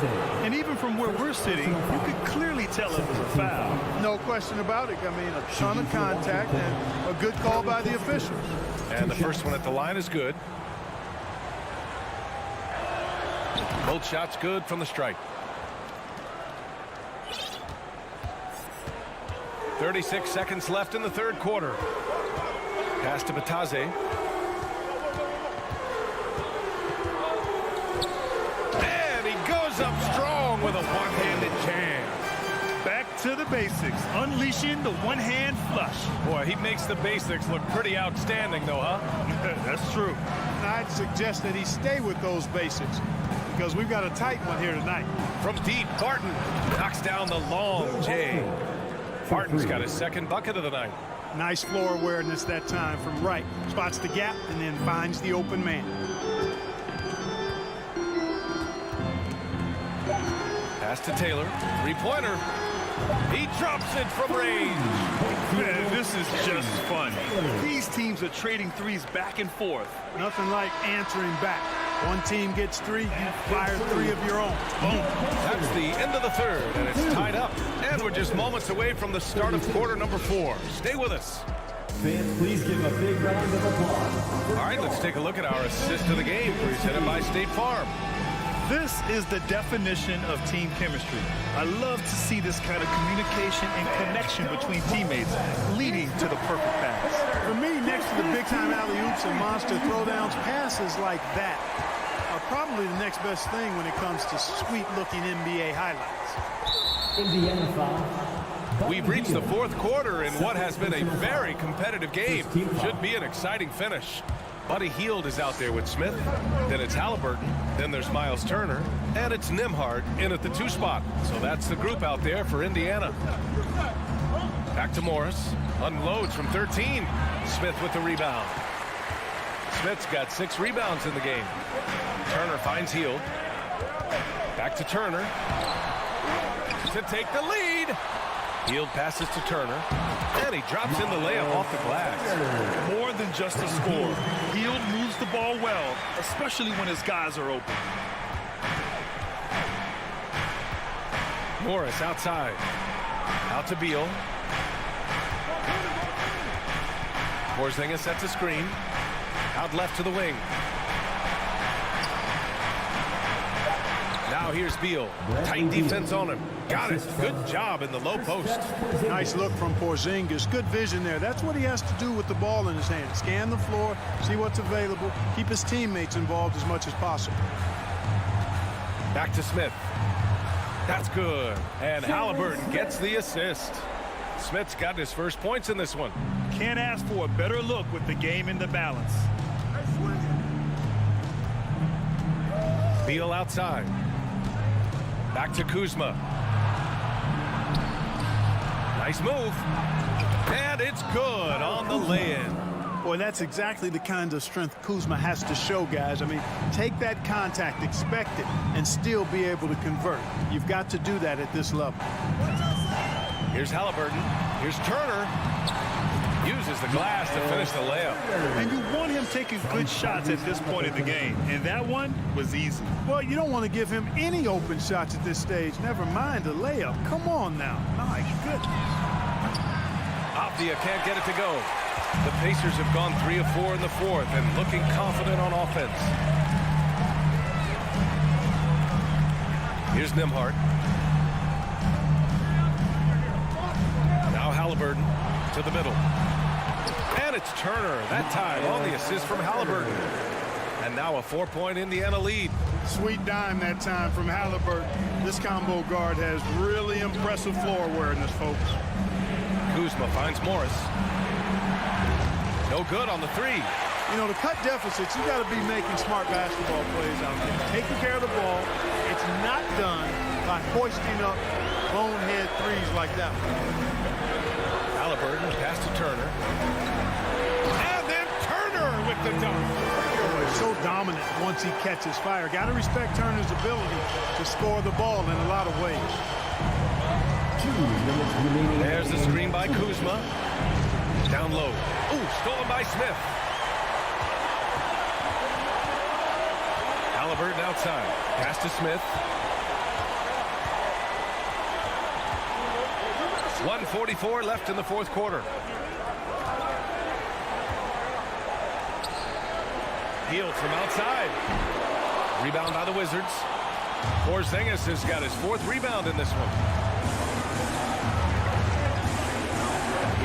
And even from where we're sitting, you could clearly tell it was a foul. No question about it. I mean, a ton of contact and a good call by the officials. And the first one at the line is good. Both shots good from the strike. 36 seconds left in the third quarter. Pass to Bataze. And he goes up strong. to the basics, unleashing the one-hand flush. Boy, he makes the basics look pretty outstanding, though, huh? That's true. I'd suggest that he stay with those basics because we've got a tight one here tonight. From deep, Barton knocks down the long J. Barton's got his second bucket of the night. Nice floor awareness that time from right. Spots the gap and then finds the open man. Pass to Taylor. Three-pointer. He drops it from range. Man, this is just fun. These teams are trading threes back and forth. Nothing like answering back. One team gets three, you fire three of your own. Boom. That's the end of the third, and it's tied up. And we're just moments away from the start of quarter number 4. Stay with us. Fans, please give a big round of applause. All right, let's take a look at our assist of the game presented by State Farm. This is the definition of team chemistry. I love to see this kind of communication and connection between teammates leading to the perfect pass. For me, next to the big-time alley-oops and monster throwdowns, passes like that are probably the next best thing when it comes to sweet-looking NBA highlights. Indiana foul. We've reached the fourth quarter in what has been a very competitive game. Should be an exciting finish. Buddy Hield is out there with Smith. Then it's Halliburton. Then there's Miles Turner. And it's Nembhard in at the 2 spot. So that's the group out there for Indiana. Back to Morris. Unloads from 13. Smith with the rebound. Smith's got 6 rebounds in the game. Turner finds Hield. Back to Turner. To take the lead. Hield passes to Turner, and he drops in the layup off the glass. More than just a score. Hield moves the ball well, especially when his guys are open. Morris outside. Out to Beal. Porzingis sets a screen. Out left to the wing. Now here's Beal. Tight defense on him. Got it. Good job in the low post. Nice look from Porzingis. Good vision there. That's what he has to do with the ball in his hand. Scan the floor, see what's available, keep his teammates involved as much as possible. Back to Smith. That's good. And Halliburton gets the assist. Smith's got his first points in this one. Can't ask for a better look with the game in the balance. Beal outside. Back to Kuzma. Nice move. And it's good on the lay-in. Boy, that's exactly the kind of strength Kuzma has to show, guys. I mean, take that contact, expect it, and still be able to convert. You've got to do that at this level. Here's Halliburton. Here's Turner. Uses the glass to finish the layup. And you want him taking good shots at this point in the game. And that one was easy. Well, you don't want to give him any open shots at this stage. Never mind a layup. Come on now. My goodness. Avdia can't get it to go. The Pacers have gone 3 of 4 in the fourth and looking confident on offense. Here's Nembhard. Now Halliburton to the middle. And it's Turner, that time on the assist from Halliburton. And now a 4-point Indiana lead. Sweet dime that time from Halliburton. This combo guard has really impressive floor awareness, folks. Kuzma finds Morris. No good on the 3. You know, to cut deficits, you got to be making smart basketball plays out there. Taking care of the ball. It's not done by hoisting up bonehead threes like that one. Halliburton pass to Turner. And then Turner with the dunk. So dominant once he catches fire. Got to respect Turner's ability to score the ball in a lot of ways. 2 minutes remaining. There's the screen by Kuzma. Down low. Ooh, stolen by Smith. Halliburton outside. Pass to Smith. 1:44 left in the fourth quarter. Hield from outside. Rebound by the Wizards. Porzingis has got his 4th rebound in this one.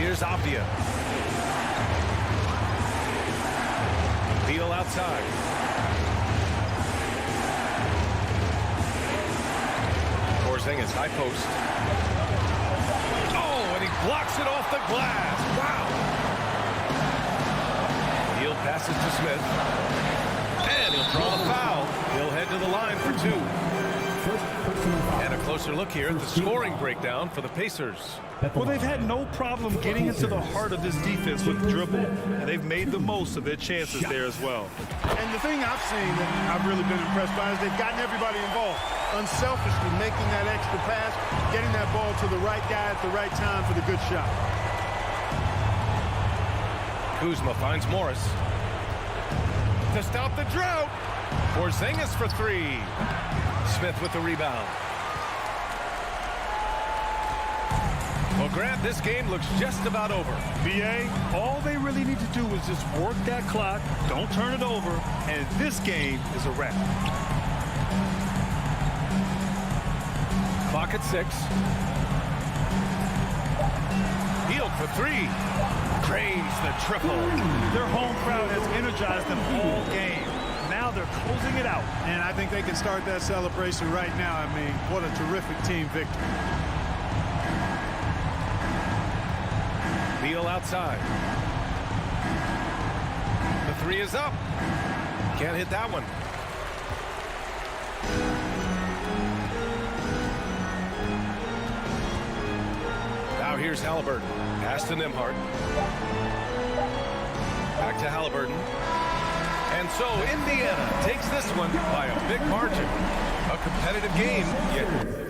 Here's Avdia. Beal outside. Porzingis high post. blocks it off the glass. Wow. Hield passes to Smith. And he'll draw the foul. He'll head to the line for 2. And a closer look here at the scoring breakdown for the Pacers. Well, they've had no problem getting into the heart of this defense with the dribble, and they've made the most of their chances there as well. And the thing I've seen that I've really been impressed by is they've gotten everybody involved, unselfishly making that extra pass, getting that ball to the right guy at the right time for the good shot. Kuzma finds Morris. To stop the drought. Porzingis for 3. Smith with the rebound. Well, Grant, this game looks just about over. BA, all they really need to do is just work that clock, don't turn it over, and this game is a wrap. Clock at 6. Hield for 3. Cranes the triple. Their home crowd has energized them all game. Now they're closing it out. And I think they can start that celebration right now. I mean, what a terrific team victory. Beal outside. The 3 is up. Can't hit that one. Now here's Halliburton. Pass to Nembhard. Back to Halliburton. And so Indiana takes this one by a big margin. A competitive game yet.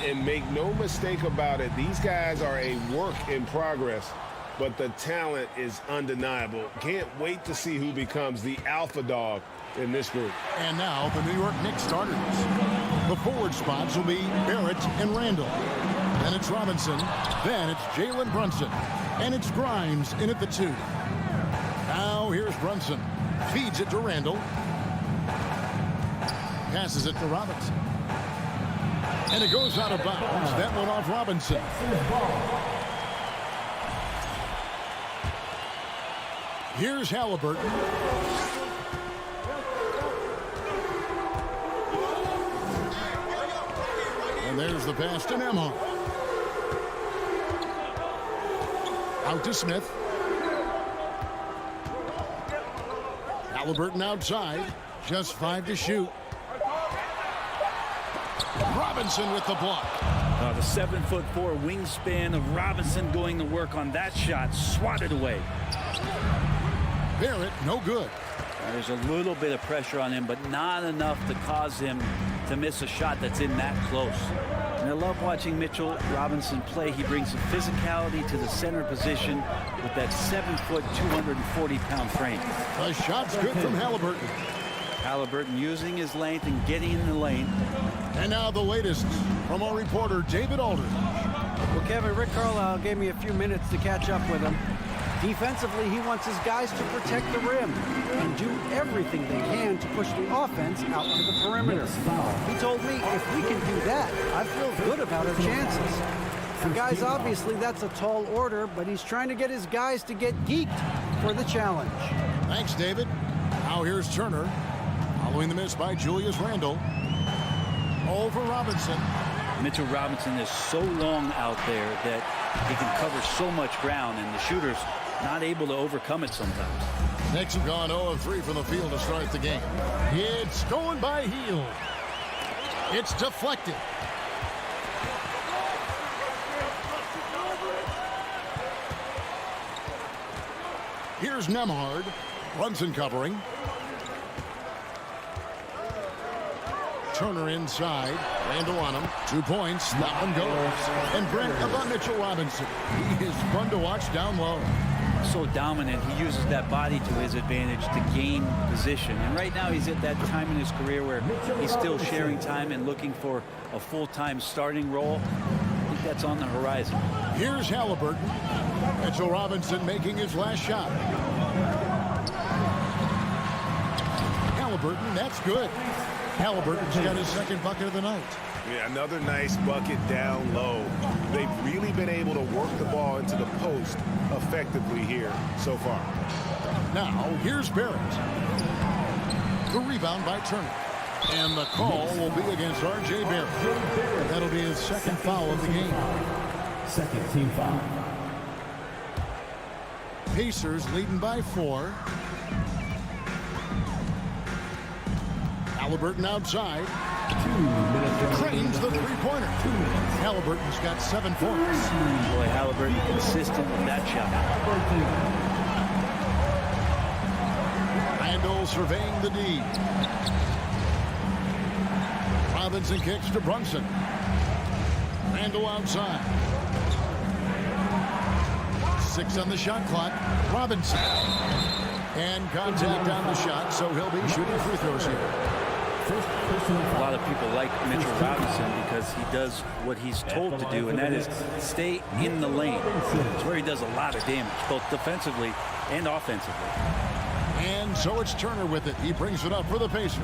And make no mistake about it, these guys are a work in progress, but the talent is undeniable. Can't wait to see who becomes the alpha dog in this group. And now the New York Knicks starters. The forward spots will be Barrett and Randall. Then it's Robinson. Then it's Jalen Brunson. And it's Grimes in at the 2. Now here's Brunson. Feeds it to Randall. Passes it to Robinson. And it goes out of bounds. That one off Robinson. Here's Halliburton. And there's the pass to Nembhard. Out to Smith. Halliburton outside. Just 5 to shoot. Robinson with the block. The 7'4" wingspan of Robinson going to work on that shot. Swatted away. Barrett, no good. There's a little bit of pressure on him, but not enough to cause him to miss a shot that's in that close. And I love watching Mitchell Robinson play. He brings some physicality to the center position with that 7', 240-pound frame. The shot's good from Halliburton. Halliburton using his length and getting in the lane. And now the latest from our reporter, David Aldridge. Well, Kevin, Rick Carlisle gave me a few minutes to catch up with him. Defensively, he wants his guys to protect the rim and do everything they can to push the offense out to the perimeter. He told me if we can do that, I feel good about our chances. And guys, obviously that's a tall order, but he's trying to get his guys to get geeked for the challenge. Thanks, David. Now here's Turner, following the miss by Julius Randle. Over Robinson. Mitchell Robinson is so long out there that he can cover so much ground, and the shooter's not able to overcome it sometimes. Knicks have gone 0 of 3 from the field to start the game. It's going by Hield. It's deflected. Here's Nembhard. Brunson covering. Turner inside. Randle on him. 2 points. That one goes. And Brent, about Mitchell Robinson. He is fun to watch down low. So dominant. He uses that body to his advantage to gain position. And right now he's at that time in his career where he's still sharing time and looking for a full-time starting role. I think that's on the horizon. Here's Halliburton. Mitchell Robinson making his last shot. Halliburton, that's good. Halliburton's got his second bucket of the night. Yeah, another nice bucket down low. They've really been able to work the ball into the post effectively here so far. Now, here's Barrett. The rebound by Turner. And the call will be against R.J. Barrett. That'll be his second foul of the game. Second team foul. Pacers leading by 4. Halliburton outside. 2 minutes. Cranes the three-pointer. 2 minutes. Halliburton's got 7 points. Boy, Halliburton consistent with that shot. Randle surveying the D. Robinson kicks to Brunson. Randle outside. 6 on the shot clock. Robinson. And contact on the shot, so he'll be shooting free throws here. A lot of people like Mitchell Robinson because he does what he's told to do, and that is stay in the lane. It's where he does a lot of damage, both defensively and offensively. And so it's Turner with it. He brings it up for the Pacers.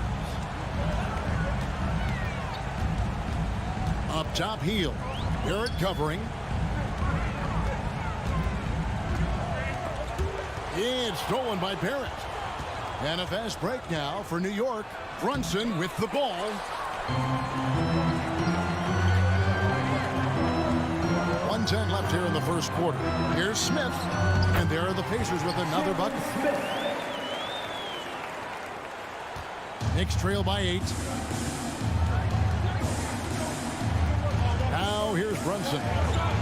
Up top, Hield. Barrett covering. It's stolen by Barrett. And a fast break now for New York. Brunson with the ball. .110 left here in the first quarter. Here's Smith. And there are the Pacers with another bucket. Knicks trail by 8. Now here's Brunson.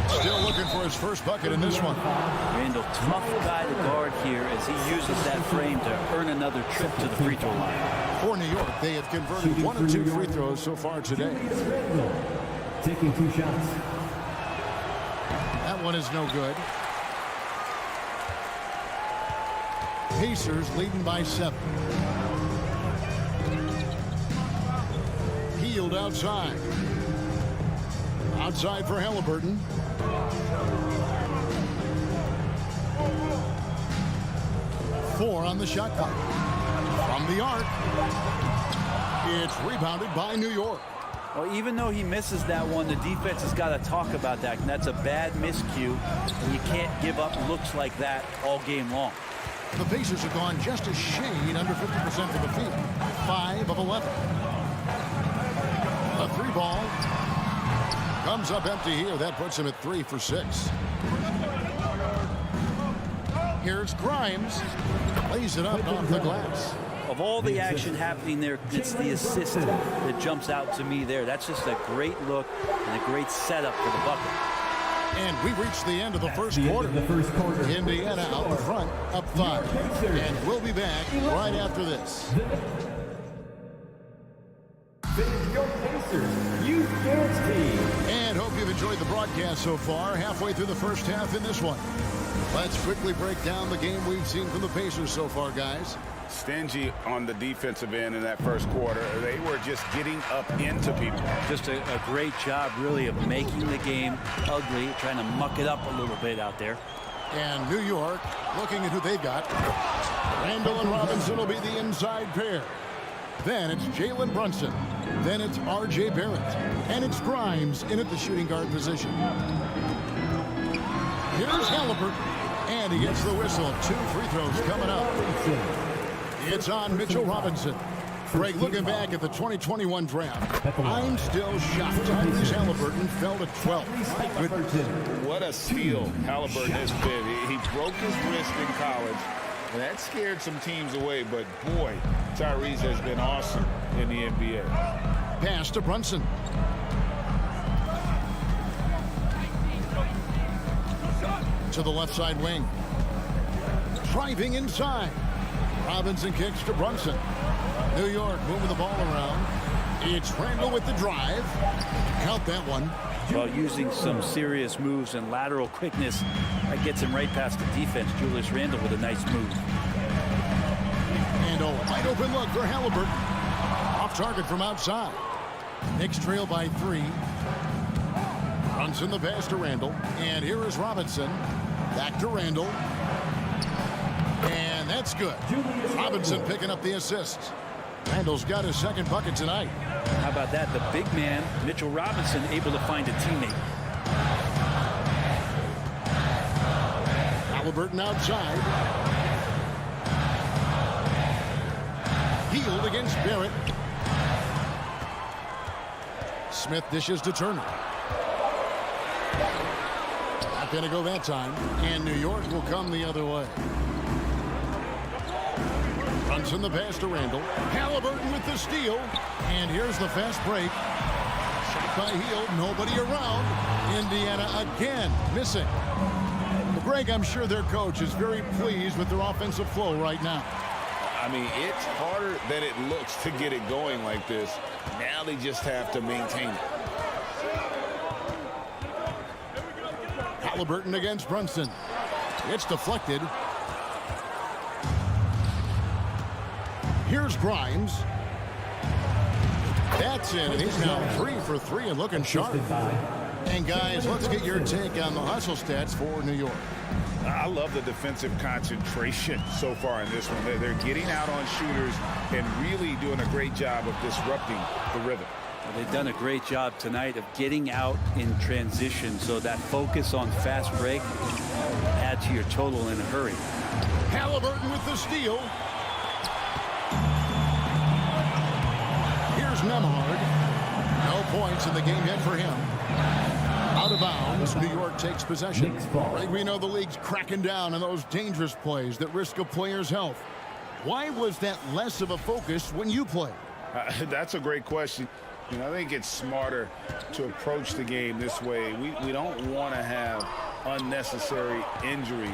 Still looking for his first bucket in this one. Randle, tough guy to guard here as he uses that frame to earn another trip to the free throw line. For New York, they have converted 1 of 2 free throws so far today. Taking 2 shots. That one is no good. Pacers leading by 7. Hield outside. Outside for Halliburton. Four on the shot clock. From the arc. It's rebounded by New York. Well, even though he misses that one, the defense has got to talk about that. And that's a bad miscue. And you can't give up looks like that all game long. The Pacers have gone just a shade under 50% from the field. 5 of 11. A 3-ball. Comes up empty here. That puts him at 3 for 6. Here's Grimes. Lays it up off the glass. of all the action happening there, it's the assist that jumps out to me there. That's just a great look and a great setup for the bucket. And we reached the end of the first quarter. Indiana out in front, up 5. And we'll be back right after this. Your Pacers Youth Dance Team. And hope you've enjoyed the broadcast so far. Halfway through the first half in this one. Let's quickly break down the game we've seen from the Pacers so far, guys. Stingy on the defensive end in that first quarter. They were just getting up into people. Just a great job, really, of making the game ugly, trying to muck it up a little bit out there. And New York, looking at who they've got. Randall and Robinson will be the inside pair. Then it's Jalen Brunson. Then it's R.J. Barrett. And it's Grimes in at the shooting guard position. Here's Halliburton. And he gets the whistle. 2 free throws coming up. It's on Mitchell Robinson. Greg, looking back at the 2021 draft, I'm still shocked. Tyrese Halliburton fell to 12th. What a steal Halliburton has been. He broke his wrist in college. And that scared some teams away, but boy, Tyrese has been awesome in the NBA. Pass to Brunson. To the left side wing. Driving inside. Robinson kicks to Brunson. New York moving the ball around. It's Randall with the drive. Count that one. Well, using some serious moves and lateral quickness, that gets him right past the defense. Julius Randle with a nice move. And a wide open look for Halliburton. Off target from outside. Knicks trail by 3. Brunson the pass to Randall. And here is Robinson. Back to Randall. And that's good. Robinson picking up the assist. Randall's got his second bucket tonight. How about that? The big man, Mitchell Robinson, able to find a teammate. Halliburton outside. Healed against Barrett. Smith dishes to Turner. Not going to go that time. And New York will come the other way. Brunson the pass to Randall. Halliburton with the steal. And here's the fast break. Shot by Hield. Nobody around. Indiana again missing. Well, Greg, I'm sure their coach is very pleased with their offensive flow right now. I mean, it's harder than it looks to get it going like this. Now they just have to maintain it. Halliburton against Brunson. It's deflected. Here's Grimes. That's it. And he's now 3 for 3 and looking sharp. And guys, let's get your take on the hustle stats for New York. I love the defensive concentration so far in this one. They're getting out on shooters and really doing a great job of disrupting the rhythm. Well, they've done a great job tonight of getting out in transition, so that focus on fast break add to your total in a hurry. Halliburton with the steal. Here's Nembhard. No points in the game yet for him. Out of bounds, New York takes possession. Right, we know the league's cracking down on those dangerous plays that risk a player's health. Why was that less of a focus when you play? That's a great question. You know, I think it's smarter to approach the game this way. We don't want to have unnecessary injury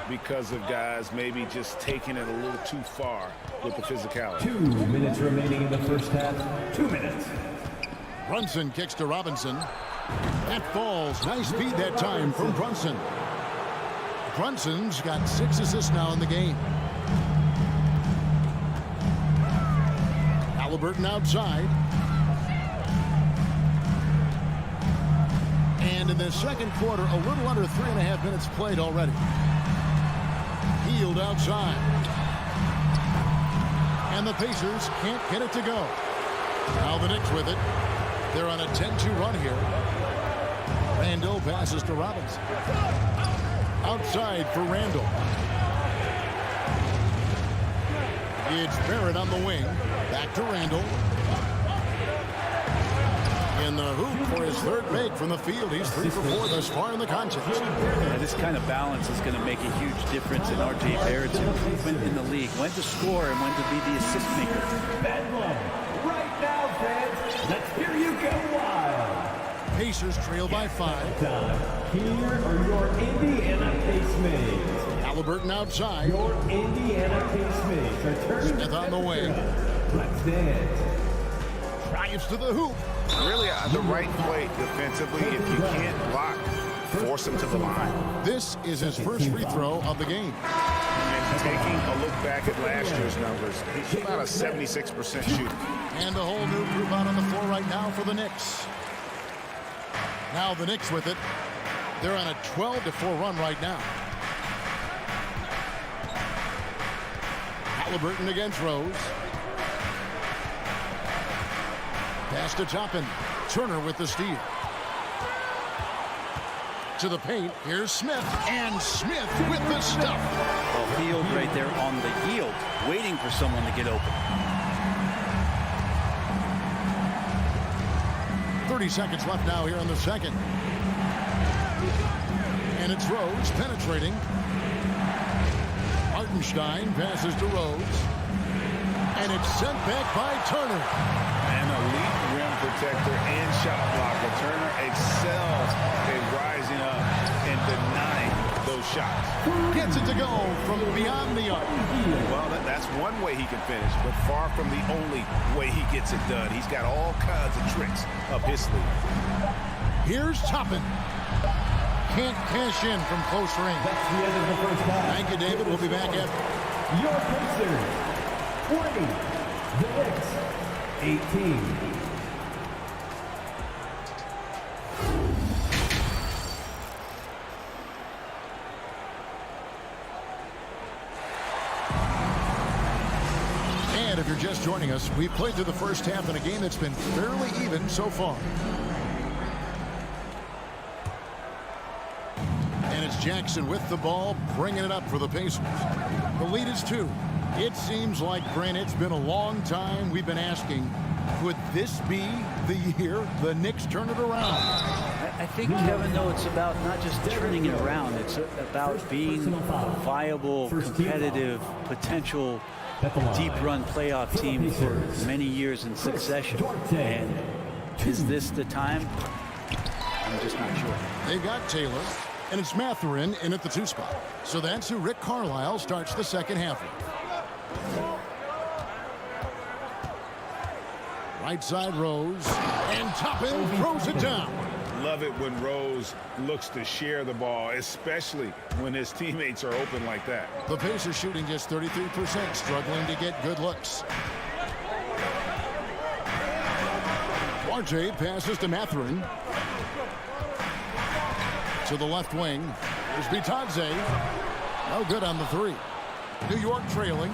because of guys maybe just taking it a little too far with the physicality. 2 minutes remaining in the first half. 2 minutes. Brunson kicks to Robinson. That falls. Nice feed that time from Brunson. Brunson's got 6 assists now in the game. Halliburton outside. And in the second quarter, a little under 3.5 minutes played already. Hield outside. And the Pacers can't get it to go. Now the Knicks with it. They're on a 10-2 run here. Randall passes to Robinson. Outside for Randall. It's Barrett on the wing. Back to Randall. In the hoop for his third make from the field. He's 3 for 4 thus far in the contest. Yeah, this kind of balance is going to make a huge difference in R.J. Barrett's improvement in the league. When to score and when to be the assist maker. Bedlam. Right now, fans, let's hear you go wild. Pacers trail by 5. Here are your Indiana Pacemates. Halliburton outside. Your Indiana Pacemates are turning Smith on the wing. Let's dance. Drives to the hoop. Really the right play defensively. If you can't block, force him to the line. This is his first free throw of the game. And taking a look back at last year's numbers, he's about a 76% shooter. And a whole new group out on the floor right now for the Knicks. Now the Knicks with it. They're on a 12-4 run right now. Halliburton against Rose. Pass to Toppin. Turner with the steal. To the paint. Here's Smith. And Smith with the stuff. Well, Field right there on the yield, waiting for someone to get open. 30 seconds left now here in the second. And it's Rose penetrating. Hartenstein passes to Rose. And it's sent back by Turner. An elite rim protector and shot blocker. Turner excels in rising up and denying those shots. Gets it to go from beyond the arc. Well, that's one way he can finish, but far from the only way he gets it done. He's got all kinds of tricks up his sleeve. Here's Toppin. Can't cash in from close range. That's the end of the first half. Thank you, David. We'll be back after. Your Pacers, 20. The Knicks, 18. And if you're just joining us, we've played through the first half in a game that's been fairly even so far. And it's Jackson with the ball, bringing it up for the Pacers. The lead is 2. It seems like, Brent, it's been a long time we've been asking, could this be the year the Knicks turn it around? I think, Kevin, though, it's about not just turning it around. It's about being a viable, competitive, potential deep-run playoff team for many years in succession. And is this the time? I'm just not sure. They've got Taylor, and it's Mathurin in at the 2 spot. So that's who Rick Carlisle starts the second half with. Right side Rose, and Toppin throws it down. Love it when Rose looks to share the ball, especially when his teammates are open like that. The Pacers shooting just 33%, struggling to get good looks. RJ passes to Mathurin. To the left wing. There's Bitadze. No good on the 3. New York trailing.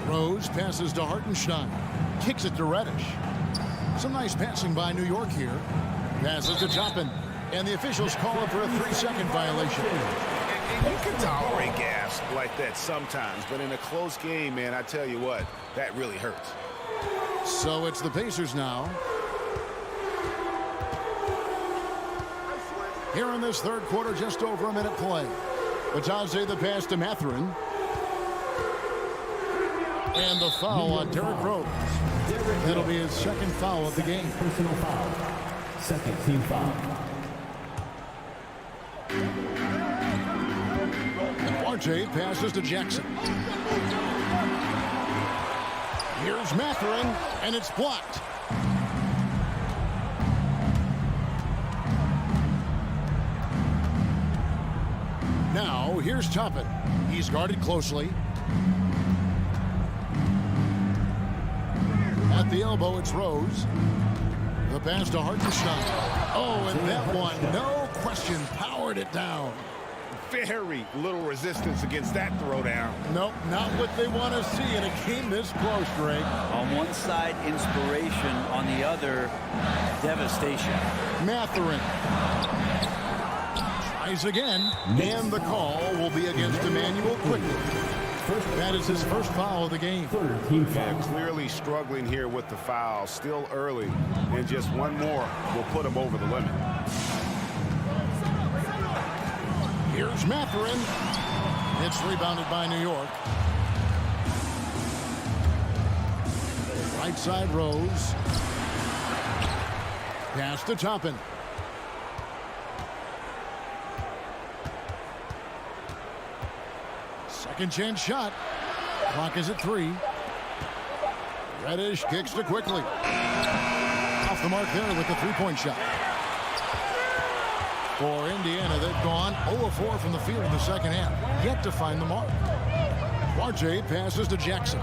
Rose passes to Hartenstein. Kicks it to Reddish. Some nice passing by New York here. Passes to Toppin. And the officials call up for a 3-second violation. And you can tolerate gas like that sometimes, but in a close game, man, I tell you what, that really hurts. So it's the Pacers now. Here in this third quarter, just over a minute play. Bitadze the pass to Mathurin. And the foul on Derrick Rose. That'll be his second foul of the game. Personal foul. Second team foul. RJ passes to Jackson. Here's Mathurin, and it's blocked. Now, here's Toppin. He's guarded closely. At the elbow, it's Rose. The pass to Hartenstein. Oh, and that one, no question, powered it down. Very little resistance against that throwdown. Nope, not what they want to see in a game this close, Greg. On one side, inspiration. On the other, devastation. Mathurin tries again, and the call will be against Emmanuel quickly. That is his first foul of the game. Yeah, clearly struggling here with the foul. Still early. And just one more will put him over the limit. Here's Mathurin. It's rebounded by New York. Right side Rose. Pass to Toppin. Second chance shot. Clock is at 3. Reddish kicks to quickly. Off the mark there with the three-point shot. For Indiana, they've gone 0 of 4 from the field in the second half. Yet to find the mark. Duarte passes to Jackson.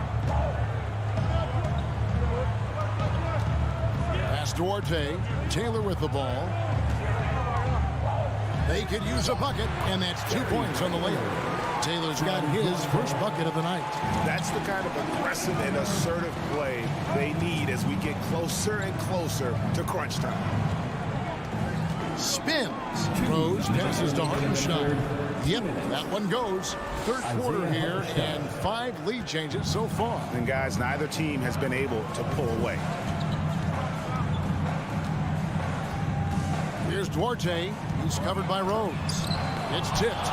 Pass Duarte. Taylor with the ball. They could use a bucket, and that's 2 points on the layup. Taylor's got his first bucket of the night. That's the kind of aggressive and assertive play they need as we get closer and closer to crunch time. Spins. Rose passes to Hartenstein. Yep, that one goes. Third quarter here, and 5 lead changes so far. And guys, neither team has been able to pull away. Here's Duarte. He's covered by Rose. It's tipped.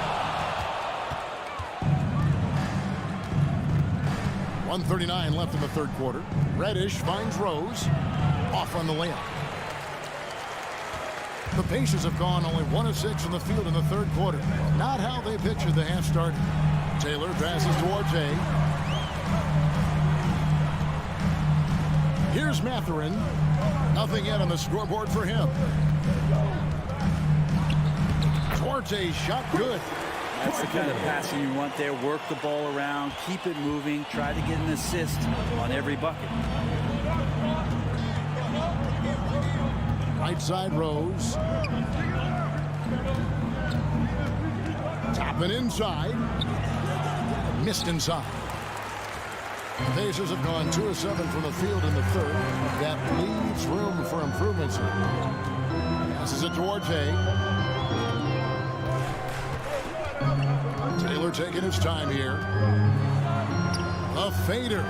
1:39 left in the third quarter. Reddish finds Rose. Off on the layup. The Pacers have gone only 1 of 6 in the field in the third quarter. Not how they pictured the half start. Taylor passes to Duarte. Here's Mathurin. Nothing yet on the scoreboard for him. Duarte shot good. That's the kind of passing you want there. Work the ball around, keep it moving, try to get an assist on every bucket. Right side Rose. Toppin inside. Missed inside. The Pacers have gone 2 of 7 from the field in the third. That leaves room for improvements. Passes it to Duarte. Taylor taking his time here. A fader.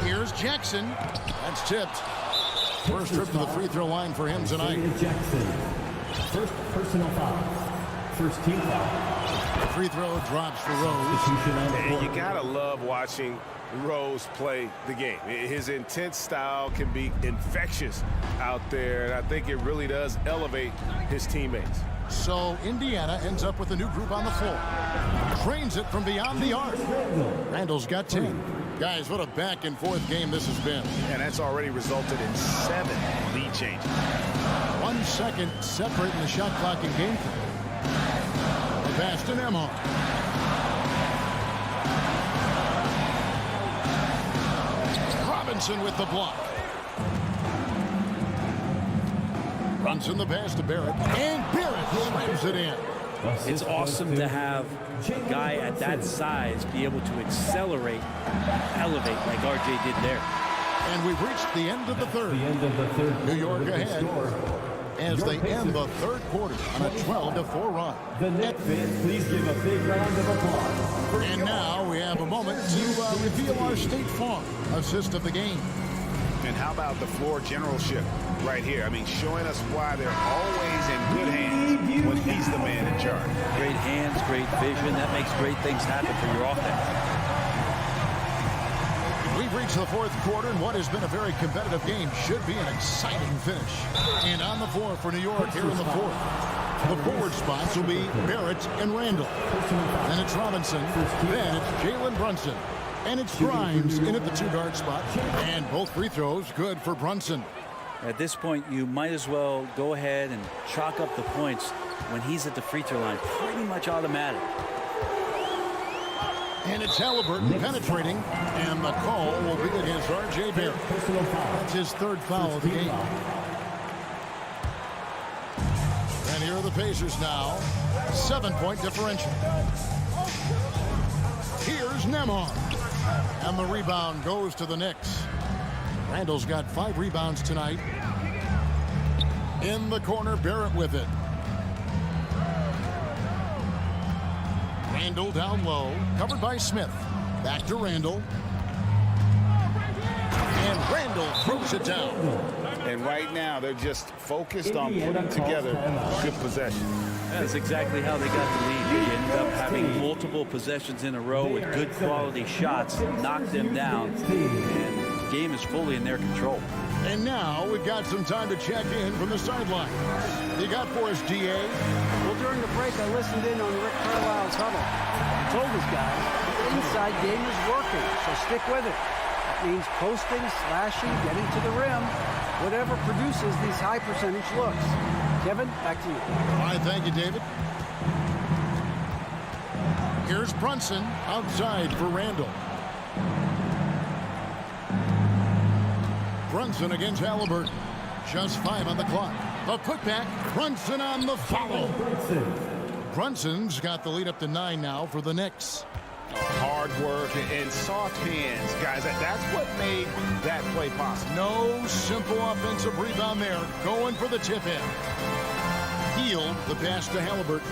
Here's Jackson. That's tipped. First trip to the free throw line for him tonight. Jackson. First personal foul. First team foul. Free throw drops for Rose. And you gotta love watching Rose play the game. His intense style can be infectious out there, and I think it really does elevate his teammates. So Indiana ends up with a new group on the floor. Trains it from beyond the arc. Randall's got 10. Guys, what a back and forth game this has been. And that's already resulted in 7 lead changes. 1 second separating the shot clock and game time. The pass to Nemo. Robinson with the block. Brunson the pass to Barrett. And Barrett slams it in. It's awesome to have a guy at that size be able to accelerate, elevate like RJ did there. And we've reached the end of the third. New York ahead as they end the third quarter on a 12-4 run. The Knicks fans, please give a big round of applause. And now we have a moment to reveal our State Farm assist of the game. And how about the floor generalship right here? I mean, showing us why they're always in good hands when he's the man in charge. Great hands, great vision. That makes great things happen for your offense. We've reached the fourth quarter, and what has been a very competitive game should be an exciting finish. And on the floor for New York here in the fourth. The forward spots will be Barrett and Randall. Then it's Robinson. Then it's Jalen Brunson. And it's Grimes in at the 2-guard spot. And both free throws good for Brunson. At this point, you might as well go ahead and chalk up the points when he's at the free throw line. Pretty much automatic. And it's Halliburton penetrating. And the call will be against R.J. Barrett. That's his third foul of the game. And here are the Pacers now. 7-point differential. Here's Nembhard. And the rebound goes to the Knicks. Randall's got 5 rebounds tonight. In the corner, Barrett with it. Randall down low, covered by Smith. Back to Randall. And Randall throws it down. And right now, they're just focused on putting together good possession. That's exactly how they got the lead. They ended up having multiple possessions in a row with good quality shots, knocked them down, and the game is fully in their control. And now we've got some time to check in from the sidelines. You got for us, DA? Well, during the break, I listened in on Rick Carlisle's huddle. He told his guys the inside game is working, so stick with it. That means posting, slashing, getting to the rim, whatever produces these high percentage looks. Kevin, back to you. All right, thank you, David. Here's Brunson outside for Randall. Brunson against Halliburton. Just 5 on the clock. A putback. Brunson on the follow. Brunson's got the lead up to 9 now for the Knicks. Hard work and soft hands, guys. That's what made that play possible. No simple offensive rebound there. Going for the tip in. Hield the pass to Halliburton.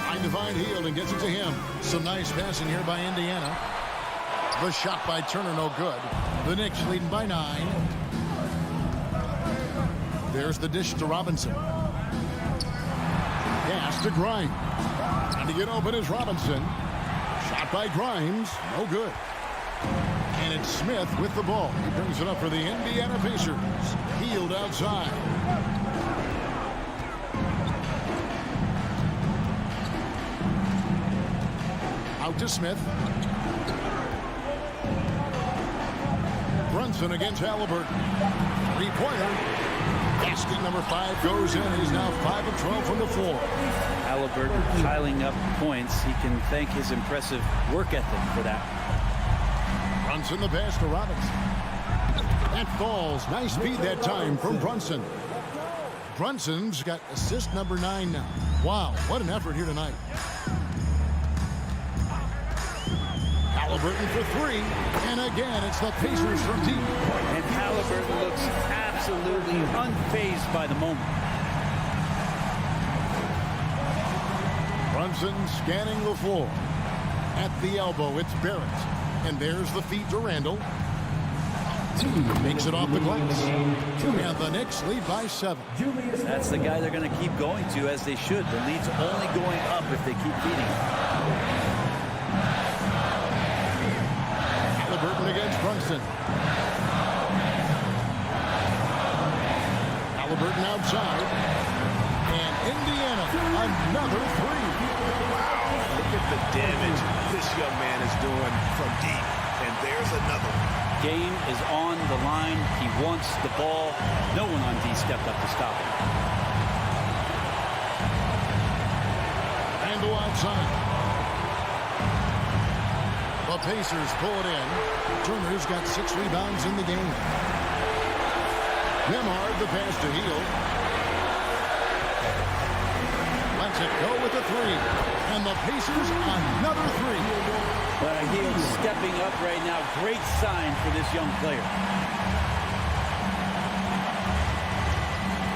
Trying to find Hield and gets it to him. Some nice passing here by Indiana. The shot by Turner, no good. The Knicks leading by 9. There's the dish to Robinson. Pass to Grimes. Trying to get open is Robinson. Shot by Grimes, no good. And it's Smith with the ball. He brings it up for the Indiana Pacers. Hield outside. Out to Smith. Brunson against Halliburton. 3-pointer. Basket number 5 goes in. He's now 5 of 12 from the floor. Halliburton piling up points. He can thank his impressive work ethic for that. Brunson the pass to Robinson. That falls. Nice speed that time from Brunson. Brunson's got assist number 9 now. Wow, what an effort here tonight. Halliburton for 3. And again, it's the Pacers from deep. And Halliburton looks absolutely unfazed by the moment. Brunson scanning the floor. At the elbow, it's Barrett. And there's the feed to Randall. Makes it off the glass. And the Knicks lead by 7. That's the guy they're going to keep going to, as they should. The lead's only going up if they keep feeding him. Halliburton against Brunson. Halliburton outside. And Indiana, another 3. Look at the damage this young man is doing from deep. And there's another one. Game is on the line. He wants the ball. No one on D stepped up to stop him. Randall outside. The Pacers pull it in. Turner's got 6 rebounds in the game. Nemhard the pass to Hield. Lets it go with a 3. And the Pacers another 3. Hield stepping up right now. Great sign for this young player.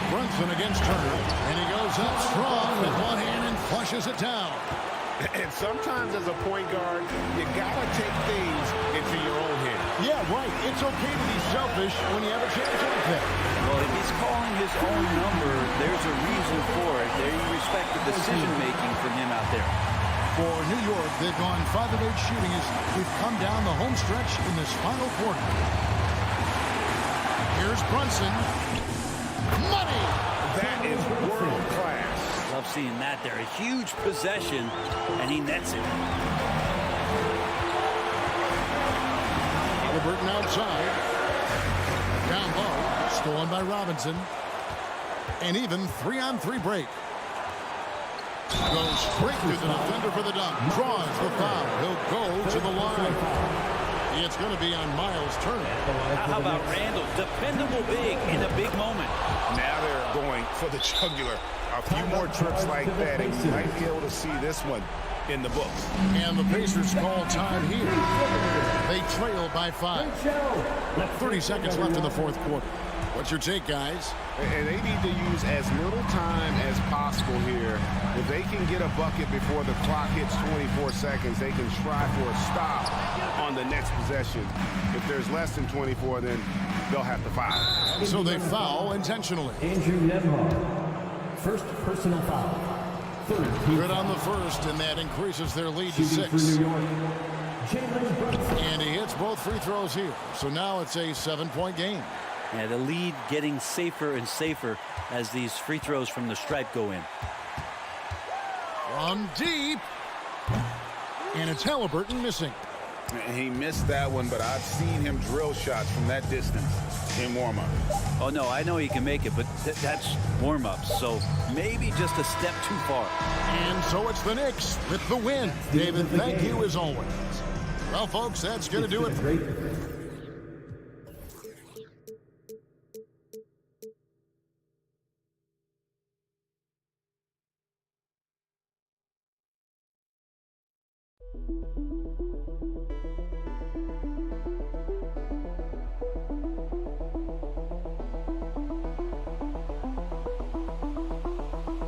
Brunson against Turner. And he goes up strong with one hand and flushes it down. And sometimes as a point guard, you gotta take things into your own hands. Yeah, right. It's okay to be selfish when you have a chance like that. Well, if he's calling his own number, there's a reason for it. There you respect the decision-making from him out there. For New York, they've gone 5 of 8 shooting as we've come down the home stretch in this final quarter. Here's Brunson. Money! That is world class. Love seeing that there. A huge possession, and he nets it. Halliburton outside. Down low. Stolen by Robinson. And even 3-on-3 break. Goes straight to the defender for the dunk. Draws the foul. He'll go to the line. It's going to be on Miles Turner. How about Randall? Dependable big in a big moment. Now they're going for the jugular. A few more trips like that, and you might be able to see this one in the books. And the Pacers call time here. They trail by 5. 30 seconds left in the fourth quarter. What's your take, guys? And they need to use as little time as possible here. If they can get a bucket before the clock hits 24 seconds, they can try for a stop on the next possession. If there's less than 24, then they'll have to foul. So they foul intentionally. Andrew Nemhard. First personal foul. Third team Good on the foul. first, and that increases their lead to Shooting 6. for New York, Jalen Brunson. And he hits both free throws here. So now it's a 7-point game. Yeah, the lead getting safer and safer as these free throws from the stripe go in. From deep. And it's Halliburton missing. He missed that one, but I've seen him drill shots from that distance in warm-up. Oh, no, I know he can make it, but that's warm-ups, so maybe just a step too far. And so it's the Knicks with the win. David, thank you as always. Well, folks, that's going to do it.